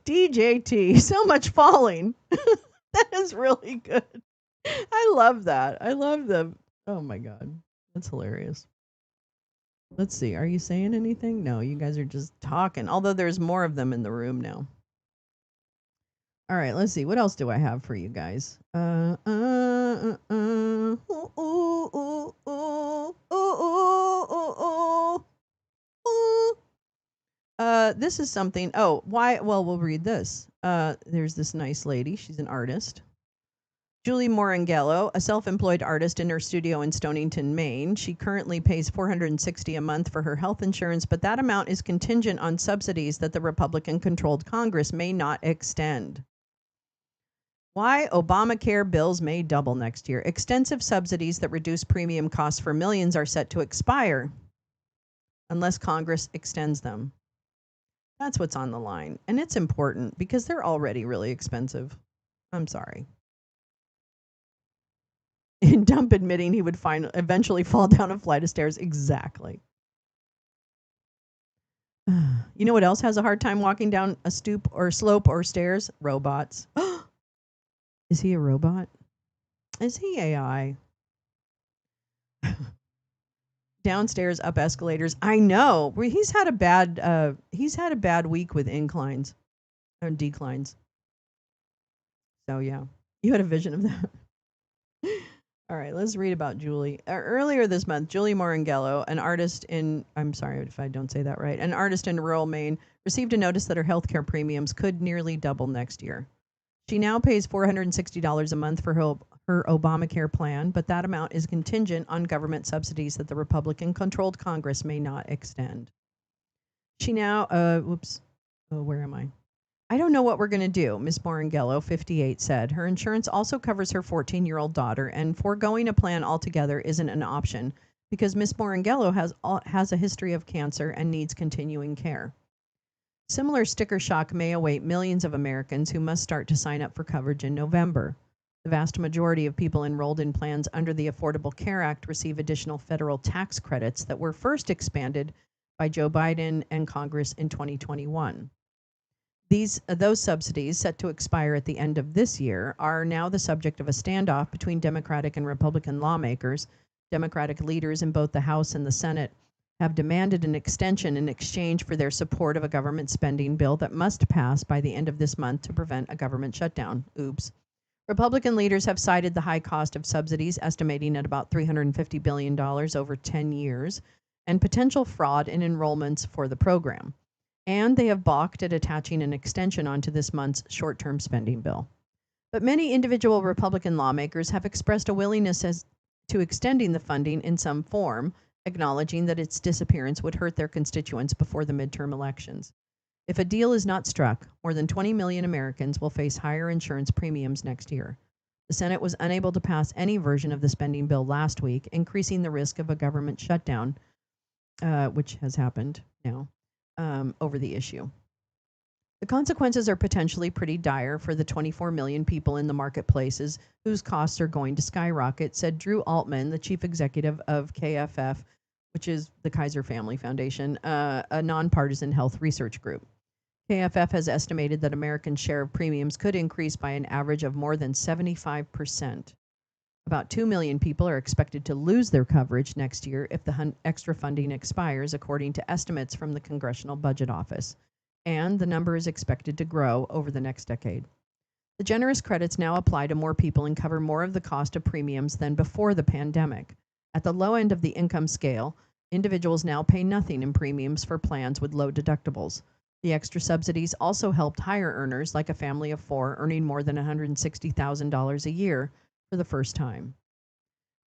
DJT, so much falling. That is really good. I love that. I love them. Oh my God. That's hilarious. Let's see. Are you saying anything? No, you guys are just talking. Although there's more of them in the room now. All right, let's see. What else do I have for you guys? This is something. Oh, why? Well, we'll read this. There's this nice lady. She's an artist. Julie Morangello, a self-employed artist in her studio in Stonington, Maine. She currently pays $460 a month for her health insurance, but that amount is contingent on subsidies that the Republican-controlled Congress may not extend. Why Obamacare bills may double next year. Extensive subsidies that reduce premium costs for millions are set to expire unless Congress extends them. That's what's on the line. And it's important because they're already really expensive. I'm sorry. In Dump admitting he would eventually fall down a flight of stairs. Exactly. You know what else has a hard time walking down a stoop or slope or stairs? Robots. Is he a robot? Is he AI? Downstairs, up escalators. I know. He's had a bad week with inclines and declines. So yeah, you had a vision of that. All right, let's read about Julie. Earlier this month, Julie Morangello, an artist in, I'm sorry if I don't say that right, an artist in rural Maine, received a notice that her healthcare premiums could nearly double next year. She now pays $460 a month for her Obamacare plan, but that amount is contingent on government subsidies that the Republican-controlled Congress may not extend. She now, where am I? I don't know what we're going to do, Ms. Morangello, 58, said. Her insurance also covers her 14-year-old daughter, and foregoing a plan altogether isn't an option because Ms. Morangello has a history of cancer and needs continuing care. Similar sticker shock may await millions of Americans who must start to sign up for coverage in November. The vast majority of people enrolled in plans under the Affordable Care Act receive additional federal tax credits that were first expanded by Joe Biden and Congress in 2021. Those subsidies, set to expire at the end of this year, are now the subject of a standoff between Democratic and Republican lawmakers. Democratic leaders in both the House and the Senate have demanded an extension in exchange for their support of a government spending bill that must pass by the end of this month to prevent a government shutdown. Oops. Republican leaders have cited the high cost of subsidies, estimating at about $350 billion over 10 years, and potential fraud in enrollments for the program. And they have balked at attaching an extension onto this month's short-term spending bill. But many individual Republican lawmakers have expressed a willingness to extending the funding in some form, acknowledging that its disappearance would hurt their constituents before the midterm elections. If a deal is not struck, more than 20 million Americans will face higher insurance premiums next year. The Senate was unable to pass any version of the spending bill last week, increasing the risk of a government shutdown, which has happened now. Over the issue. The consequences are potentially pretty dire for the 24 million people in the marketplaces whose costs are going to skyrocket, said Drew Altman, the chief executive of KFF, which is the Kaiser Family Foundation, a nonpartisan health research group. KFF has estimated that Americans' share of premiums could increase by an average of more than 75%. About 2 million people are expected to lose their coverage next year if the extra funding expires, according to estimates from the Congressional Budget Office. And the number is expected to grow over the next decade. The generous credits now apply to more people and cover more of the cost of premiums than before the pandemic. At the low end of the income scale, individuals now pay nothing in premiums for plans with low deductibles. The extra subsidies also helped higher earners, like a family of 4 earning more than $160,000 a year, for the first time.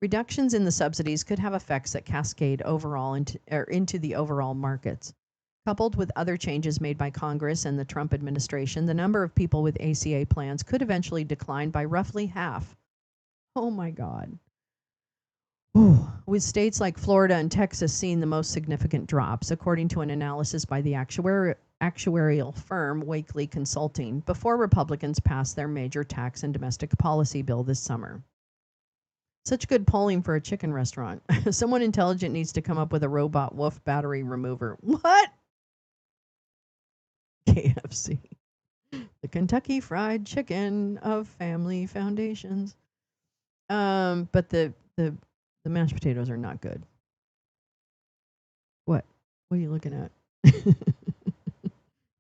Reductions in the subsidies could have effects that cascade overall into the overall markets. Coupled with other changes made by Congress and the Trump administration, the number of people with ACA plans could eventually decline by roughly half. Oh my God. Ooh. With states like Florida and Texas seeing the most significant drops, according to an analysis by the actuarial firm Wakely Consulting, before Republicans passed their major tax and domestic policy bill this summer. Such good polling for a chicken restaurant. Someone intelligent needs to come up with a robot wolf battery remover. What? KFC. The Kentucky Fried Chicken of family foundations. But the mashed potatoes are not good. What? What are you looking at?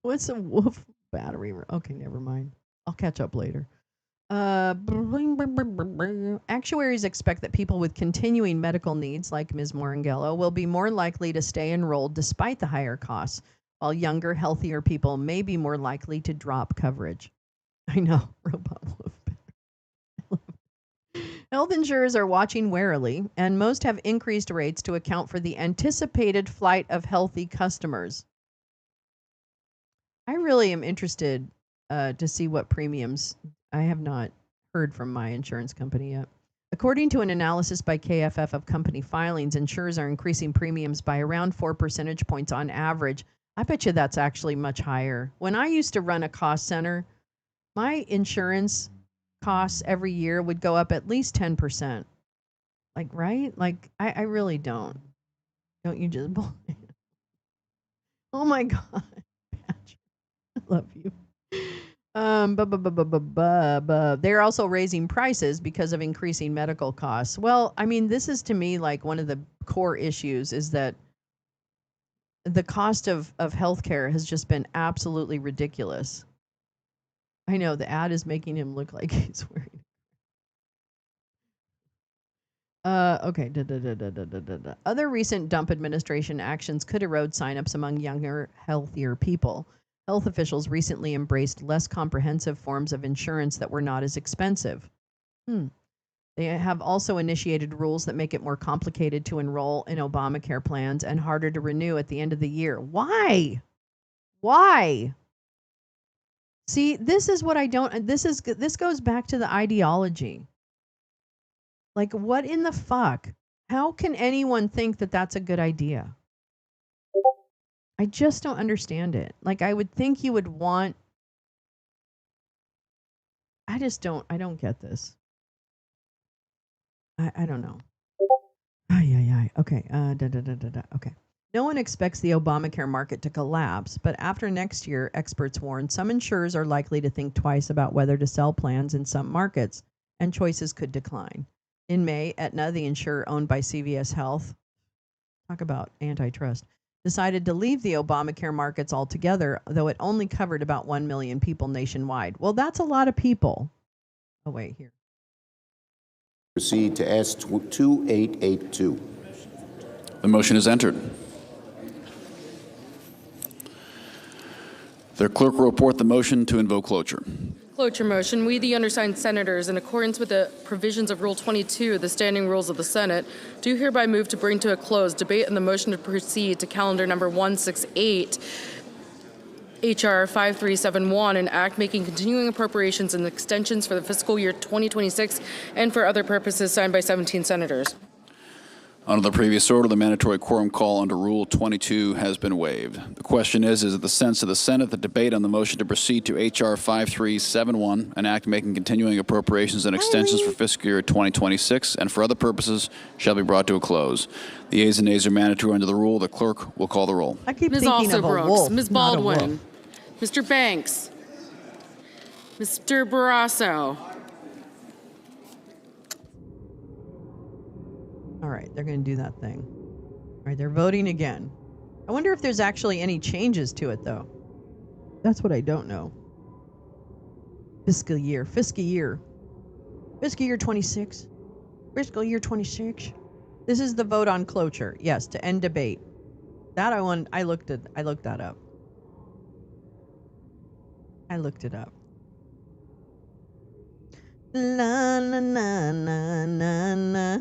What's a wolf battery? Okay, never mind. I'll catch up later. Actuaries expect that people with continuing medical needs, like Ms. Morangello, will be more likely to stay enrolled despite the higher costs, while younger, healthier people may be more likely to drop coverage. I know, robot wolf. Health insurers are watching warily, and most have increased rates to account for the anticipated flight of healthy customers. I really am interested to see what premiums. I have not heard from my insurance company yet. According to an analysis by KFF of company filings, insurers are increasing premiums by around 4 percentage points on average. I bet you that's actually much higher. When I used to run a cost center, my insurance costs every year would go up at least 10%. Like, right? Like, I really don't. Don't you just believe? Oh my God. Patrick, I love you. They're also raising prices because of increasing medical costs. Well, I mean, this is to me like one of the core issues is that the cost of healthcare has just been absolutely ridiculous. I know the ad is making him look like he's wearing. Okay. Other recent Dump administration actions could erode signups among younger, healthier people. Health officials recently embraced less comprehensive forms of insurance that were not as expensive. They have also initiated rules that make it more complicated to enroll in Obamacare plans and harder to renew at the end of the year. Why? Why? See, this is what I don't. This goes back to the ideology. Like, what in the fuck? How can anyone think that that's a good idea? I just don't understand it. Like, I would think you would want. I don't get this. I don't know. Okay. Okay. No one expects the Obamacare market to collapse, but after next year, experts warn some insurers are likely to think twice about whether to sell plans in some markets, and choices could decline. In May, Aetna, the insurer owned by CVS Health, talk about antitrust, decided to leave the Obamacare markets altogether, though it only covered about 1 million people nationwide. Well, that's a lot of people. Oh, wait, here. Proceed to S2882. The motion is entered. The clerk will report the motion to invoke cloture. Cloture motion. We, the undersigned senators, in accordance with the provisions of Rule 22 of the Standing Rules of the Senate, do hereby move to bring to a close debate on the motion to proceed to calendar number 168, H.R. 5371, an act making continuing appropriations and extensions for the fiscal year 2026 and for other purposes, signed by 17 senators. Under the previous order, the mandatory quorum call under Rule 22 has been waived. The question is it the sense of the Senate that debate on the motion to proceed to H.R. 5371, an act making continuing appropriations and extensions for fiscal year 2026 and for other purposes, shall be brought to a close. The ayes and nays are mandatory under the rule. The clerk will call the roll. I keep Ms. thinking of a Alsobrooks, wolf, Ms. not a wolf. Baldwin, Mr. Banks, Mr. Barrasso. All right, they're going to do that thing. All right, they're voting again. I wonder if there's actually any changes to it, though. That's what I don't know. Fiscal year 26. Fiscal year 26. This is the vote on cloture. Yes, to end debate. That I looked that up. I looked it up. La la la la la la.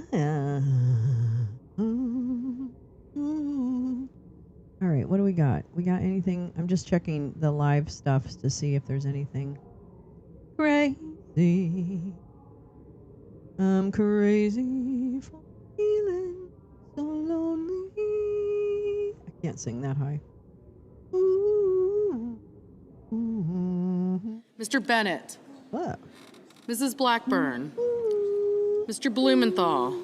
All right, what do we got? We got anything? I'm just checking the live stuff to see if there's anything crazy. I'm crazy for feeling so lonely. I can't sing that high. Ooh. Mr. Bennett. What? Mrs. Blackburn. Mr. Blumenthal.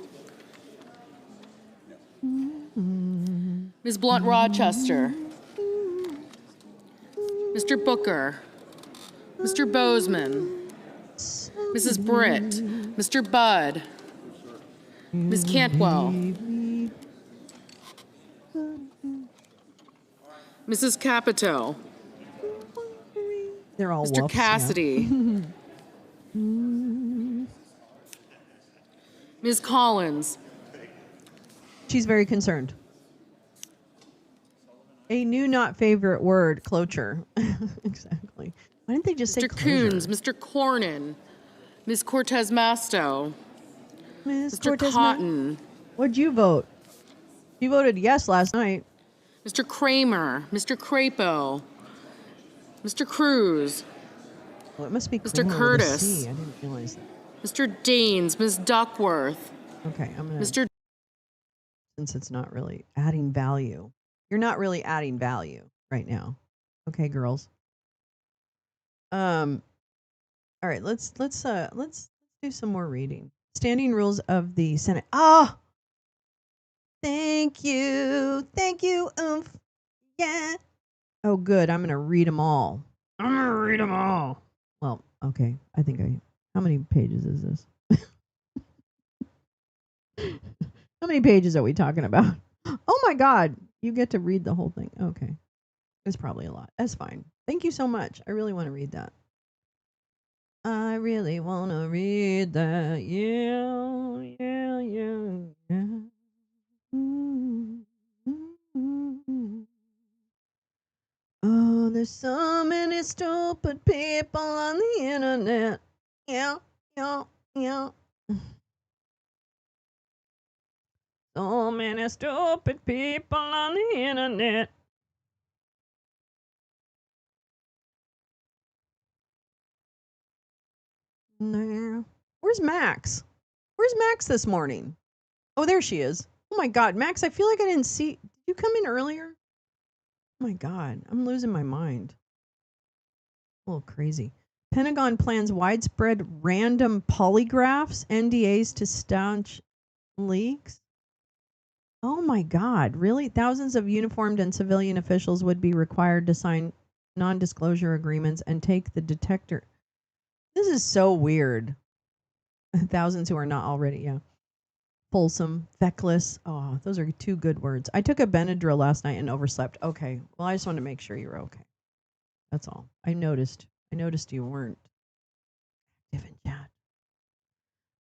Ms. Blunt Rochester. Mr. Booker. Mr. Bozeman. Mrs. Britt. Mr. Budd. Ms. Cantwell. Mrs. Capito. They're all Mr. wolves, Cassidy. Ms. Collins. She's very concerned. A new not favorite word, cloture. Exactly. Why didn't they just say Mr. closure? Coons, Mr. Cornyn, Ms. Cortez Masto, Ms. Mr. Cortez Cotton. What'd you vote? You voted yes last night. Mr. Kramer, Mr. Crapo, Mr. Cruz. Well, it must be Mr. Kramer with a Curtis. C. I didn't realize that. Mr. Daines, Ms. Duckworth. Okay, I'm gonna. Mr. Since it's not really adding value, you're not really adding value right now. Okay, girls. All right, let's do some more reading. Standing rules of the Senate. Ah, thank you, oomph, yeah. Oh, good. I'm gonna read them all. Well, okay. How many pages is this? How many pages are we talking about? Oh my God, you get to read the whole thing. Okay, it's probably a lot. That's fine. Thank you so much. I really want to read that. I really want to read that. Yeah, yeah, yeah, yeah. Oh, there's so many stupid people on the internet. Yeah, yeah, yeah. So many stupid people on the internet. No. Where's Max? Where's Max this morning? Oh, there she is. Oh my God, Max, I feel like I didn't see. Did you come in earlier? Oh my God, I'm losing my mind. A little crazy. Pentagon plans widespread random polygraphs, NDAs to staunch leaks. Oh my God, really? Thousands of uniformed and civilian officials would be required to sign non-disclosure agreements and take the detector. This is so weird. Thousands who are not already, yeah. Fulsome, feckless. Oh, those are two good words. I took a Benadryl last night and overslept. Okay. Well, I just wanted to make sure you were okay. That's all. I noticed you weren't. Different chat.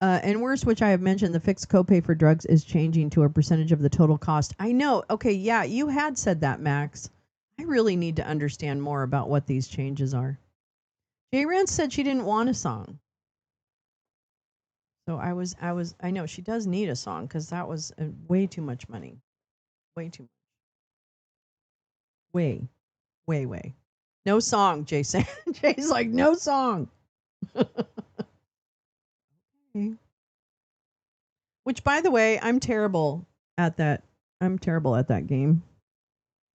And worse, which I have mentioned, the fixed copay for drugs is changing to a percentage of the total cost. I know. Okay, yeah, you had said that, Max. I really need to understand more about what these changes are. Jay Rance said she didn't want a song. So I know she does need a song because that was way too much money. Way too much. Way. No song, Jason. Jay's like, no song. Okay. Which, by the way, I'm terrible at that. I'm terrible at that game.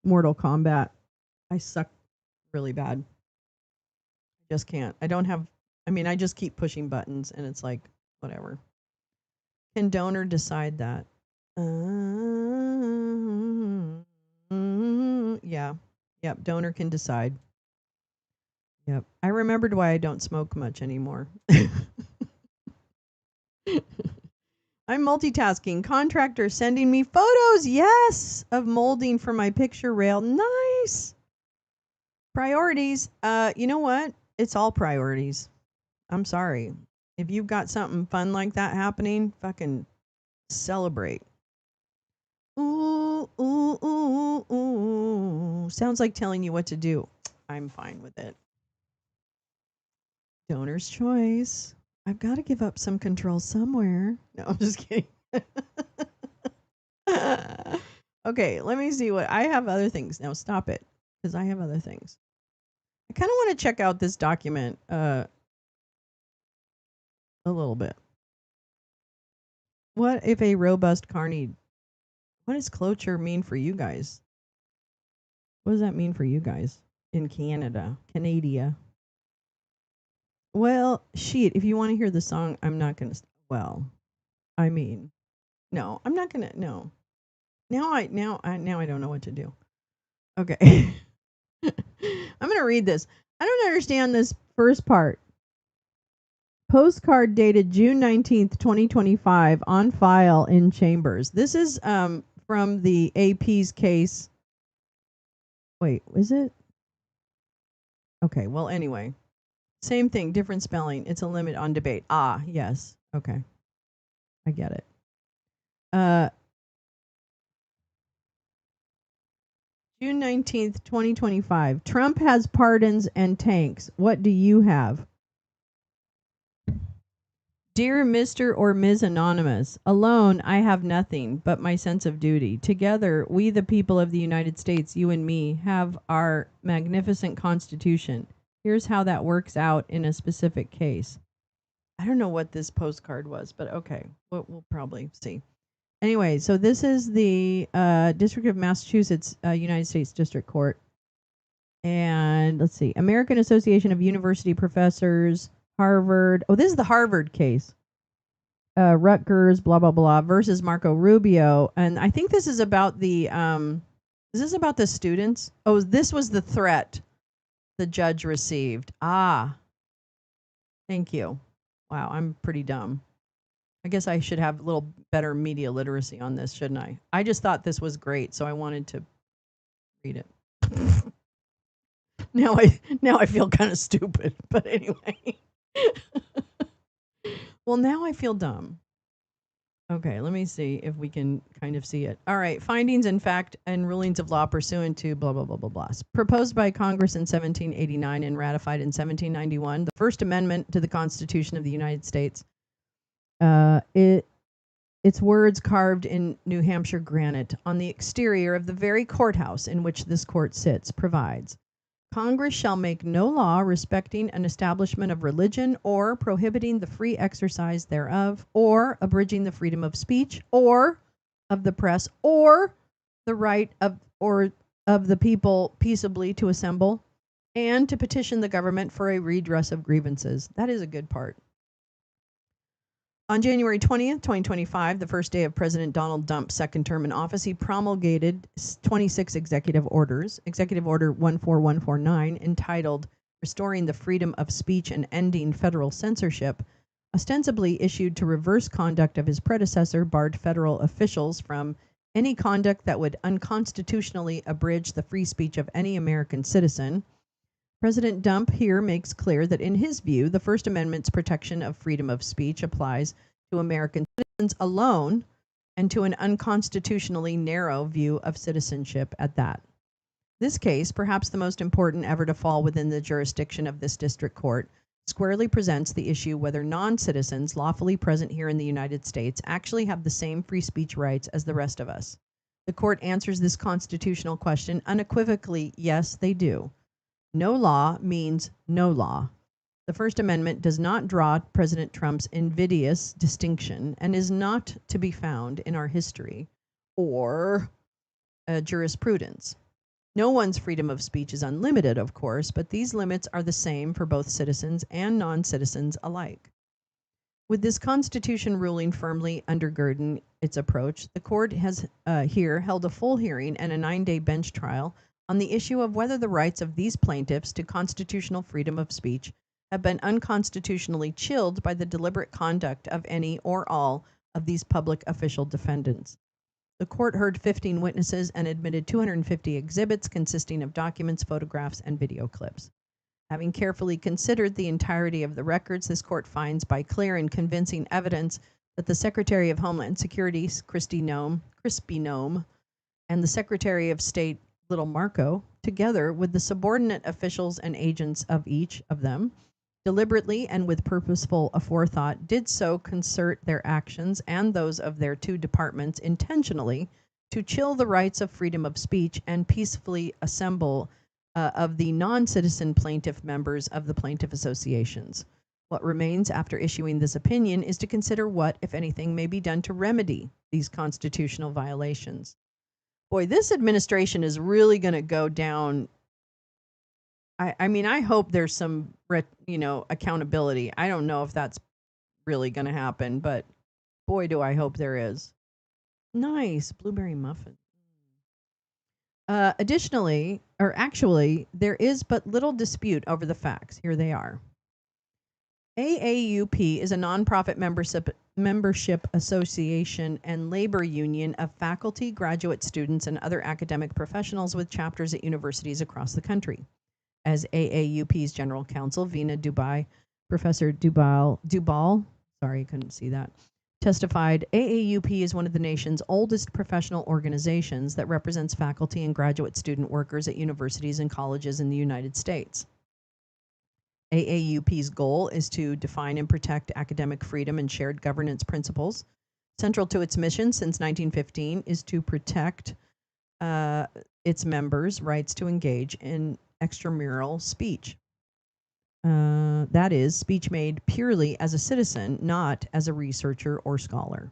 Mortal Kombat. I suck really bad. I just can't. I don't have, I just keep pushing buttons and it's like, whatever. Can donor decide that? Yeah. Yep. Donor can decide. Yep. I remembered why I don't smoke much anymore. I'm multitasking. Contractor sending me photos, yes, of molding for my picture rail. Nice. Priorities. You know what? It's all priorities. I'm sorry. If you've got something fun like that happening, fucking celebrate. Ooh, ooh, ooh, ooh. Sounds like telling you what to do. I'm fine with it. Donor's choice. I've got to give up some control somewhere. No, I'm just kidding. Okay, let me see what I have other things. Now stop it, because I have other things. I kind of want to check out this document a little bit. What if a robust carny? What does cloture mean for you guys? What does that mean for you guys in Canada? Well, shit, if you want to hear the song, I'm not going to. Well, no, I'm not going to. No. Now I don't know what to do. Okay. I'm going to read this. I don't understand this first part. Postcard dated June 19th, 2025, on file in Chambers. This is from the AP's case. Wait, is it? Okay, well, anyway. Same thing, different spelling. It's a limit on debate. Ah, yes. Okay. I get it. June 19th, 2025. Trump has pardons and tanks. What do you have? Dear Mr. or Ms. Anonymous, alone I have nothing but my sense of duty. Together, we the people of the United States, you and me, have our magnificent Constitution. Here's how that works out in a specific case. I don't know what this postcard was, but okay, we'll probably see. Anyway, so this is the District of Massachusetts, United States District Court. And let's see, American Association of University Professors, Harvard. Oh, this is the Harvard case. Rutgers, blah, blah, blah, versus Marco Rubio. And I think this is about the, is this about the students? Oh, this was the threat the judge received. Ah, thank you. Wow, I'm pretty dumb. I guess I should have a little better media literacy on this, shouldn't I? I just thought this was great, so I wanted to read it. Now I feel kind of stupid, but anyway. Well, now I feel dumb. Okay, let me see if we can kind of see it. All right, findings and fact and rulings of law pursuant to blah, blah, blah, blah, blah. Proposed by Congress in 1789 and ratified in 1791, the First Amendment to the Constitution of the United States. Its words carved in New Hampshire granite on the exterior of the very courthouse in which this court sits provides, Congress shall make no law respecting an establishment of religion or prohibiting the free exercise thereof or abridging the freedom of speech or of the press or the right of the people peaceably to assemble and to petition the government for a redress of grievances. That is a good part. On January 20th, 2025, the first day of President Donald Trump's second term in office, he promulgated 26 executive orders. Executive Order 14149, entitled Restoring the Freedom of Speech and Ending Federal Censorship, ostensibly issued to reverse conduct of his predecessor, barred federal officials from any conduct that would unconstitutionally abridge the free speech of any American citizen. President Trump here makes clear that in his view, the First Amendment's protection of freedom of speech applies to American citizens alone and to an unconstitutionally narrow view of citizenship at that. This case, perhaps the most important ever to fall within the jurisdiction of this district court, squarely presents the issue whether non-citizens lawfully present here in the United States actually have the same free speech rights as the rest of us. The court answers this constitutional question unequivocally, yes, they do. No law means no law. The First Amendment does not draw President Trump's invidious distinction and is not to be found in our history or jurisprudence. No one's freedom of speech is unlimited, of course, but these limits are the same for both citizens and non-citizens alike. With this Constitution ruling firmly undergirding its approach, the court has here held a full hearing and a 9-day bench trial on the issue of whether the rights of these plaintiffs to constitutional freedom of speech have been unconstitutionally chilled by the deliberate conduct of any or all of these public official defendants. The court heard 15 witnesses and admitted 250 exhibits consisting of documents, photographs, and video clips. Having carefully considered the entirety of the records, this court finds by clear and convincing evidence that the Secretary of Homeland Security, Krispy Noem, and the Secretary of State, Little Marco, together with the subordinate officials and agents of each of them, deliberately and with purposeful aforethought, did so concert their actions and those of their two departments intentionally to chill the rights of freedom of speech and peacefully assemble of the non-citizen plaintiff members of the plaintiff associations. What remains after issuing this opinion is to consider what, if anything, may be done to remedy these constitutional violations. Boy, this administration is really going to go down. I mean, I hope there's some, accountability. I don't know if that's really going to happen, but boy, do I hope there is. Nice blueberry muffin. Actually, there is but little dispute over the facts. Here they are. AAUP is a nonprofit membership association and labor union of faculty, graduate students, and other academic professionals with chapters at universities across the country. As AAUP's general counsel, Professor Dubal, sorry, couldn't see that, testified, AAUP is one of the nation's oldest professional organizations that represents faculty and graduate student workers at universities and colleges in the United States. AAUP's goal is to define and protect academic freedom and shared governance principles. Central to its mission since 1915 is to protect its members' rights to engage in extramural speech. That is, speech made purely as a citizen, not as a researcher or scholar.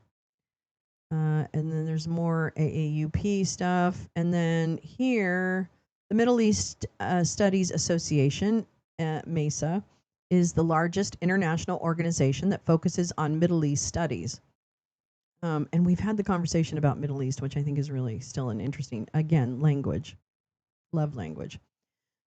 And then there's more AAUP stuff. And then here, the Middle East Studies Association, MESA, is the largest international organization that focuses on Middle East studies. And we've had the conversation about Middle East, which I think is really still an interesting, again, language. Love language.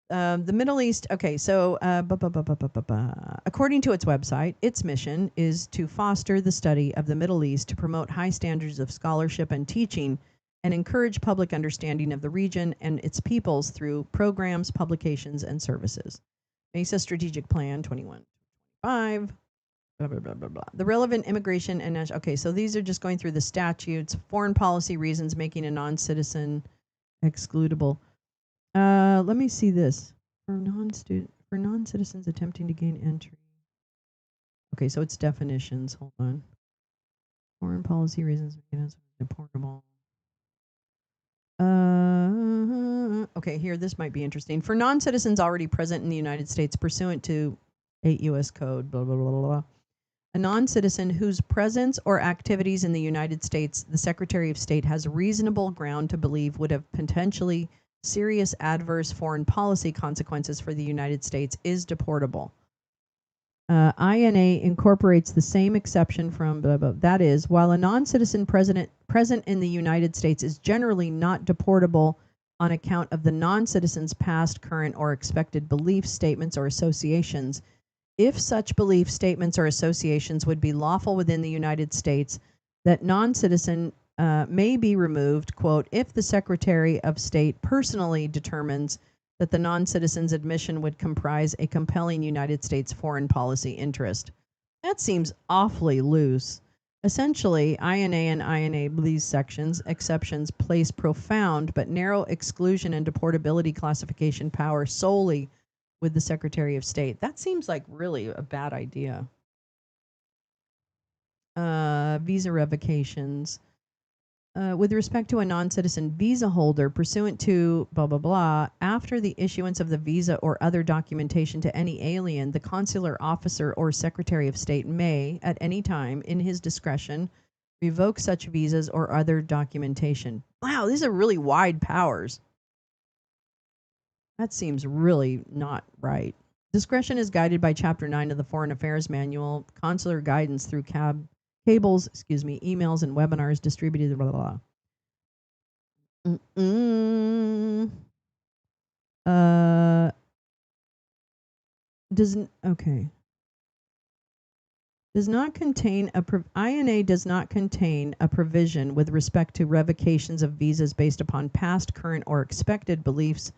The Middle East, okay, so according to its website, its mission is to foster the study of the Middle East to promote high standards of scholarship and teaching and encourage public understanding of the region and its peoples through programs, publications, and services. MESA Strategic Plan 21-25, blah, blah, blah, blah, blah. The relevant immigration and national, okay, so these are just going through the statutes, foreign policy reasons making a non-citizen excludable. Let me see this. For non-citizens attempting to gain entry. Okay, so it's definitions. Hold on. Foreign policy reasons making us deportable. Okay, here, this might be interesting. For non-citizens already present in the United States pursuant to 8 U.S. Code, blah, blah, blah, blah, blah. A non-citizen whose presence or activities in the United States the Secretary of State has reasonable ground to believe would have potentially serious adverse foreign policy consequences for the United States is deportable. INA incorporates the same exception from blah, blah. That is, while a non-citizen present in the United States is generally not deportable on account of the non-citizen's past, current, or expected beliefs, statements, or associations, if such beliefs, statements, or associations would be lawful within the United States, that non-citizen may be removed, quote, if the Secretary of State personally determines that the non-citizen's admission would comprise a compelling United States foreign policy interest. That seems awfully loose. Essentially, INA and INA, these exceptions place profound but narrow exclusion and deportability classification power solely with the Secretary of State. That seems like really a bad idea. Visa revocations. With respect to a non-citizen visa holder pursuant to blah, blah, blah, after the issuance of the visa or other documentation to any alien, the consular officer or Secretary of State may, at any time, in his discretion, revoke such visas or other documentation. Wow, these are really wide powers. That seems really not right. Discretion is guided by Chapter 9 of the Foreign Affairs Manual, consular guidance through cables, emails, and webinars distributed, blah, blah, blah. INA does not contain a provision with respect to revocations of visas based upon past, current, or expected beliefs,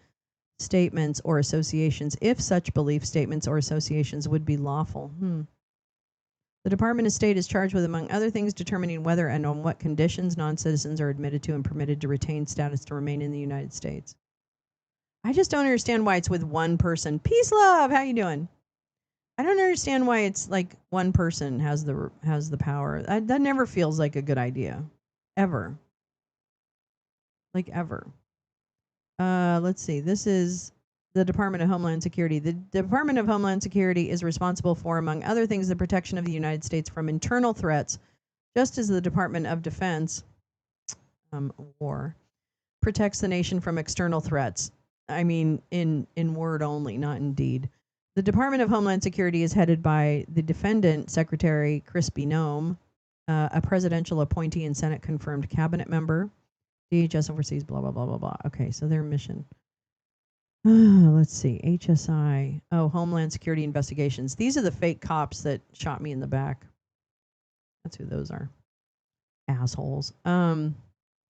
statements, or associations, if such belief statements or associations would be lawful. The Department of State is charged with, among other things, determining whether and on what conditions non-citizens are admitted to and permitted to retain status to remain in the United States. I just don't understand why it's with one person. Peace, love. How you doing? I don't understand why it's like one person has the power. That never feels like a good idea, ever. Like ever. Let's see. This is the Department of Homeland Security. The Department of Homeland Security is responsible for, among other things, the protection of the United States from internal threats, just as the Department of Defense, war, protects the nation from external threats. I mean, in word only, not in deed. The Department of Homeland Security is headed by the defendant, Secretary Crispy Nome, a presidential appointee and Senate-confirmed cabinet member. DHS oversees blah, blah, blah, blah, blah. Okay, so their mission. Let's see, HSI. Oh, Homeland Security Investigations. These are the fake cops that shot me in the back. That's who those are. Assholes.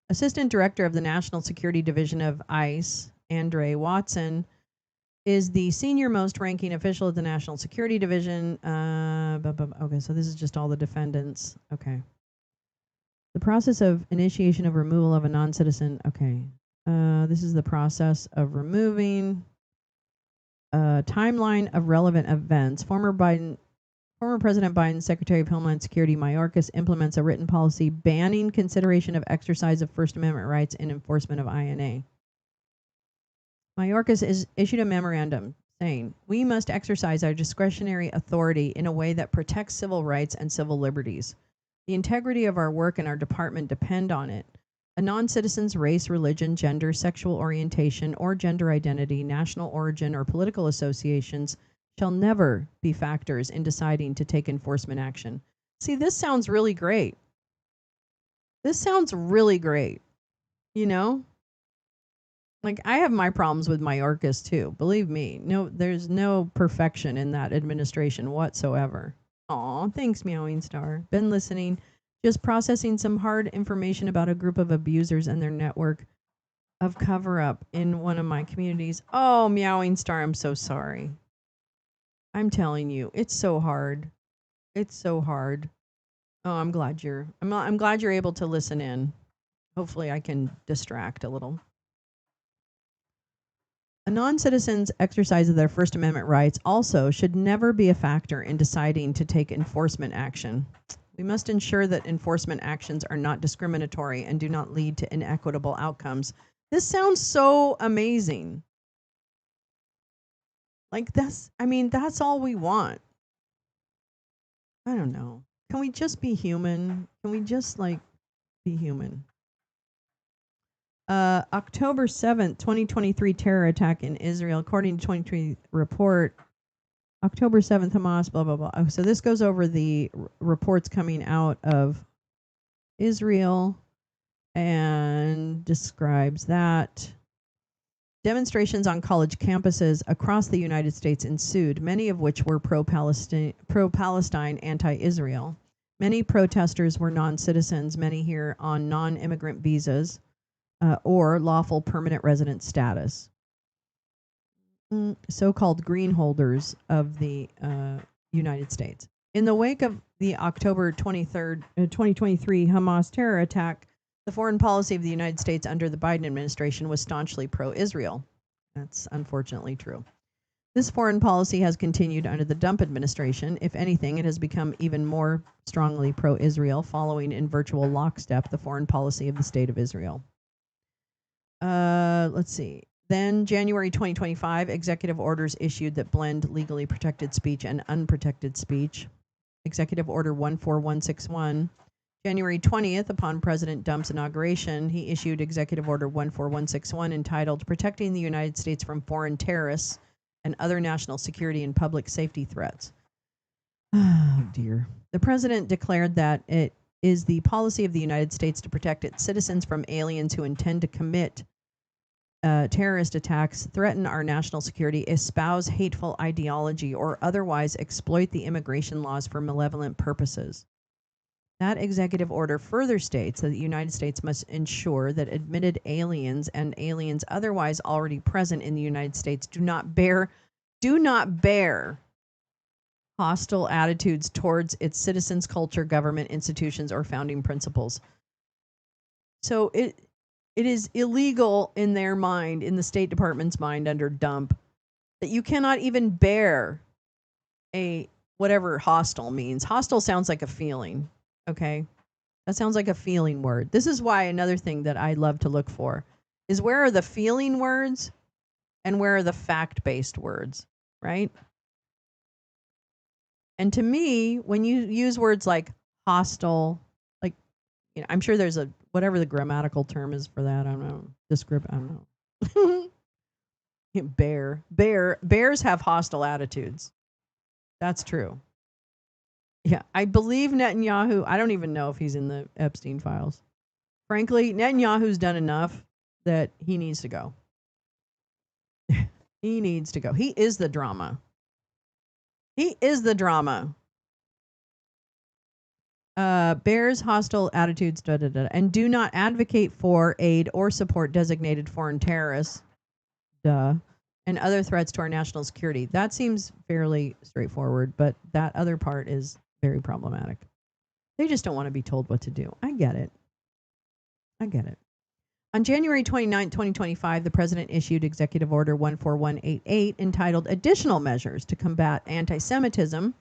Assistant Director of the National Security Division of ICE, Andre Watson, is the senior most ranking official at the National Security Division. Okay, so this is just all the defendants. Okay. The process of initiation of removal of a non-citizen. Okay. This is the process of removing. Timeline of relevant events. Former President Biden's Secretary of Homeland Security, Mayorkas, implements a written policy banning consideration of exercise of First Amendment rights in enforcement of INA. Mayorkas has issued a memorandum saying, we must exercise our discretionary authority in a way that protects civil rights and civil liberties. The integrity of our work and our department depend on it. A non-citizen's race, religion, gender, sexual orientation, or gender identity, national origin, or political associations shall never be factors in deciding to take enforcement action. See, this sounds really great. This sounds really great. You know? Like, I have my problems with Mayorkas too. Believe me. No, there's no perfection in that administration whatsoever. Aw, thanks, Meowing Star. Been listening. Just processing some hard information about a group of abusers and their network of cover-up in one of my communities. Oh, Meowing Star, I'm so sorry. I'm telling you, it's so hard. It's so hard. Oh, I'm glad you're able to listen in. Hopefully I can distract a little. A non-citizen's exercise of their First Amendment rights also should never be a factor in deciding to take enforcement action. We must ensure that enforcement actions are not discriminatory and do not lead to inequitable outcomes. This sounds so amazing. Like that's all we want. I don't know. Can we just be human? Can we just be human? October 7th, 2023 terror attack in Israel. According to 2023 report, October 7th, Hamas, blah, blah, blah. Oh, so this goes over the reports coming out of Israel and describes that. Demonstrations on college campuses across the United States ensued, many of which were pro-Palestine, anti-Israel. Many protesters were non-citizens, many here on non-immigrant visas or lawful permanent resident status. So-called green holders of the United States. In the wake of the October 23rd, 2023 Hamas terror attack, the foreign policy of the United States under the Biden administration was staunchly pro-Israel. That's unfortunately true. This foreign policy has continued under the Trump administration. If anything, it has become even more strongly pro-Israel, following in virtual lockstep the foreign policy of the State of Israel. Let's see. Then January 2025, executive orders issued that blend legally protected speech and unprotected speech. Executive Order 14161. January 20th, upon President Trump's inauguration, he issued Executive Order 14161 entitled Protecting the United States from Foreign Terrorists and Other National Security and Public Safety Threats. Oh, dear. The president declared that it is the policy of the United States to protect its citizens from aliens who intend to commit terrorist attacks, threaten our national security, espouse hateful ideology, or otherwise exploit the immigration laws for malevolent purposes. That executive order further states that the United States must ensure that admitted aliens and aliens otherwise already present in the United States do not bear hostile attitudes towards its citizens, culture, government, institutions, or founding principles. So it is illegal in their mind, in the State Department's mind under Dump, that you cannot even bear a whatever hostile means. Hostile sounds like a feeling, okay? That sounds like a feeling word. This is why another thing that I love to look for is where are the feeling words and where are the fact-based words, right? And to me, when you use words like hostile, like, you know, I'm sure there's a, whatever the grammatical term is for that, I don't know. Descript, I don't know. Bears have hostile attitudes. That's true. Yeah, I believe Netanyahu, I don't even know if he's in the Epstein files. Frankly, Netanyahu's done enough that he needs to go. He needs to go. He is the drama. He is the drama. Bears hostile attitudes, and do not advocate for, aid, or support designated foreign terrorists, and other threats to our national security. That seems fairly straightforward, but that other part is very problematic. They just don't want to be told what to do. I get it. On January 29, 2025, the president issued Executive Order 14188 entitled Additional Measures to Combat Anti-Semitism.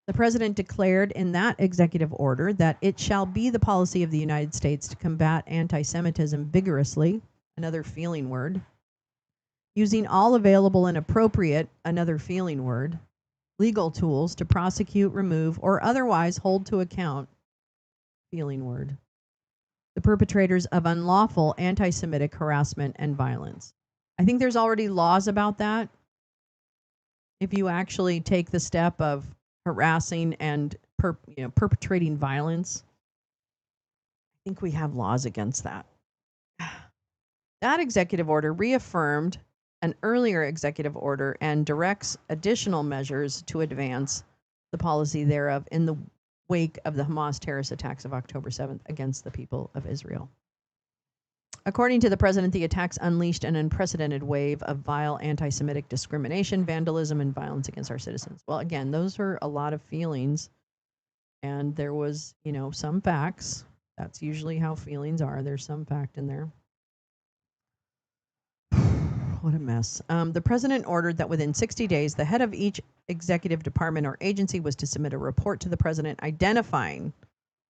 The president declared in that executive order that it shall be the policy of the United States to combat anti-Semitism vigorously, another feeling word, using all available and appropriate, another feeling word, legal tools to prosecute, remove, or otherwise hold to account, feeling word, the perpetrators of unlawful anti-Semitic harassment and violence. I think there's already laws about that. If you actually take the step of harassing and perpetrating violence, I think we have laws against that. That executive order reaffirmed an earlier executive order and directs additional measures to advance the policy thereof in the wake of the Hamas terrorist attacks of October 7th against the people of Israel. According to the president, the attacks unleashed an unprecedented wave of vile anti-Semitic discrimination, vandalism, and violence against our citizens. Well, again, those are a lot of feelings, and there was, some facts. That's usually how feelings are. There's some fact in there. What a mess. The president ordered that within 60 days, the head of each executive department or agency was to submit a report to the president identifying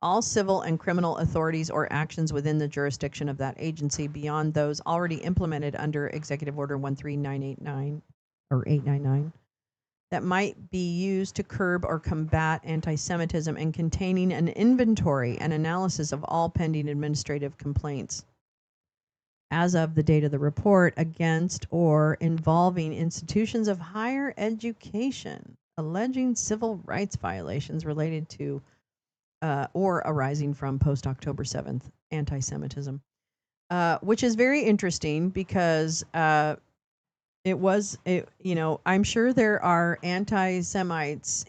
all civil and criminal authorities or actions within the jurisdiction of that agency beyond those already implemented under Executive Order 13989 or 899 that might be used to curb or combat anti-Semitism, and containing an inventory and analysis of all pending administrative complaints as of the date of the report against or involving institutions of higher education. alleging civil rights violations related to or arising from post-October 7th anti-Semitism, which is very interesting because I'm sure there are anti-Semites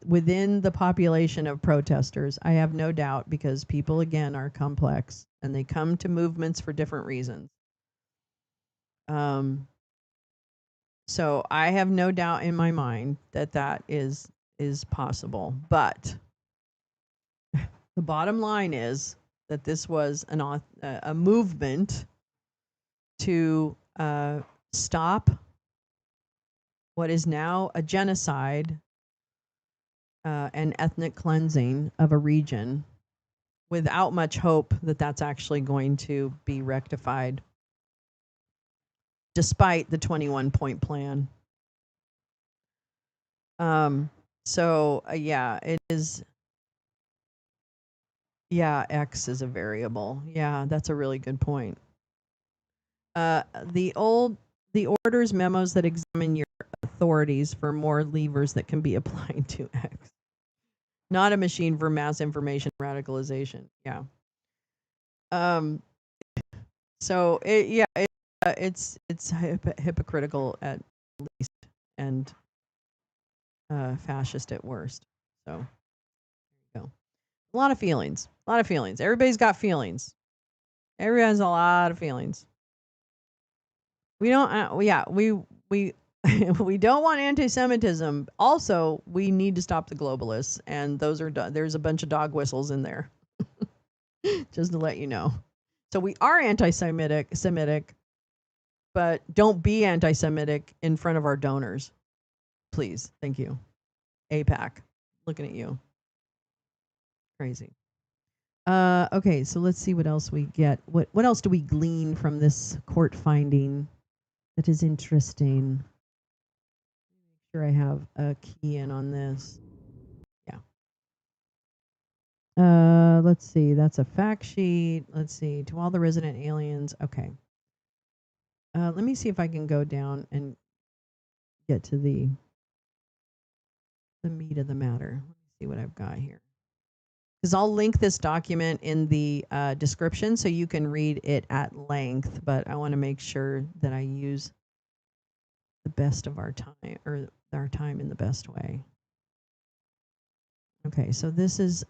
within the population of protesters. I have no doubt, because people, again, are complex and they come to movements for different reasons. So I have no doubt in my mind that is possible. But the bottom line is that this was a movement to stop what is now a genocide and ethnic cleansing of a region, without much hope that that's actually going to be rectified, despite the 21-point plan. Yeah, it is. Yeah, X is a variable. Yeah, that's a really good point. The orders memos that examine your authorities for more levers that can be applied to X. Not a machine for mass information radicalization. Yeah. So it's hypocritical at least, and fascist at worst. So there you go. A lot of feelings. Everybody's got feelings. Everyone has a lot of feelings. We don't. We we don't want anti-Semitism. Also, we need to stop the globalists, and there's a bunch of dog whistles in there. Just to let you know. So we are anti-Semitic, but don't be anti-Semitic in front of our donors, please. Thank you. AIPAC, looking at you. Crazy. Okay, so let's see what else we get. What else do we glean from this court finding that is interesting? Make sure I have a key in on this. Yeah. Let's see. That's a fact sheet. Let's see. To all the resident aliens. Okay. Let me see if I can go down and get to the meat of the matter. Let me see what I've got here. Because I'll link this document in the description so you can read it at length, but I want to make sure that I use the best of our time, or our time in the best way. Okay, so this is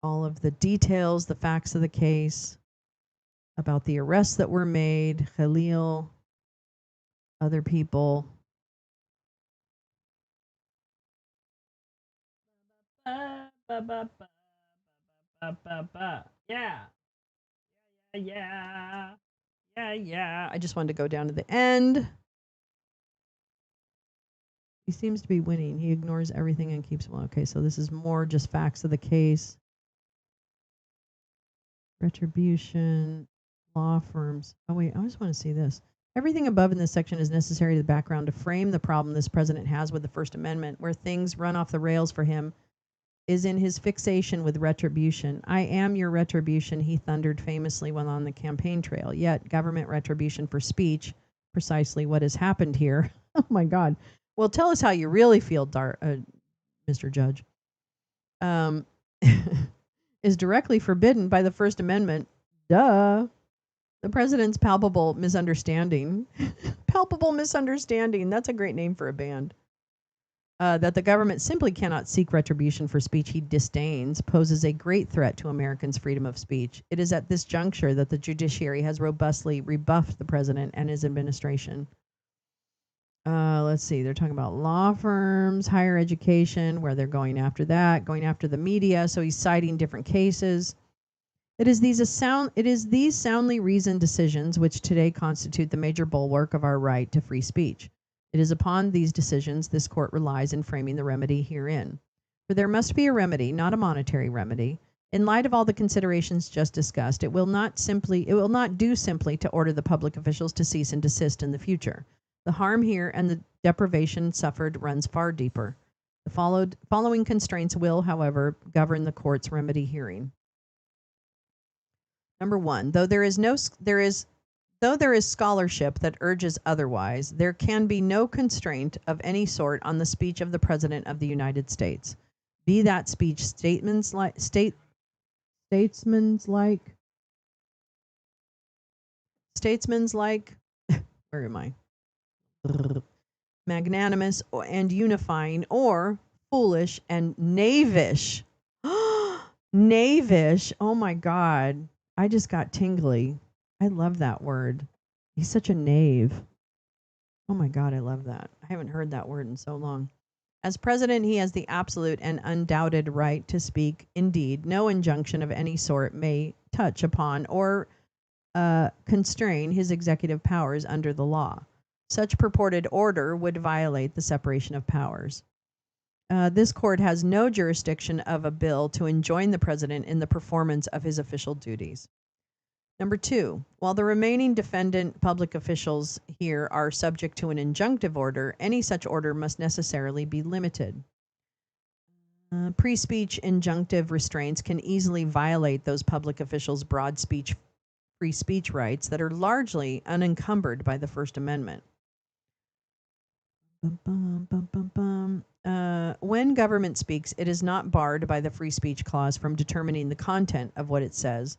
all of the details, the facts of the case, about the arrests that were made, Khalil, other people. Yeah. Yeah. I just wanted to go down to the end. He seems to be winning. He ignores everything and keeps well. Okay, so this is more just facts of the case. Retribution, law firms. Oh wait, I just want to see this. Everything above in this section is necessary to the background to frame the problem this president has with the First Amendment, where things run off the rails for him is in his fixation with retribution. I am your retribution, he thundered famously when on the campaign trail. Yet government retribution for speech, precisely what has happened here. Oh my God. Well, tell us how you really feel, Mr. Judge. Is directly forbidden by the First Amendment. Duh. The president's palpable misunderstanding. Palpable misunderstanding. That's a great name for a band. That the government simply cannot seek retribution for speech he disdains poses a great threat to Americans' freedom of speech. It is at this juncture that the judiciary has robustly rebuffed the president and his administration. Let's see, they're talking about law firms, higher education, where they're going after that, going after the media. So he's citing different cases. It is these soundly reasoned decisions which today constitute the major bulwark of our right to free speech. It is upon these decisions this court relies in framing the remedy herein. For there must be a remedy, not a monetary remedy. In light of all the considerations just discussed, it will not do simply to order the public officials to cease and desist in the future. The harm here and the deprivation suffered runs far deeper. The following constraints will, however, govern the court's remedy hearing. Number one, though there is Though there is scholarship that urges otherwise, there can be no constraint of any sort on the speech of the President of the United States, be that speech statesmanlike, where am I? Magnanimous and unifying, or foolish and knavish. Knavish. Oh my God. I just got tingly. I love that word. He's such a knave. Oh my God, I love that. I haven't heard that word in so long. As president, he has the absolute and undoubted right to speak. Indeed, no injunction of any sort may touch upon or constrain his executive powers under the law. Such purported order would violate the separation of powers. This court has no jurisdiction of a bill to enjoin the president in the performance of his official duties. Number 2, while the remaining defendant public officials here are subject to an injunctive order, any such order must necessarily be limited. Pre-speech injunctive restraints can easily violate those public officials' broad speech, free speech rights that are largely unencumbered by the First Amendment. When government speaks, it is not barred by the free speech clause from determining the content of what it says.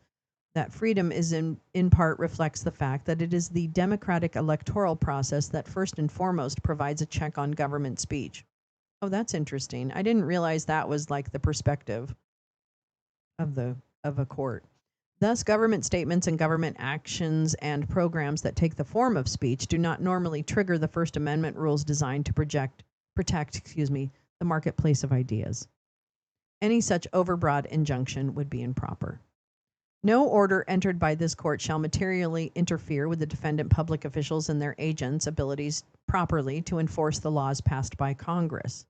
That freedom is in part reflects the fact that it is the democratic electoral process that first and foremost provides a check on government speech. Oh, that's interesting. I didn't realize that was like the perspective of a court. Thus, government statements and government actions and programs that take the form of speech do not normally trigger the First Amendment rules designed to protect the marketplace of ideas. Any such overbroad injunction would be improper. No order entered by this court shall materially interfere with the defendant public officials and their agents' abilities properly to enforce the laws passed by Congress.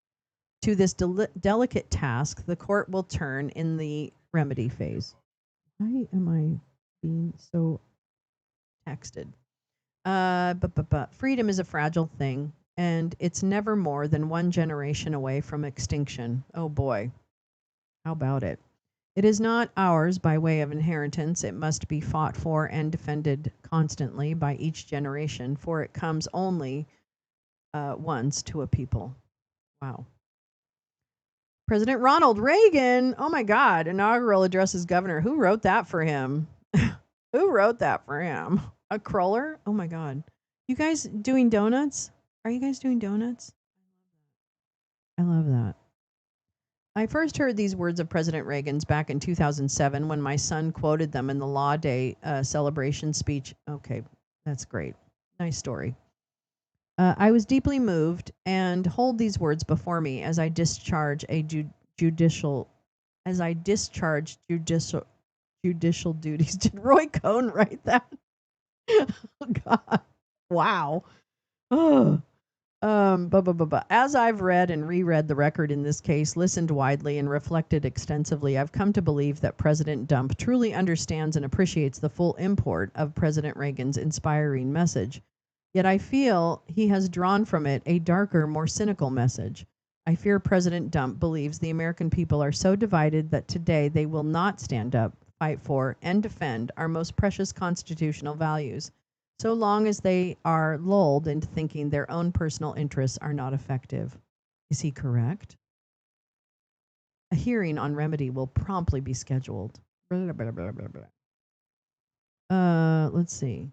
To this delicate task, the court will turn in the remedy phase. Why am I being so texted? Freedom is a fragile thing, and it's never more than one generation away from extinction. Oh boy, how about it? It is not ours by way of inheritance. It must be fought for and defended constantly by each generation, for it comes only once to a people. Wow. President Ronald Reagan, oh my God, inaugural address as governor. Who wrote that for him? Who wrote that for him? A Kroller? Oh my God. You guys doing donuts? Are you guys doing donuts? I love that. I first heard these words of President Reagan's back in 2007 when my son quoted them in the Law Day celebration speech. Okay, that's great. Nice story. I was deeply moved and hold these words before me as I discharge judicial duties. Did Roy Cohn write that? Oh God! Wow. Oh. As I've read and reread the record in this case, listened widely, and reflected extensively, I've come to believe that President Dump truly understands and appreciates the full import of President Reagan's inspiring message. Yet I feel he has drawn from it a darker, more cynical message. I fear President Dump believes the American people are so divided that today they will not stand up, fight for, and defend our most precious constitutional values, so long as they are lulled into thinking their own personal interests are not effective. Is he correct? A hearing on remedy will promptly be scheduled. Let's see.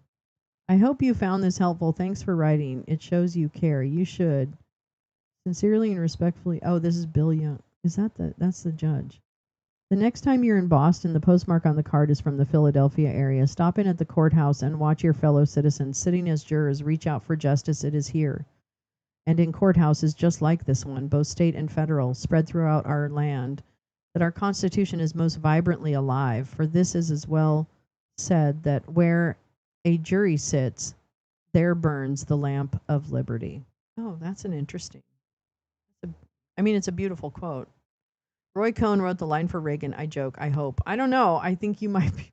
I hope you found this helpful. Thanks for writing. It shows you care. You should. Sincerely and respectfully. Oh, this is Bill Young. Is that that's the judge? The next time you're in Boston, the postmark on the card is from the Philadelphia area. Stop in at the courthouse and watch your fellow citizens sitting as jurors reach out for justice. It is here. And in courthouses just like this one, both state and federal, spread throughout our land, that our Constitution is most vibrantly alive. For this is as well said that where a jury sits, there burns the lamp of liberty. Oh, that's an interesting. It's a beautiful quote. Roy Cohn wrote the line for Reagan. I joke. I hope. I don't know. I think you might be.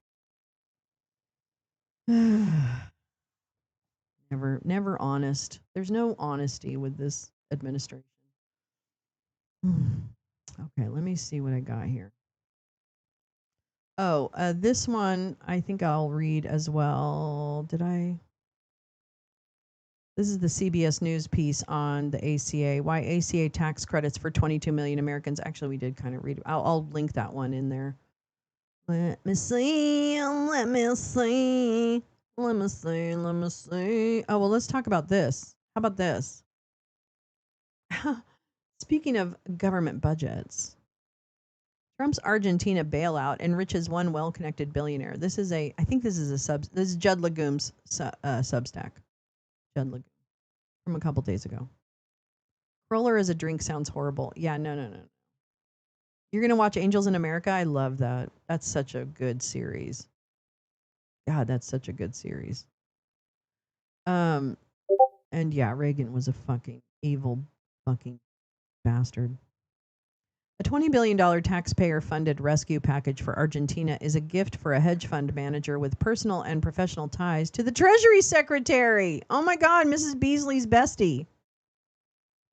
Never honest. There's no honesty with this administration. Okay, let me see what I got here. Oh, this one I think I'll read as well. Did I? This is the CBS News piece on the ACA. Why ACA tax credits for 22 million Americans. Actually, we did kind of read. I'll link that one in there. Let me see. Let me see. Let me see. Let me see. Oh, well, let's talk about this. How about this? Speaking of government budgets, Trump's Argentina bailout enriches one well-connected billionaire. This is I think this is this is Judd Legum's Substack. Judd Legum from a couple days ago. Cruller as a drink sounds horrible. Yeah, no. You're going to watch Angels in America? I love that. That's such a good series. God, that's such a good series. And yeah, Reagan was a fucking evil fucking bastard. A $20 billion taxpayer-funded rescue package for Argentina is a gift for a hedge fund manager with personal and professional ties to the Treasury Secretary. Oh my God, Mrs. Beasley's bestie.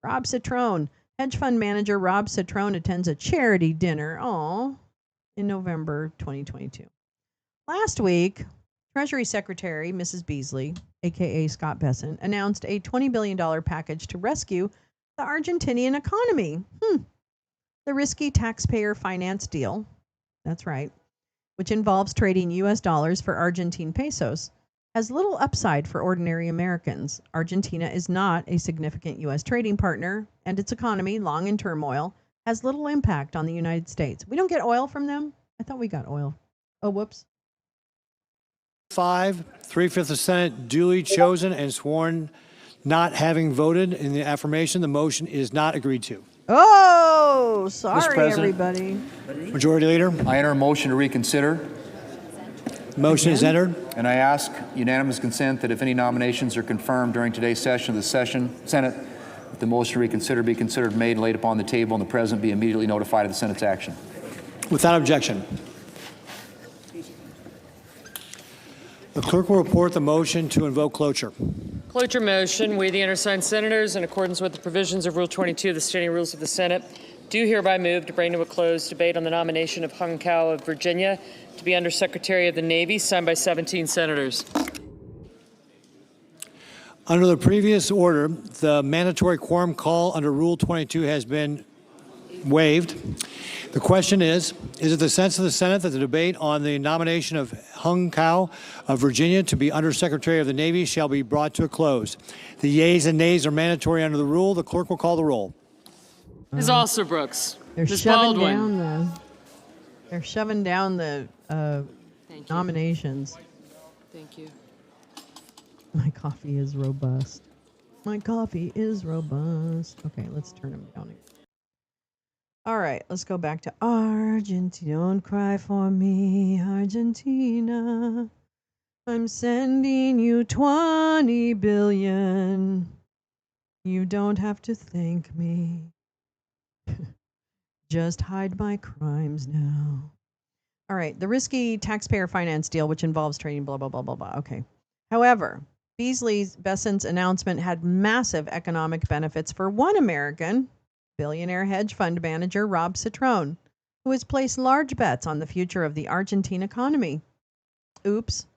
Rob Citrone. Hedge fund manager Rob Citrone attends a charity dinner in November 2022. Last week, Treasury Secretary Mrs. Beasley, a.k.a. Scott Bessent, announced a $20 billion package to rescue the Argentinian economy. The risky taxpayer finance deal, that's right, which involves trading U.S. dollars for Argentine pesos, has little upside for ordinary Americans. Argentina is not a significant U.S. trading partner, and its economy, long in turmoil, has little impact on the United States. We don't get oil from them? I thought we got oil. Oh, whoops. 3/5 of the Senate duly chosen and sworn, not having voted in the affirmation, the motion is not agreed to. Oh, Mr. sorry, President, everybody. Majority Leader. I enter a motion to reconsider. Motion is entered. And I ask unanimous consent that if any nominations are confirmed during today's session of the Senate, that the motion to reconsider be considered made and laid upon the table and the President be immediately notified of the Senate's action. Without objection. The clerk will report the motion to invoke cloture. Cloture motion. We, the undersigned senators, in accordance with the provisions of Rule 22 of the Standing Rules of the Senate, do hereby move to bring to a close debate on the nomination of Hung Cao of Virginia to be Undersecretary of the Navy, signed by 17 senators. Under the previous order, the mandatory quorum call under Rule 22 has been waived. The question is it the sense of the Senate that the debate on the nomination of Hung Cao of Virginia to be Undersecretary of the Navy shall be brought to a close? The yeas and nays are mandatory under the rule. The clerk will call the roll. Ms. Alsobrooks. They're Ms. shoving Baldwin. down the nominations. Thank you. My coffee is robust. My coffee is robust. Okay, let's turn them down again. All right, let's go back to Argentina. Don't cry for me, Argentina. I'm sending you 20 billion. You don't have to thank me. Just hide my crimes now. All right, the risky taxpayer finance deal, which involves trading, blah, blah, blah, blah, blah. Okay. However, Bessent's announcement had massive economic benefits for one American, billionaire hedge fund manager Rob Citrone, who has placed large bets on the future of the Argentine economy. Oops.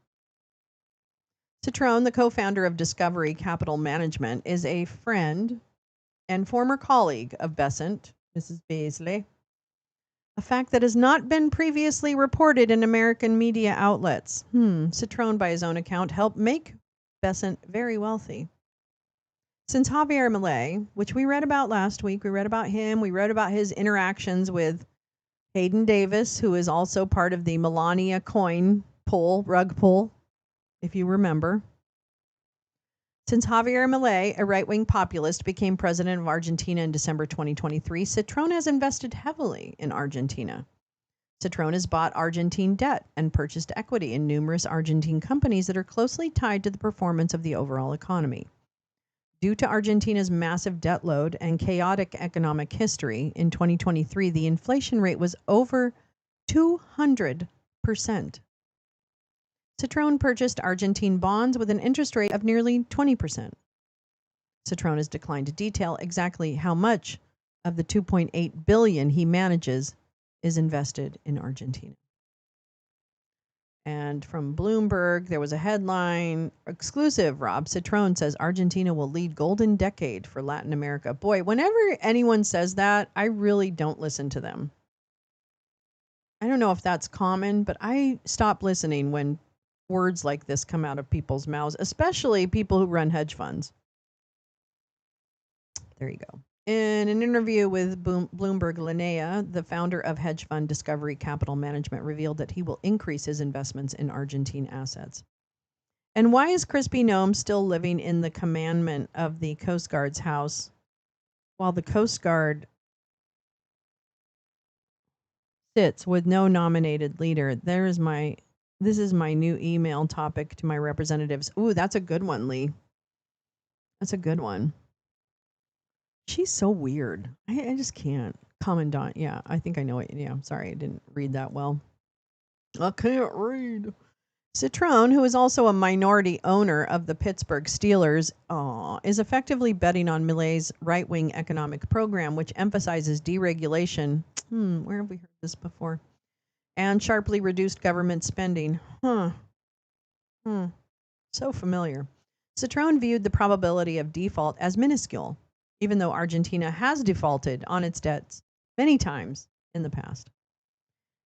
Citrone, the co-founder of Discovery Capital Management, is a friend and former colleague of Bessent, Mrs. Beasley, a fact that has not been previously reported in American media outlets. Citrone, by his own account, helped make Bessent very wealthy. Since Javier Milei, which we read about last week, we read about him, we read about his interactions with Hayden Davis, who is also part of the Melania coin rug pull, if you remember. Since Javier Milei, a right-wing populist, became president of Argentina in December 2023, Citrone has invested heavily in Argentina. Citrone has bought Argentine debt and purchased equity in numerous Argentine companies that are closely tied to the performance of the overall economy. Due to Argentina's massive debt load and chaotic economic history, in 2023, the inflation rate was over 200%. Citrone purchased Argentine bonds with an interest rate of nearly 20%. Citrone has declined to detail exactly how much of the $2.8 billion he manages is invested in Argentina. And from Bloomberg, there was a headline, exclusive, Rob Citron says Argentina will lead golden decade for Latin America. Boy, whenever anyone says that, I really don't listen to them. I don't know if that's common, but I stop listening when words like this come out of people's mouths, especially people who run hedge funds. There you go. In an interview with Bloomberg, Linnea, the founder of hedge fund Discovery Capital Management, revealed that he will increase his investments in Argentine assets. And why is Crispy Gnome still living in the commandment of the Coast Guard's house while the Coast Guard sits with no nominated leader? This is my new email topic to my representatives. Ooh, that's a good one, Lee. That's a good one. She's so weird. I just can't. Commandant. Yeah, I think I know it. Yeah, sorry, I didn't read that well. I can't read. Citron, who is also a minority owner of the Pittsburgh Steelers, is effectively betting on Milei's right-wing economic program, which emphasizes deregulation. Where have we heard this before? And sharply reduced government spending. So familiar. Citron viewed the probability of default as minuscule, even though Argentina has defaulted on its debts many times in the past.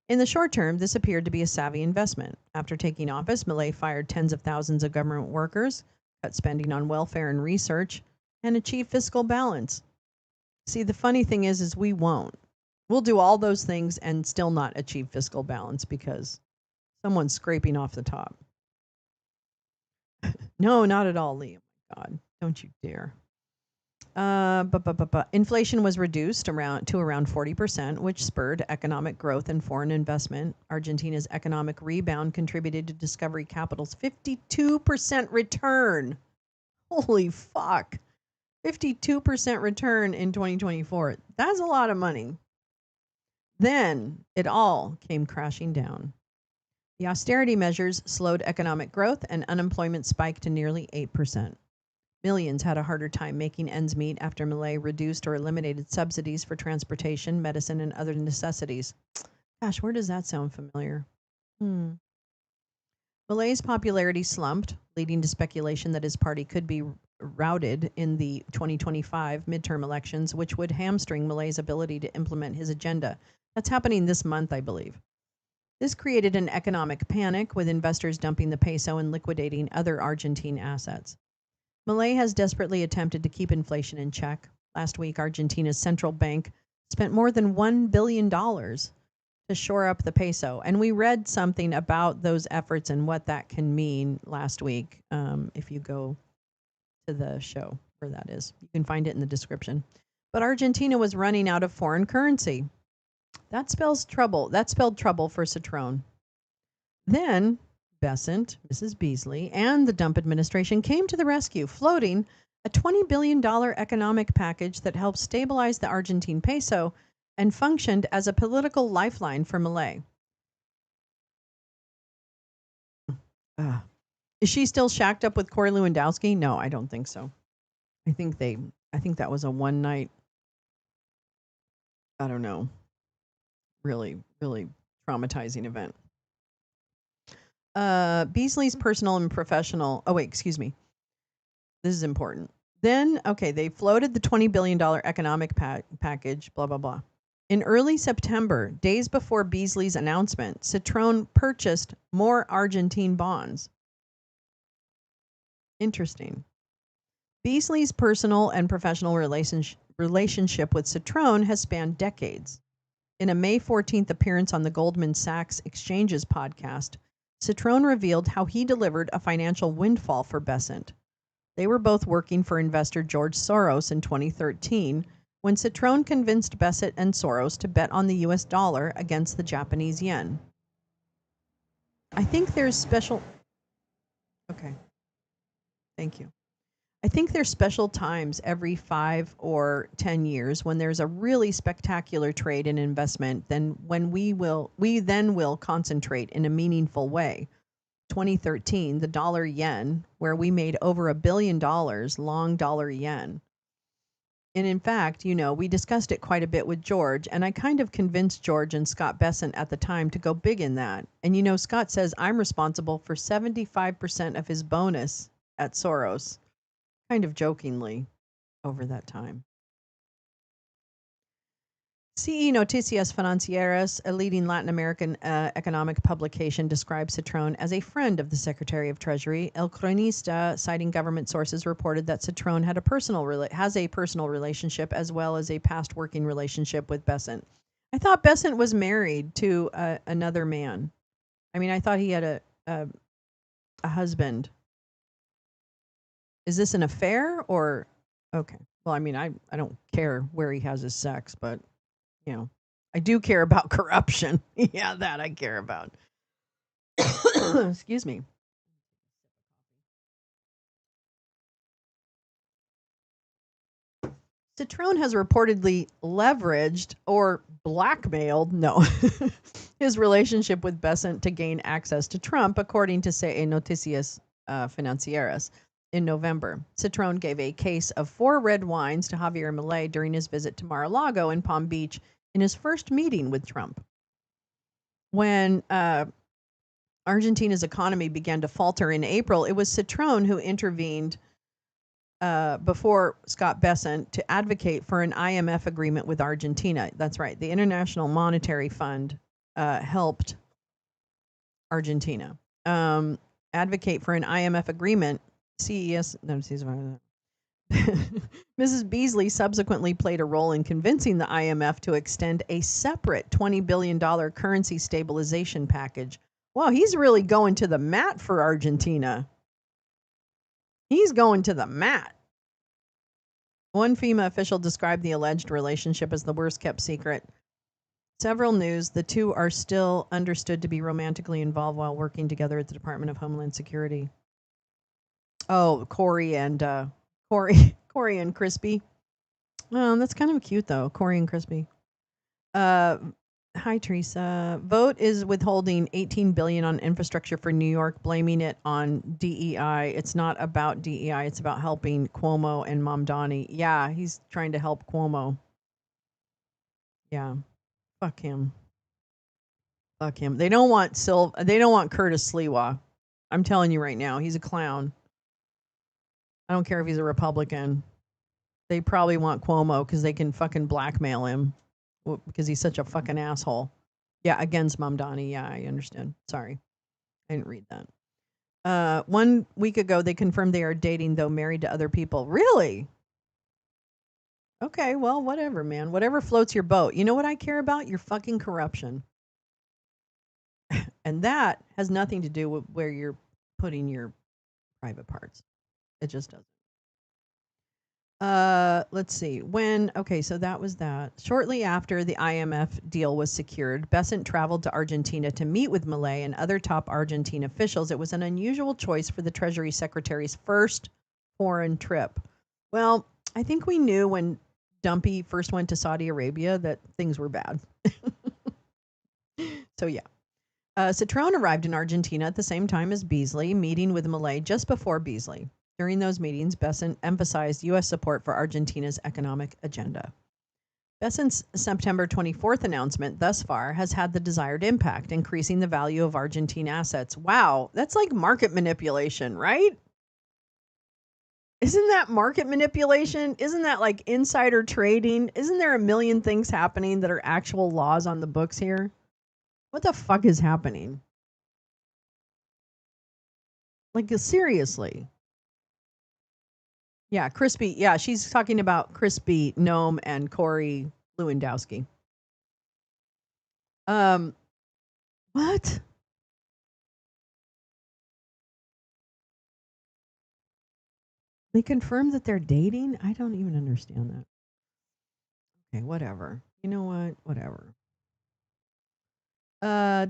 In the short term, this appeared to be a savvy investment. After taking office, Milei fired tens of thousands of government workers, cut spending on welfare and research, and achieved fiscal balance. See, the funny thing is we won't. We'll do all those things and still not achieve fiscal balance because someone's scraping off the top. No, not at all, Lee. Oh my God, don't you dare. Inflation was reduced to around 40%, which spurred economic growth and foreign investment. Argentina's economic rebound contributed to Discovery Capital's 52% return. Holy fuck. 52% return in 2024. That's a lot of money. Then it all came crashing down. The austerity measures slowed economic growth and unemployment spiked to nearly 8%. Millions had a harder time making ends meet after Milei reduced or eliminated subsidies for transportation, medicine, and other necessities. Gosh, where does that sound familiar? Milei's popularity slumped, leading to speculation that his party could be routed in the 2025 midterm elections, which would hamstring Milei's ability to implement his agenda. That's happening this month, I believe. This created an economic panic, with investors dumping the peso and liquidating other Argentine assets. Milei has desperately attempted to keep inflation in check. Last week, Argentina's central bank spent more than $1 billion to shore up the peso. And we read something about those efforts and what that can mean last week. If you go to the show where that is, you can find it in the description. But Argentina was running out of foreign currency. That spells trouble. That spelled trouble for Citron. Then Besant, Mrs. Beasley, and the Dump administration came to the rescue, floating a $20 billion economic package that helped stabilize the Argentine peso and functioned as a political lifeline for Milei. Is she still shacked up with Corey Lewandowski? No, I don't think so. I think that was a one night, I don't know, really, really traumatizing event. Beasley's personal and professional. Oh, wait, excuse me. This is important. Then, they floated the $20 billion economic package, blah, blah, blah. In early September, days before Beasley's announcement, Citron purchased more Argentine bonds. Interesting. Beasley's personal and professional relationship with Citron has spanned decades. In a May 14th appearance on the Goldman Sachs Exchanges podcast, Citron revealed how he delivered a financial windfall for Besant. They were both working for investor George Soros in 2013, when Citron convinced Besant and Soros to bet on the US dollar against the Japanese yen. I think there's special... Okay. Thank you. I think there's special times every 5 or 10 years when there's a really spectacular trade and investment, then when we then will concentrate in a meaningful way. 2013, the dollar yen, where we made over $1 billion long dollar yen. And in fact, we discussed it quite a bit with George, and I kind of convinced George and Scott Bessent at the time to go big in that. And Scott says I'm responsible for 75% of his bonus at Soros, kind of jokingly over that time. CE Noticias Financieras, a leading Latin American economic publication, describes Citron as a friend of the Secretary of Treasury. El Cronista, citing government sources, reported that Citron has a personal relationship as well as a past working relationship with Bessent. I thought Bessent was married to another man. I mean, I thought he had a husband. Is this an affair or okay? Well, I mean, I don't care where he has his sex, but I do care about corruption. Yeah, that I care about. Excuse me. Citron has reportedly leveraged or blackmailed, his relationship with Bessent to gain access to Trump, according to CE Noticias Financieras. In November, Citron gave a case of 4 red wines to Javier Milei during his visit to Mar-a-Lago in Palm Beach in his first meeting with Trump. When Argentina's economy began to falter in April, it was Citron who intervened before Scott Bessent to advocate for an IMF agreement with Argentina. That's right. The International Monetary Fund helped Argentina advocate for an IMF agreement. Mrs. Beasley subsequently played a role in convincing the IMF to extend a separate $20 billion currency stabilization package. Wow, he's really going to the mat for Argentina. He's going to the mat. One FEMA official described the alleged relationship as the worst kept secret. Several news, the two are still understood to be romantically involved while working together at the Department of Homeland Security. Oh, Corey and Crispy. Oh, that's kind of cute though, Corey and Crispy. Hi, Teresa. Vote is withholding $18 billion on infrastructure for New York, blaming it on DEI. It's not about DEI. It's about helping Cuomo and Mamdani. Yeah, he's trying to help Cuomo. Yeah, fuck him. Fuck him. They don't want They don't want Curtis Sliwa. I'm telling you right now, he's a clown. I don't care if he's a Republican. They probably want Cuomo because they can fucking blackmail him because he's such a fucking asshole. Yeah, against Mamdani. Yeah, I understand. Sorry. I didn't read that. 1 week ago, they confirmed they are dating, though married to other people. Really? Okay, well, whatever, man. Whatever floats your boat. You know what I care about? Your fucking corruption. And that has nothing to do with where you're putting your private parts. It just doesn't. Let's see. So that was that. Shortly after the IMF deal was secured, Bessent traveled to Argentina to meet with Milei and other top Argentine officials. It was an unusual choice for the Treasury Secretary's first foreign trip. Well, I think we knew when Dumpy first went to Saudi Arabia that things were bad. So yeah. Citron arrived in Argentina at the same time as Beasley, meeting with Milei just before Beasley. During those meetings, Bessent emphasized U.S. support for Argentina's economic agenda. Bessent's September 24th announcement thus far has had the desired impact, increasing the value of Argentine assets. Wow, that's like market manipulation, right? Isn't that market manipulation? Isn't that like insider trading? Isn't there a million things happening that are actual laws on the books here? What the fuck is happening? Like, seriously. Yeah, Crispy. Yeah, she's talking about Crispy, Gnome, and Corey Lewandowski. What? They confirmed that they're dating? I don't even understand that. Okay, whatever. You know what? Whatever. Oh,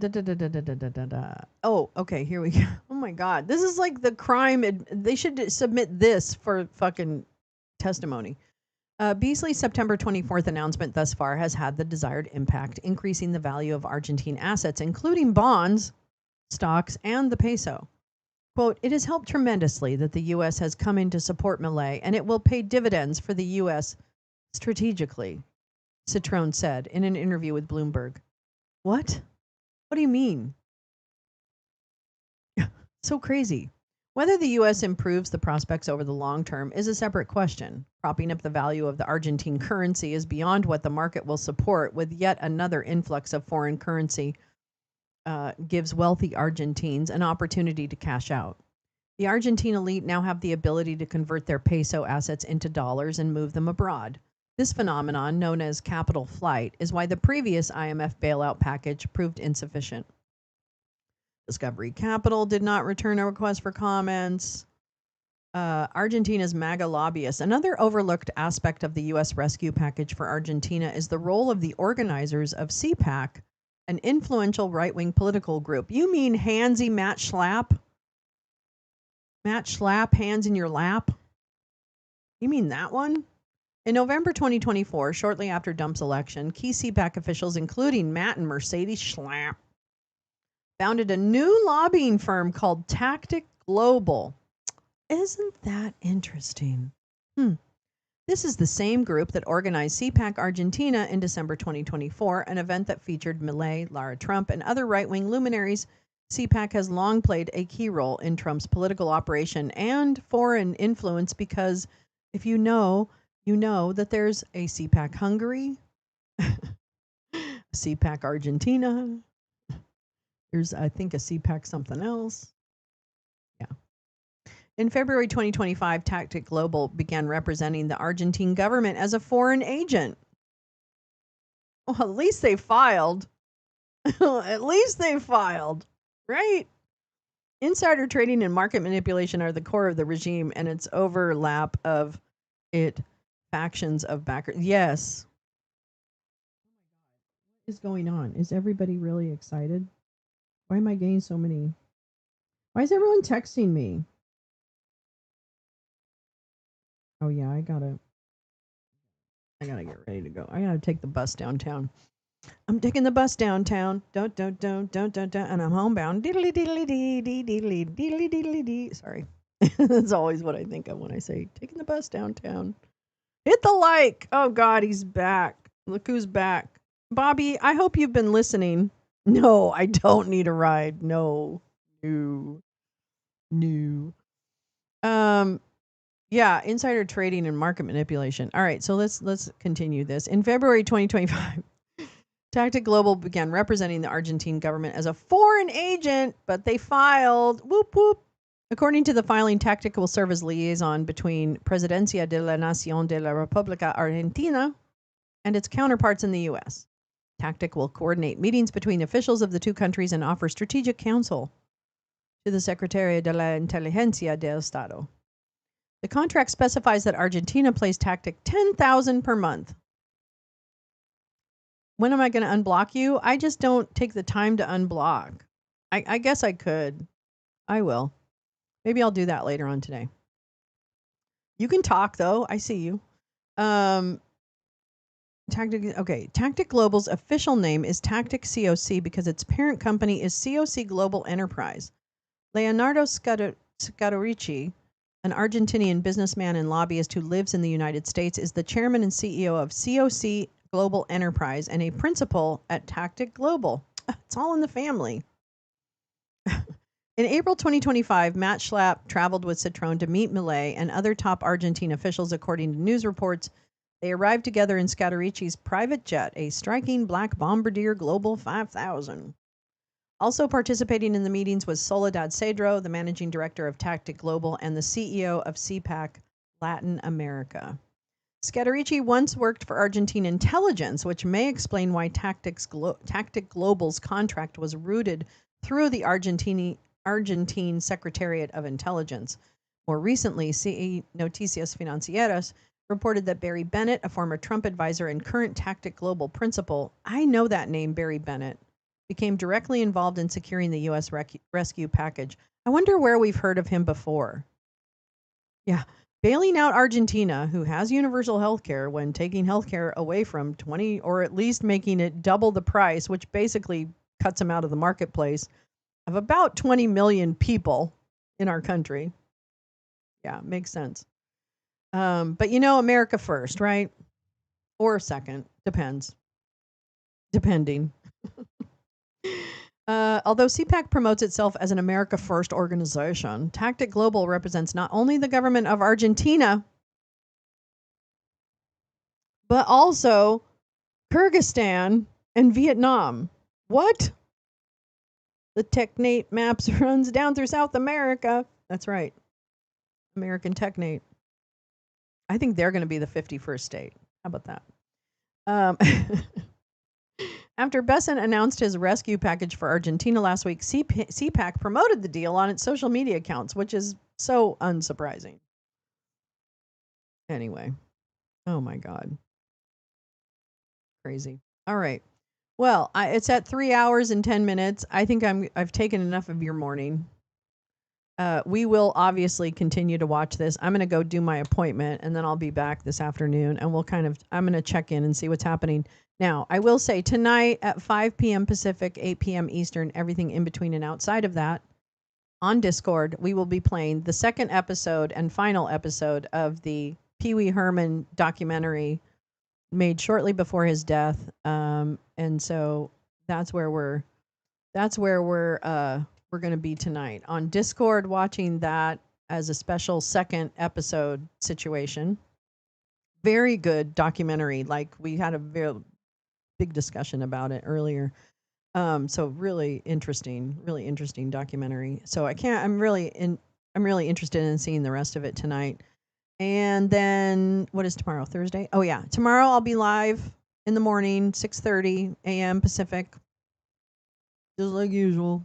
okay, here we go. Oh my God. This is like the crime. They should submit this for fucking testimony. Beasley's September 24th announcement thus far has had the desired impact, increasing the value of Argentine assets, including bonds, stocks, and the peso. Quote, it has helped tremendously that the U.S. has come in to support Milei, and it will pay dividends for the U.S. strategically, Citrone said in an interview with Bloomberg. What? What do you mean? So crazy. Whether the U.S. improves the prospects over the long term is a separate question. Propping up the value of the Argentine currency is beyond what the market will support, with yet another influx of foreign currency gives wealthy Argentines an opportunity to cash out. The Argentine elite now have the ability to convert their peso assets into dollars and move them abroad. This phenomenon, known as capital flight, is why the previous IMF bailout package proved insufficient. Discovery Capital did not return a request for comments. Argentina's MAGA lobbyists. Another overlooked aspect of the U.S. rescue package for Argentina is the role of the organizers of CPAC, an influential right-wing political group. You mean handsy Matt Schlapp? Matt Schlapp, hands in your lap? You mean that one? In November 2024, shortly after Trump's election, key CPAC officials, including Matt and Mercedes Schlapp, founded a new lobbying firm called Tactic Global. Isn't that interesting? This is the same group that organized CPAC Argentina in December 2024, an event that featured Milei, Lara Trump, and other right-wing luminaries. CPAC has long played a key role in Trump's political operation and foreign influence because if you know that there's a CPAC Hungary, CPAC Argentina, there's, I think, a CPAC something else. Yeah. In February 2025, Tactic Global began representing the Argentine government as a foreign agent. Well, at least they filed. At least they filed, right? Insider trading and market manipulation are the core of the regime and its overlap of factions of backers. Yes. What is going on? Is everybody really excited? Why am I getting so many? Why is everyone texting me? Oh yeah, I gotta get ready to go. I gotta take the bus downtown. I'm taking the bus downtown. Don't, and I'm homebound. Diddly diddly dee dee diddly diddly diddly dee. Sorry. That's always what I think of when I say taking the bus downtown. Hit the like. Oh God, he's back. Look who's back. Bobby, I hope you've been listening. No, I don't need a ride. No. Yeah, insider trading and market manipulation. All right, so let's continue this. In February 2025, Tactic Global began representing the Argentine government as a foreign agent, but they filed, whoop whoop. According to the filing, Tactic will serve as liaison between Presidencia de la Nación de la República Argentina and its counterparts in the U.S. Tactic will coordinate meetings between officials of the two countries and offer strategic counsel to the Secretaría de la Inteligencia del Estado. The contract specifies that Argentina pays Tactic $10,000 per month. When am I going to unblock you? I just don't take the time to unblock. I guess I could. I will. Maybe I'll do that later on today. You can talk though. I see you. Tactic Global's official name is Tactic COC because its parent company is COC Global Enterprise. Leonardo Scadorici, an Argentinian businessman and lobbyist who lives in the United States, is the chairman and CEO of COC Global Enterprise and a principal at Tactic Global. It's all in the family. In April 2025, Matt Schlapp traveled with Citrone to meet Milei and other top Argentine officials, according to news reports. They arrived together in Scadorici's private jet, a striking black Bombardier Global 5000. Also participating in the meetings was Soledad Cedro, the managing director of Tactic Global and the CEO of CPAC Latin America. Scadorici once worked for Argentine intelligence, which may explain why Tactic Global's contract was routed through the Argentine Secretariat of Intelligence. More recently, CE Noticias Financieras reported that Barry Bennett, a former Trump advisor and current Tactic Global principal, I know that name, Barry Bennett, became directly involved in securing the U.S. rescue package. I wonder where we've heard of him before. Yeah, bailing out Argentina, who has universal health care, when taking health care away from 20, or at least making it double the price, which basically cuts them out of the marketplace, of about 20 million people in our country. Yeah, makes sense. But America first, right? or second, depends. Depending. Although CPAC promotes itself as an America First organization, Tactic Global represents not only the government of Argentina, but also Kyrgyzstan and Vietnam. What? The Technate maps runs down through South America. That's right. American Technate. I think they're going to be the 51st state. How about that? After Besant announced his rescue package for Argentina last week, CPAC promoted the deal on its social media accounts, which is so unsurprising. Anyway. Oh my God. Crazy. All right. Well, it's at 3 hours and 10 minutes. I think I've taken enough of your morning. We will obviously continue to watch this. I'm going to go do my appointment, and then I'll be back this afternoon, and I'm going to check in and see what's happening. Now, I will say tonight at 5 p.m. Pacific, 8 p.m. Eastern, everything in between and outside of that, on Discord, we will be playing the second episode and final episode of the Pee Wee Herman documentary made shortly before his death. And so that's where we're going to be tonight on Discord, watching that as a special second episode situation. Very good documentary. Like, we had a very big discussion about it earlier. So really interesting documentary. So I'm really interested in seeing the rest of it tonight. And then what is tomorrow? Thursday? Oh yeah. Tomorrow I'll be live in the morning, 6:30 a.m. Pacific. Just like usual.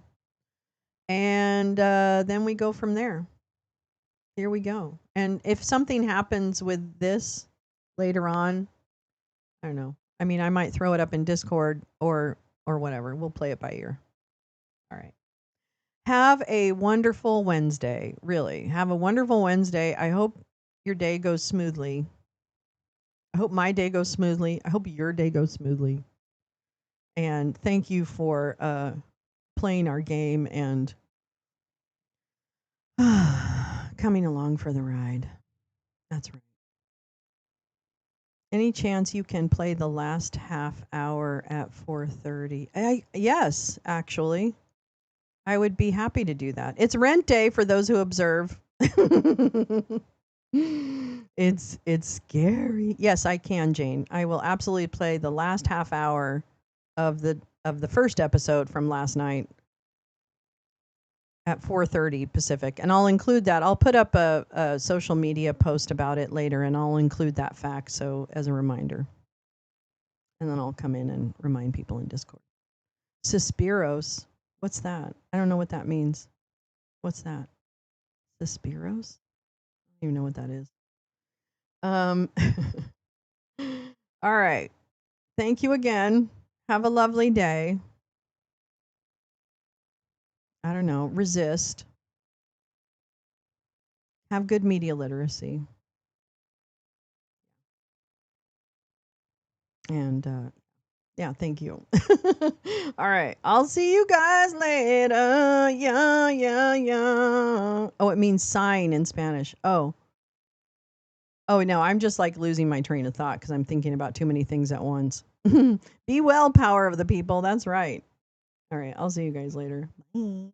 And then we go from there. Here we go. And if something happens with this later on, I don't know. I mean, I might throw it up in Discord or whatever. We'll play it by ear. All right. Have a wonderful Wednesday. Really. Have a wonderful Wednesday. I hope your day goes smoothly. I hope my day goes smoothly. I hope your day goes smoothly. And thank you for playing our game and coming along for the ride. That's right. Any chance you can play the last half hour at 4:30? Yes, actually. I would be happy to do that. It's rent day for those who observe. It's scary. Yes, I can, Jane. I will absolutely play the last half hour of the first episode from last night at 4:30 Pacific, and I'll include that. I'll put up a social media post about it later, and I'll include that fact so as a reminder. And then I'll come in and remind people in Discord. Suspiros. What's that? I don't know what that means. What's that? Suspiros? I don't even know what that is. All right. Thank you again. Have a lovely day. I don't know. Resist. Have good media literacy. And yeah, thank you. All right. I'll see you guys later. Yeah, yeah, yeah. Oh, it means sign in Spanish. Oh, no, I'm just like losing my train of thought because I'm thinking about too many things at once. Be well, power of the people. That's right. All right. I'll see you guys later. Bye.